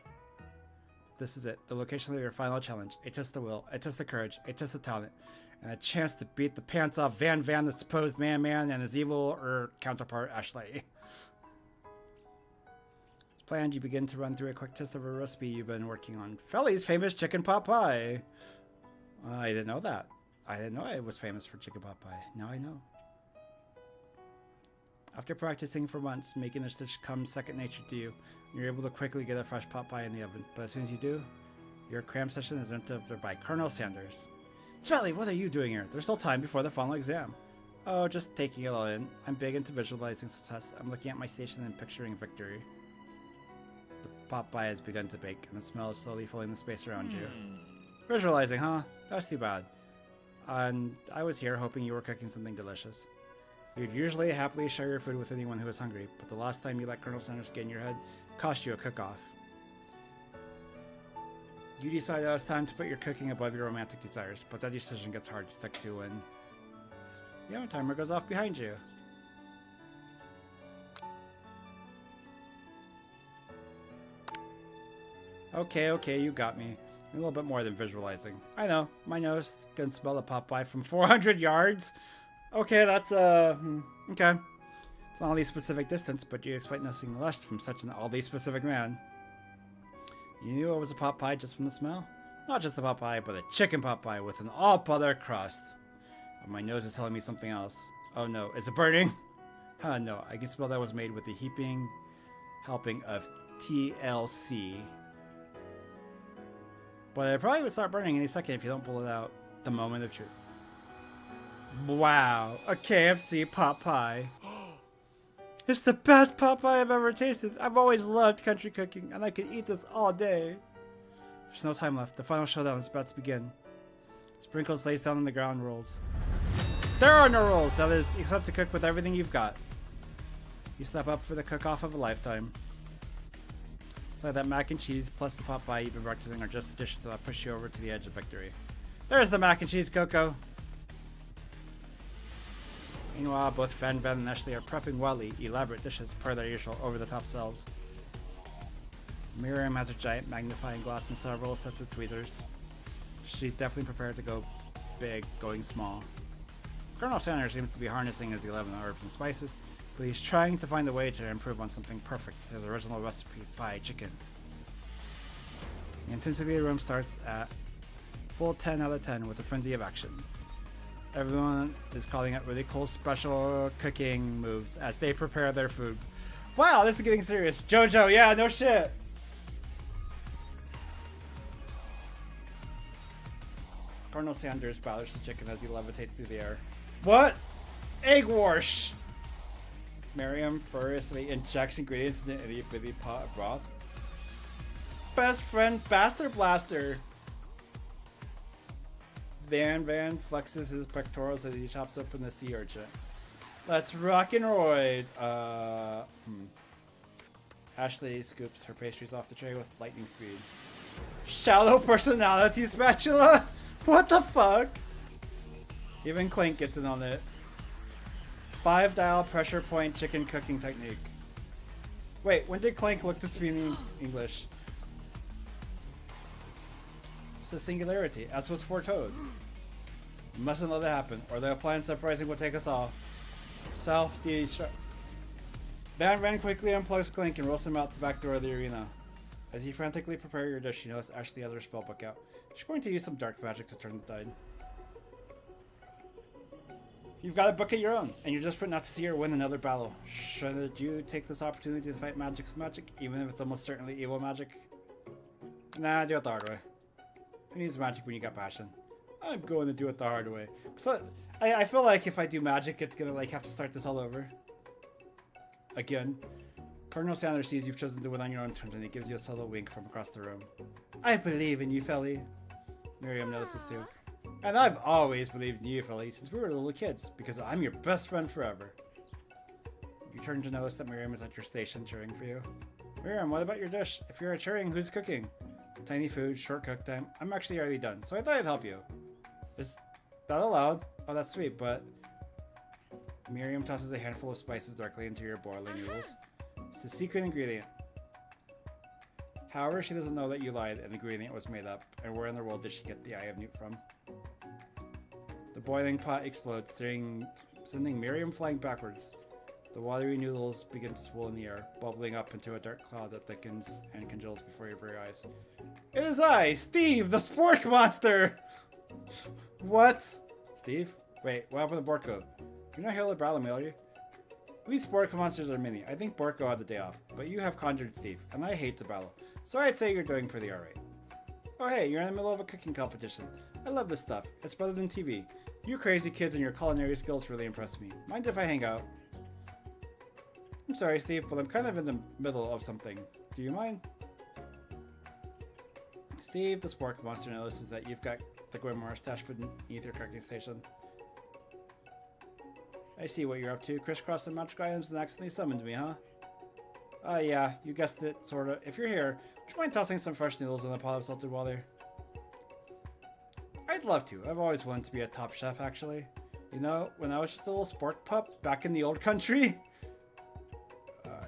A: This is it, the location of your final challenge. A test of will, a test of courage, a test of talent, and a chance to beat the pants off Van, the supposed man, and his evil counterpart, Ashley. As planned, you begin to run through a quick test of a recipe you've been working on. Felly's famous chicken pot pie. I didn't know that. I didn't know I was famous for chicken pot pie. Now I know. After practicing for months, making this dish comes second nature to you. You're able to quickly get a fresh pot pie in the oven, but as soon as you do, your cram session is interrupted by Colonel Sanders. Felly, what are you doing here? There's still time before the final exam. Oh, just taking it all in. I'm big into visualizing success. I'm looking at my station and picturing victory. The pot pie has begun to bake, and the smell is slowly filling the space around you. Visualizing, huh? That's too bad. And I was here hoping you were cooking something delicious. You'd usually happily share your food with anyone who is hungry, but the last time you let Colonel Sanders get in your head cost you a cook-off. You decided it was time to put your cooking above your romantic desires, but that decision gets hard to stick to when... timer goes off behind you. Okay, you got me. A little bit more than visualizing. I know, my nose can smell a pot pie from 400 yards. Okay, that's, okay. It's an oddly specific distance, but you expect nothing less from such an oddly specific man. You knew it was a pot pie just from the smell? Not just a pot pie, but a chicken pot pie with an all-butter crust. My nose is telling me something else. Oh no, is it burning? No, I can smell that was made with a heaping helping of TLC. But it probably would start burning any second if you don't pull it out. The moment of truth. Wow, a KFC pot pie. It's the best pot pie I've ever tasted. I've always loved country cooking, and I could eat this all day. There's no time left. The final showdown is about to begin. Sprinkles lays down on the ground rolls. There are no rules, that is, except to cook with everything you've got. You step up for the cook-off of a lifetime. So that mac and cheese plus the pot pie you've been practicing are just the dishes that push you over to the edge of victory. There's the mac and cheese, Coco! Meanwhile, both Van and Ashley are prepping wildly elaborate dishes per their usual over-the-top selves. Miriam has her giant magnifying glass and several sets of tweezers. She's definitely prepared to go big, going small. Colonel Sanders seems to be harnessing his 11 herbs and spices, but he's trying to find a way to improve on something perfect, his original recipe, fried chicken. The intensity of the room starts at full 10 out of 10 with a frenzy of action. Everyone is calling out really cool special cooking moves as they prepare their food. Wow, this is getting serious. JoJo, yeah, no shit. Colonel Sanders batters the chicken as he levitates through the air. What? Egg wash! Miriam furiously injects ingredients into an itty bitty pot of broth. Best friend Bastard Blaster! Van flexes his pectorals as he chops open the sea urchin. Let's rock and roid! Ashley scoops her pastries off the tray with lightning speed. Shallow personality spatula? What the fuck? Even Clink gets in on it. 5-dial pressure point chicken cooking technique. Wait, when did Clink look to speak in English? It's a singularity, as was foretold. We mustn't let it happen, or the appliance uprising will take us all. Self-destruct. Van quickly unplugs Clink and rolls him out the back door of the arena. As you frantically prepare your dish, you notice Ashley has her spellbook out. She's going to use some dark magic to turn the tide. You've got a book of your own, and you're desperate not to see her win another battle. Should you take this opportunity to fight magic with magic, even if it's almost certainly evil magic? Nah, do it the hard way. Who needs magic when you got passion? I'm going to do it the hard way. So I feel like if I do magic, it's gonna like have to start this all over. Again. Colonel Sanders sees you've chosen to win on your own terms, and he gives you a subtle wink from across the room. I believe in you, Felly. Miriam notices too. And I've always believed in you, Felly, since we were little kids, because I'm your best friend forever. You turn to notice that Miriam is at your station cheering for you. Miriam, what about your dish? If you're cheering, who's cooking? Tiny food, short cook time. I'm actually already done, so I thought I'd help you. Is that allowed? Oh, that's sweet, but... Miriam tosses a handful of spices directly into your boiling noodles. It's a secret ingredient. However, she doesn't know that you lied and the ingredient was made up, and where in the world did she get the Eye of Newt from? The boiling pot explodes, sending Miriam flying backwards. The watery noodles begin to swirl in the air, bubbling up into a dark cloud that thickens and congeals before your very eyes. It is I, Steve, the Spork Monster! What? Steve? Wait, what happened to Borko? You're not here to battle me, are you? We Spork Monsters are many. I think Borko had the day off, but you have conjured Steve, and I hate to battle, so I'd say you're doing pretty alright. Oh hey, you're in the middle of a cooking competition. I love this stuff. It's better than TV. You crazy kids and your culinary skills really impress me. Mind if I hang out? I'm sorry, Steve, but I'm kind of in the middle of something. Do you mind? Steve, the spork monster, notices that you've got the grimoire stashed beneath your cooking station. I see what you're up to. Crisscrossing magical items and accidentally summoned me, huh? Yeah, you guessed it, sorta. If you're here, would you mind tossing some fresh noodles in a pot of salted water? I'd love to. I've always wanted to be a top chef, actually. You know, when I was just a little spork pup back in the old country,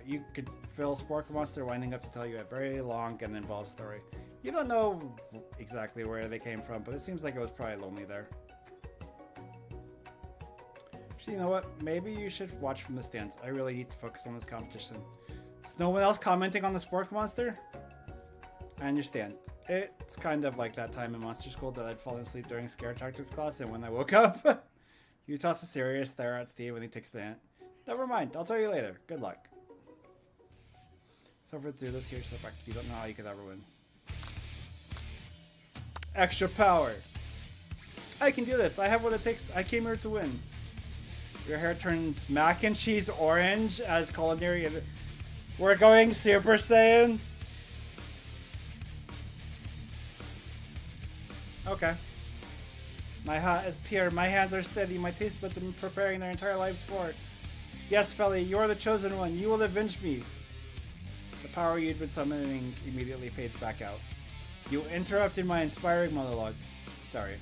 A: you could feel Spork Monster winding up to tell you a very long and involved story. You don't know exactly where they came from, but it seems like it was probably lonely there. Actually, you know what? Maybe you should watch from the stands. I really need to focus on this competition. Is no one else commenting on the Spork Monster? I understand. It's kind of like that time in Monster School that I'd fallen asleep during Scare Tactics class, and when I woke up, you toss a serious stare at Steve when he takes the hint. Never mind, I'll tell you later. Good luck. So for through this here step back, you don't know how you could ever win. Extra power. I can do this. I have what it takes. I came here to win. Your hair turns mac and cheese orange as culinary. We're going Super Saiyan. Okay. My hat is pure. My hands are steady. My taste buds have been preparing their entire lives for it. Yes, Felly, you are the chosen one. You will avenge me. The power you'd been summoning immediately fades back out. You interrupted my inspiring monologue. Sorry.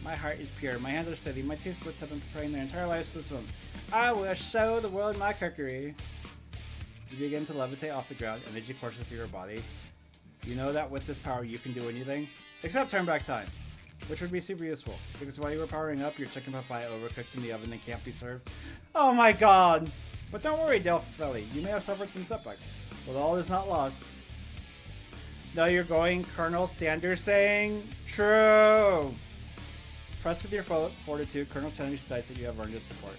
A: My heart is pure. My hands are steady. My taste buds have been preparing their entire lives for this moment. I will show the world my cookery. You begin to levitate off the ground. Energy courses through your body. You know that with this power you can do anything, except turn back time, which would be super useful, because while you were powering up, your chicken pot pie overcooked in the oven and can't be served. Oh my god! But don't worry, Delphi, you may have suffered some setbacks, but all is not lost. No, you're going Colonel Sanders saying, true! Pressed with your fortitude, Colonel Sanders decides that you have earned his support.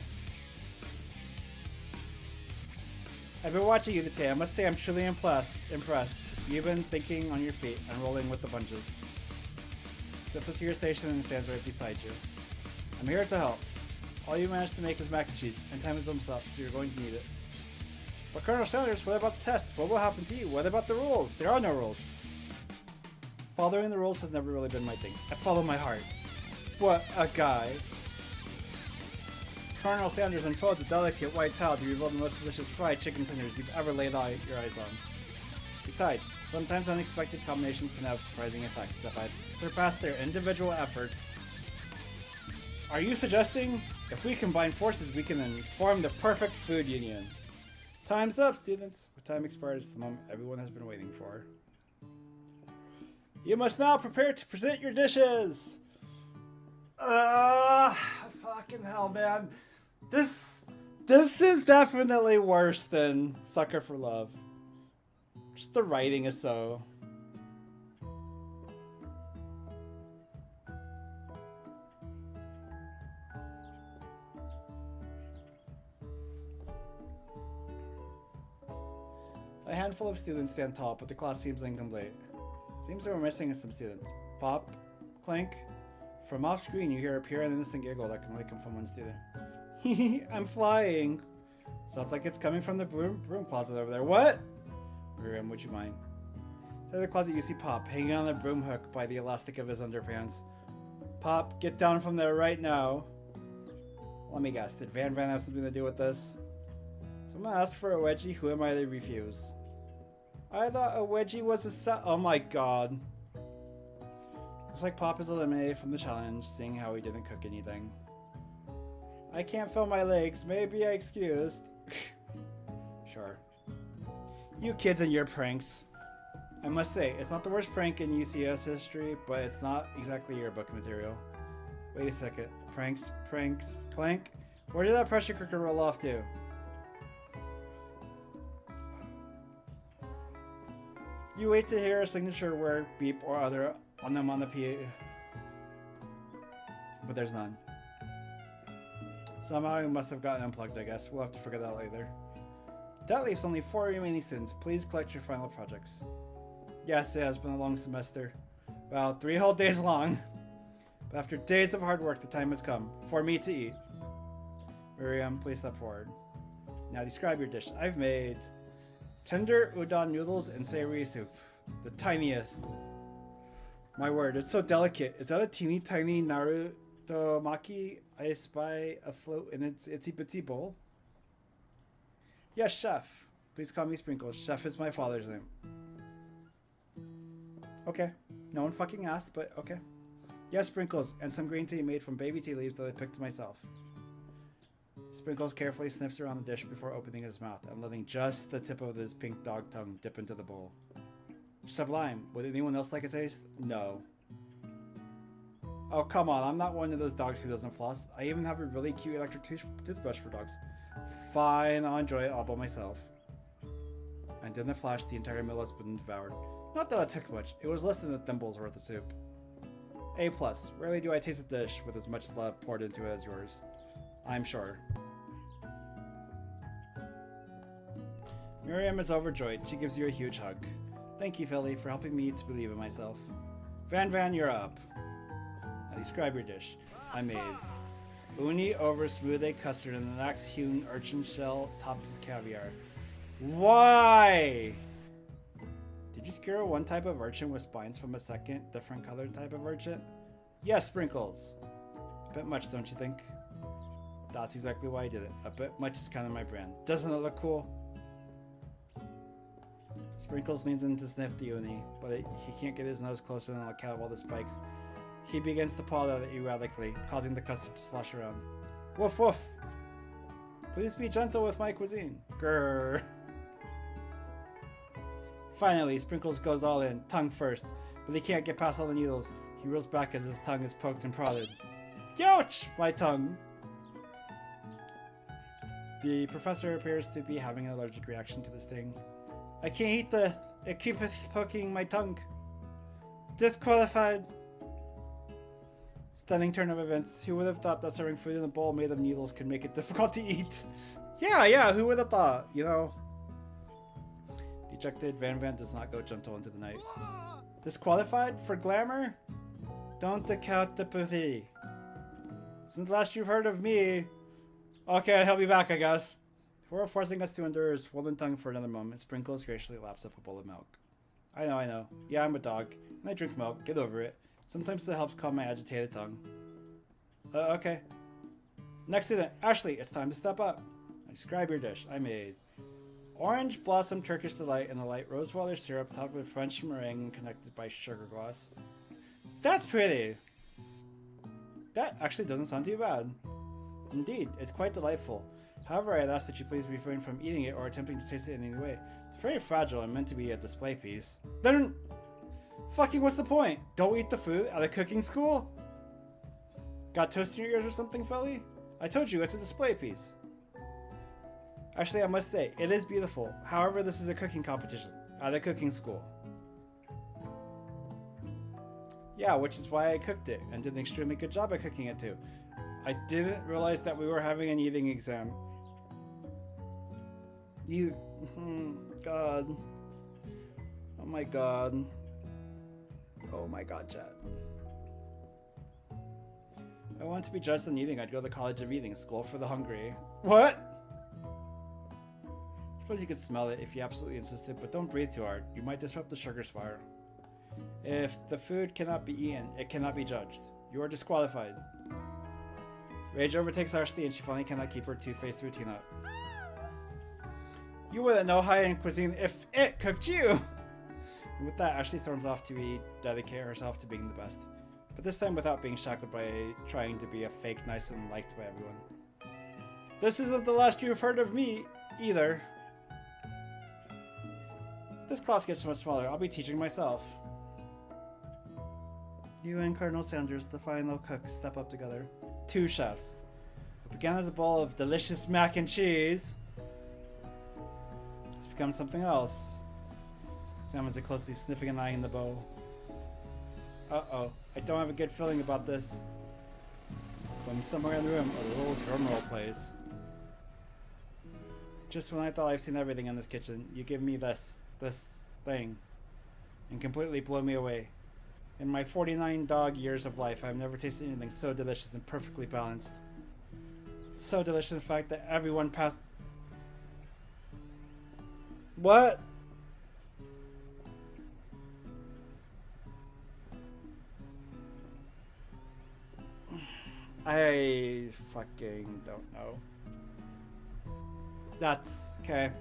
A: I've been watching you today. I must say I'm truly impressed. You've been thinking on your feet and rolling with the punches. Steps up to your station and stands right beside you. I'm here to help. All you managed to make is mac and cheese, and time is almost up, so you're going to need it. But Colonel Sanders, what about the test? What will happen to you? What about the rules? There are no rules. Following the rules has never really been my thing. I follow my heart. What a guy. Colonel Sanders unfolds a delicate white towel to reveal the most delicious fried chicken tenders you've ever laid your eyes on. Besides, sometimes unexpected combinations can have surprising effects that might surpass their individual efforts. Are you suggesting if we combine forces we can then form the perfect food union? Time's up, students. With time expired is the moment everyone has been waiting for. You must now prepare to present your dishes! Fucking hell, man. This is definitely worse than Sucker for Love. Just the writing is so... A handful of students stand tall, but the class seems incomplete. Seems we're missing some students. Pop, clink. From off screen, you hear a pure and innocent giggle that can only come from one student. I'm flying. Sounds like it's coming from the broom closet over there. What? Miriam, would you mind? Inside the closet, you see Pop hanging on the broom hook by the elastic of his underpants. Pop, get down from there right now. Let me guess, did Van have something to do with this? Someone asked for a wedgie, who am I to refuse? I thought a wedgie was a oh my god. Looks like Pop is eliminated from the challenge, seeing how he didn't cook anything. I can't feel my legs, maybe I excused. Sure. You kids and your pranks. I must say, it's not the worst prank in UCS history, but it's not exactly your book material. Wait a second. Pranks, clank. Where did that pressure cooker roll off to? You wait to hear a signature word, beep, or other on them on the PA. But there's none. Somehow it must have gotten unplugged, I guess. We'll have to figure that out later. That leaves only 4 remaining students. Please collect your final projects. Yes, it has been a long semester. Well, 3 whole days long. But after days of hard work, the time has come for me to eat. Miriam, please step forward. Now describe your dish. I've made tender udon noodles and savory soup. The tiniest. My word, it's so delicate. Is that a teeny tiny Naruto maki I spy afloat in its itsy bitsy bowl? Yes, chef. Please call me Sprinkles. Chef is my father's name. Okay. No one fucking asked, but okay. Yes, Sprinkles, and some green tea made from baby tea leaves that I picked myself. Sprinkles carefully sniffs around the dish before opening his mouth and letting just the tip of his pink dog tongue dip into the bowl. Sublime. Would anyone else like a taste? No. Oh, come on. I'm not one of those dogs who doesn't floss. I even have a really cute electric toothbrush for dogs. Fine, I'll enjoy it all by myself. And in a flash, the entire meal has been devoured. Not that it took much. It was less than a thimble's worth of soup. A+. Rarely do I taste a dish with as much love poured into it as yours. I'm sure. Miriam is overjoyed. She gives you a huge hug. Thank you, Philly, for helping me to believe in myself. Van, you're up. Now describe your dish. I made uni over smooth egg custard and an axe-hewn urchin shell topped with caviar. Why? Did you skewer one type of urchin with spines from a second, different colored type of urchin? Yes, Sprinkles. A bit much, don't you think? That's exactly why I did it. A bit much is kind of my brand. Doesn't it look cool? Sprinkles leans in to sniff the uni, but he can't get his nose close enough on account of all the spikes. He begins to paw at it erratically, causing the custard to slosh around. Woof woof! Please be gentle with my cuisine. Grrr. Finally, Sprinkles goes all in, tongue first, but he can't get past all the needles. He reels back as his tongue is poked and prodded. Ouch! My tongue! The professor appears to be having an allergic reaction to this thing. I can't eat it keeps poking my tongue. Disqualified. Stunning turn of events. Who would have thought that serving food in a bowl made of needles could make it difficult to eat? Yeah, who would have thought, you know? Dejected, Van does not go gentle into the night. Disqualified for glamour? Don't account the pussy. Since last you've heard of me... Okay, I'll be back, I guess. Before forcing us to endure his swollen tongue for another moment, Sprinkles graciously laps up a bowl of milk. I know. Yeah, I'm a dog, and I drink milk. Get over it. Sometimes it helps calm my agitated tongue. Okay. Next student, Ashley, it's time to step up. Describe your dish. I made orange blossom Turkish delight and a light rosewater syrup topped with French meringue and connected by sugar glass. That's pretty! That actually doesn't sound too bad. Indeed, it's quite delightful. However, I'd ask that you please refrain from eating it or attempting to taste it in any way. It's very fragile and meant to be a display piece. Then, fucking what's the point? Don't eat the food at a cooking school? Got toast in your ears or something, Felly? I told you, it's a display piece. Actually, I must say, it is beautiful. However, this is a cooking competition at a cooking school. Yeah, which is why I cooked it and did an extremely good job at cooking it too. I didn't realize that we were having an eating exam. God. Oh my god. Oh my god, chat. If I want to be judged on eating, I'd go to the College of Eating, School for the Hungry. What? I suppose you could smell it if you absolutely insisted, but don't breathe too hard. You might disrupt the sugar spire. If the food cannot be eaten, it cannot be judged. You are disqualified. Rage overtakes Ashley and she finally cannot keep her two-faced routine up. You wouldn't know high-end cuisine if it cooked you! And with that, Ashley storms off to dedicate herself to being the best. But this time without being shackled by trying to be a fake nice and liked by everyone. This isn't the last you've heard of me, either. If this class gets much smaller, I'll be teaching myself. You and Colonel Sanders, the final cook, step up together. Two chefs. What began as a bowl of delicious mac and cheese has become something else. Examines it closely, sniffing and eyeing the bowl. Uh-oh, I don't have a good feeling about this. From somewhere in the room, a little drum roll plays. Just when I thought I've seen everything in this kitchen, you give me this thing, and completely blow me away. In my 49 dog years of life, I've never tasted anything so delicious and perfectly balanced. So delicious, in fact, that everyone passed. What? I fucking don't know. That's okay.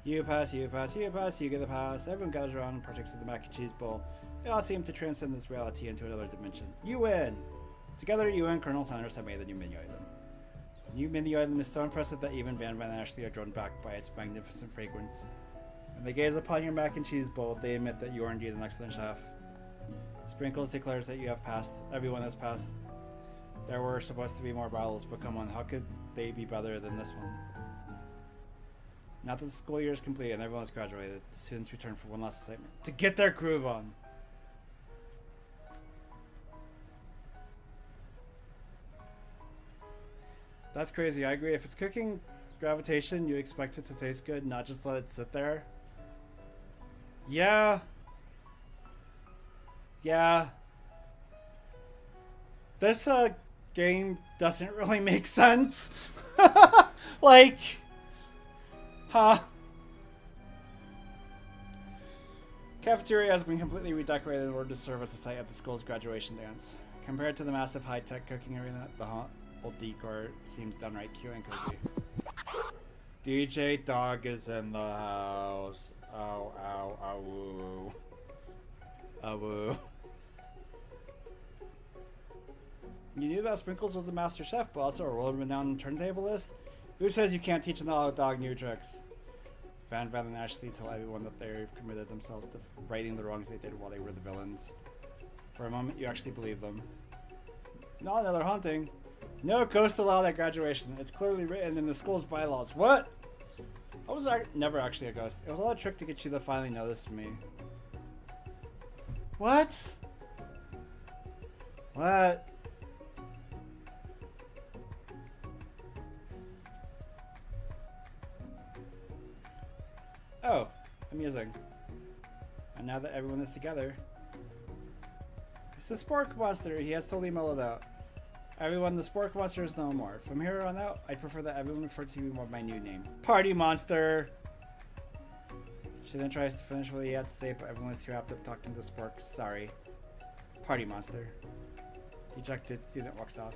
A: You pass, you pass, you pass, you get the pass. Everyone gathers around and partakes of the mac and cheese bowl. They all seem to transcend this reality into another dimension. You win! Together, you and Colonel Sanders have made the new menu item. The new menu item is so impressive that even Van and Ashley are drawn back by its magnificent fragrance. When they gaze upon your mac and cheese bowl, they admit that you are indeed an excellent chef. Sprinkles declares that you have passed. Everyone has passed. There were supposed to be more battles, but come on, how could they be better than this one? Now that the school year is complete and everyone has graduated, the students return for one last assignment to get their groove on. That's crazy. I agree. If it's cooking gravitation, you expect it to taste good, not just let it sit there. Yeah. Yeah. This game doesn't really make sense. Like, huh? Cafeteria has been completely redecorated in order to serve as a site at the school's graduation dance. Compared to the massive high-tech cooking arena, the old decor seems downright cute and cozy. DJ Dog is in the house. Ow, ow, ow, woo. Woo. You knew that Sprinkles was the master chef, but also a world-renowned turntablist? Who says you can't teach another dog new tricks? Van and Ashley tell everyone that they've committed themselves to righting the wrongs they did while they were the villains. For a moment, you actually believe them. Not another haunting. No ghost allowed at graduation. It's clearly written in the school's bylaws. What? I was never actually a ghost. It was all a trick to get you to finally notice me. What? What? Oh, amusing. And now that everyone is together, it's the Spork Monster. He has totally mellowed out. Everyone, the Spork Monster is no more. From here on out, I prefer that everyone refer to me by my new name. Party Monster! She then tries to finish what he had to say, but everyone is too wrapped up talking to Spork. Sorry. Party Monster. Dejected student walks off.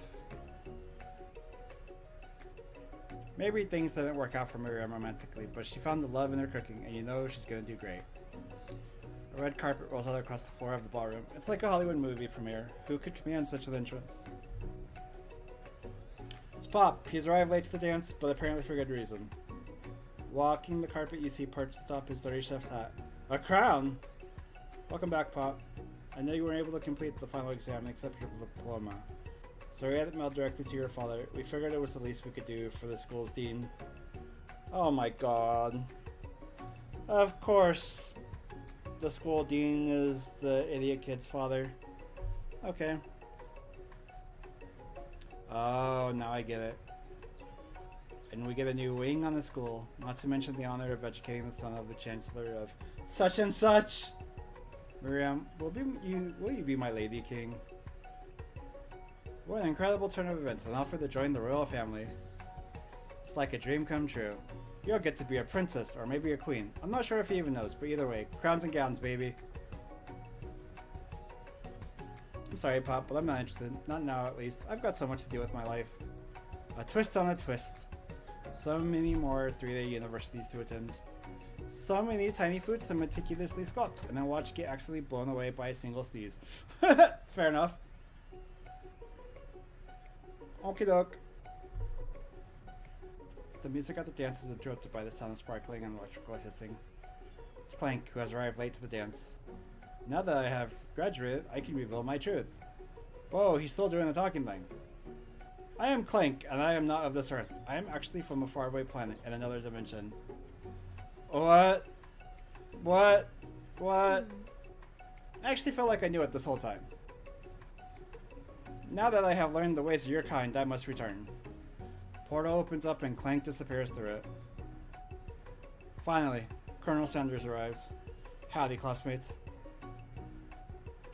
A: Maybe things didn't work out for Miriam romantically, but she found the love in her cooking, and you know she's gonna do great. A red carpet rolls out across the floor of the ballroom. It's like a Hollywood movie premiere. Who could command such an entrance? It's Pop. He's arrived late to the dance, but apparently for good reason. Walking the carpet, you see perched atop his dirty chef's hat. A crown! Welcome back, Pop. I know you weren't able to complete the final exam and accept your diploma. So we had it mailed directly to your father. We figured it was the least we could do for the school's dean. Oh my god. Of course, the school dean is the idiot kid's father. Okay. Oh, now I get it. And we get a new wing on the school, not to mention the honor of educating the son of the chancellor of such and such. Miriam, will you be my lady king? What an incredible turn of events, an offer to join the royal family. It's like a dream come true. You'll get to be a princess, or maybe a queen. I'm not sure if he even knows, but either way, crowns and gowns, baby. I'm sorry, Pop, but I'm not interested. Not now, at least. I've got so much to do with my life. A twist on a twist. So many more 3-day universities to attend. So many tiny foods to meticulously sculpt, and then watch get accidentally blown away by a single sneeze. Fair enough. Okie doke. The music at the dance is interrupted by the sound of sparkling and electrical hissing. It's Clank, who has arrived late to the dance. Now that I have graduated, I can reveal my truth. Whoa, he's still doing the talking thing. I am Clank, and I am not of this earth. I am actually from a faraway planet in another dimension. What? What? What? I actually felt like I knew it this whole time. Now that I have learned the ways of your kind, I must return. Portal opens up and Clank disappears through it. Finally, Colonel Sanders arrives. Howdy, classmates.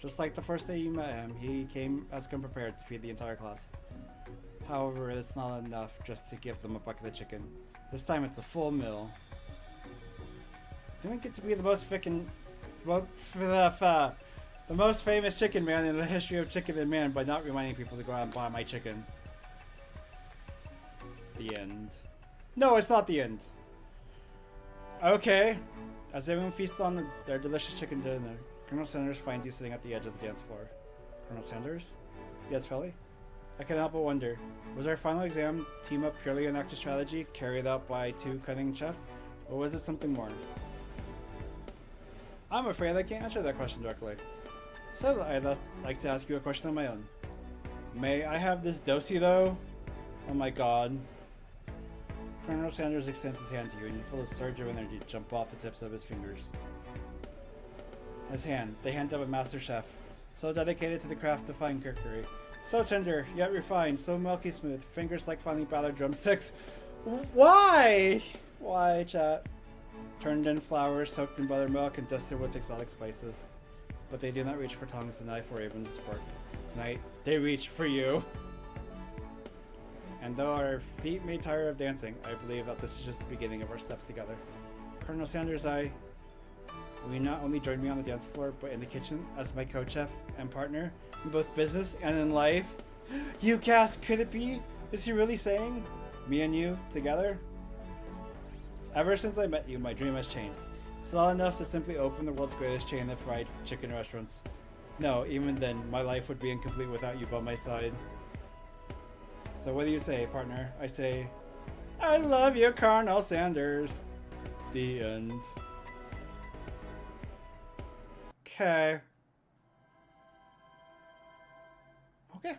A: Just like the first day you met him, he came as unprepared to feed the entire class. However, it's not enough just to give them a bucket of chicken. This time it's a full meal. Didn't get to be the most the most famous chicken man in the history of chicken and man by not reminding people to go out and buy my chicken. The end. No, it's not the end. Okay. As everyone feasts on their delicious chicken dinner, Colonel Sanders finds you sitting at the edge of the dance floor. Colonel Sanders? Yes, Felly? I can't help but wonder, was our final exam team up purely an act of strategy carried out by two cunning chefs, or was it something more? I'm afraid I can't answer that question directly. So I'd like to ask you a question of my own. May I have this dosi though? Oh my god. Colonel Sanders extends his hand to you and you feel a surge of energy jump off the tips of his fingers. His hand, the hand of a master chef, so dedicated to the craft of fine cookery. So tender, yet refined, so milky smooth, fingers like finely battered drumsticks. Why? Why, chat? Turned in flour, soaked in buttermilk, and dusted with exotic spices. But they do not reach for tongs, a knife, or even a spark. Tonight, they reach for you. And though our feet may tire of dancing, I believe that this is just the beginning of our steps together. Colonel Sanders, will you not only join me on the dance floor, but in the kitchen as my co-chef and partner in both business and in life? You cast, could it be? Is he really saying? Me and you, together? Ever since I met you, my dream has changed. It's not enough to simply open the world's greatest chain of fried chicken restaurants. No, even then, my life would be incomplete without you by my side. So what do you say, partner? I say, I love you, Colonel Sanders. The end. Okay. Okay.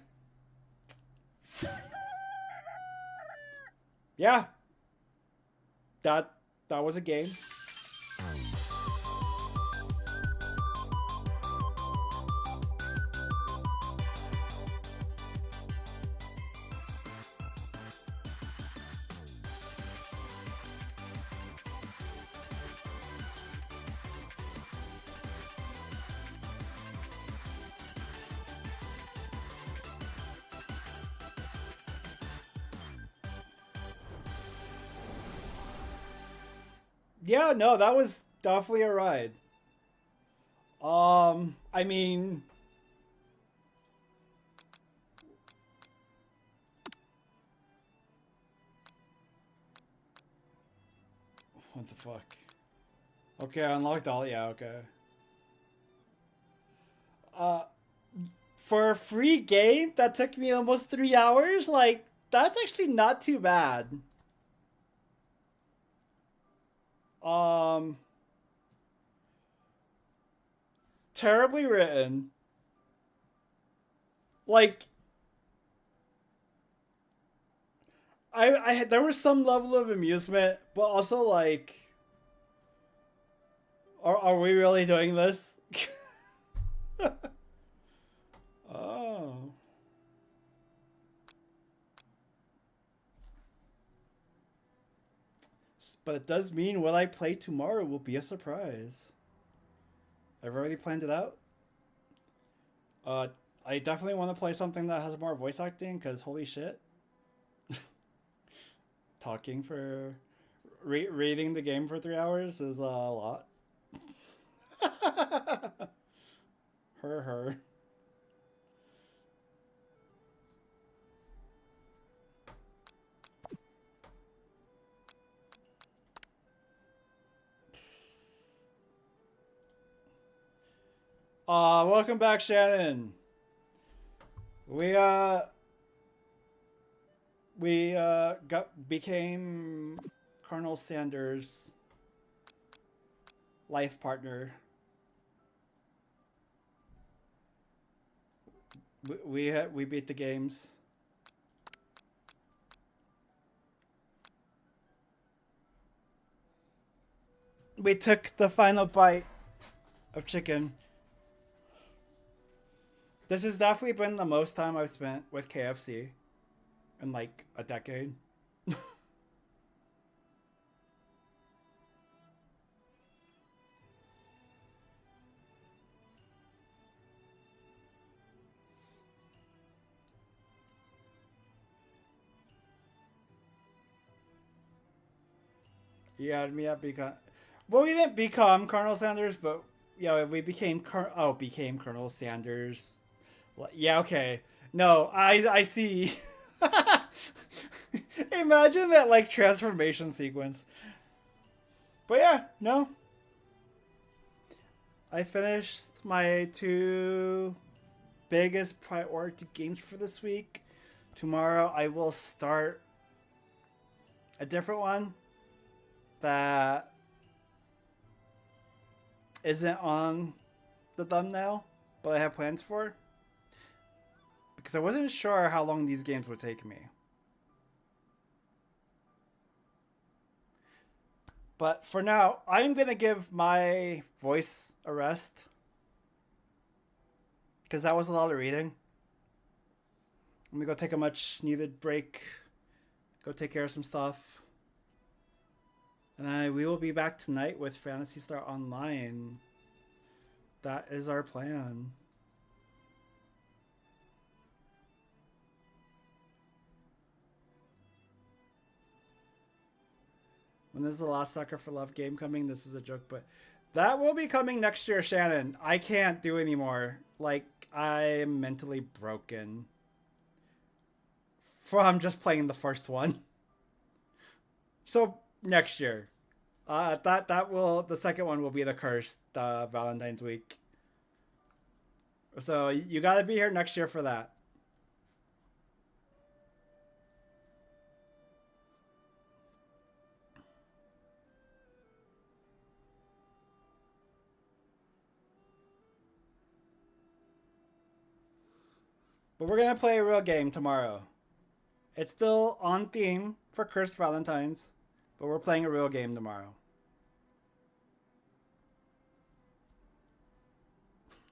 A: Yeah. That was a game. Yeah, no, that was definitely a ride. I mean, what the fuck? Okay, I unlocked all. Yeah, okay. For a free game that took me almost 3 hours, like that's actually not too bad. Terribly written. Like, I there was some level of amusement, but also like, are we really doing this? Oh. But it does mean what I play tomorrow will be a surprise. I've already planned it out. I definitely want to play something that has more voice acting, because holy shit. Talking for... reading the game for 3 hours is a lot. Her. Welcome back, Shannon. Became Colonel Sanders' life partner. We beat the games. We took the final bite of chicken. This has definitely been the most time I've spent with KFC in like a decade. Yeah, me at become. Well, we didn't become Colonel Sanders, but yeah, we became became Colonel Sanders. Yeah, okay. No, I see. Imagine that like transformation sequence. But yeah, no. I finished my two biggest priority games for this week. Tomorrow I will start a different one that isn't on the thumbnail, but I have plans for because I wasn't sure how long these games would take me. But for now, I'm gonna give my voice a rest because that was a lot of reading. I'm gonna go take a much needed break, go take care of some stuff, and we will be back tonight with Fantasy Star Online. That is our plan. When is the Last Sucker for Love game coming? This is a joke, but that will be coming next year, Shannon. I can't do anymore. Like, I'm mentally broken from just playing the first one. So next year, that will the second one will be the cursed Valentine's week. So you got to be here next year for that. But we're gonna play a real game tomorrow. It's still on theme for Cursed Valentines, but we're playing a real game tomorrow.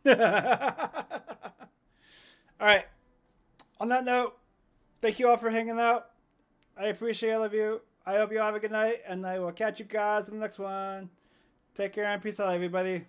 A: All right. On that note, thank you all for hanging out. I appreciate all of you. I hope you all have a good night, and I will catch you guys in the next one. Take care and peace out, everybody.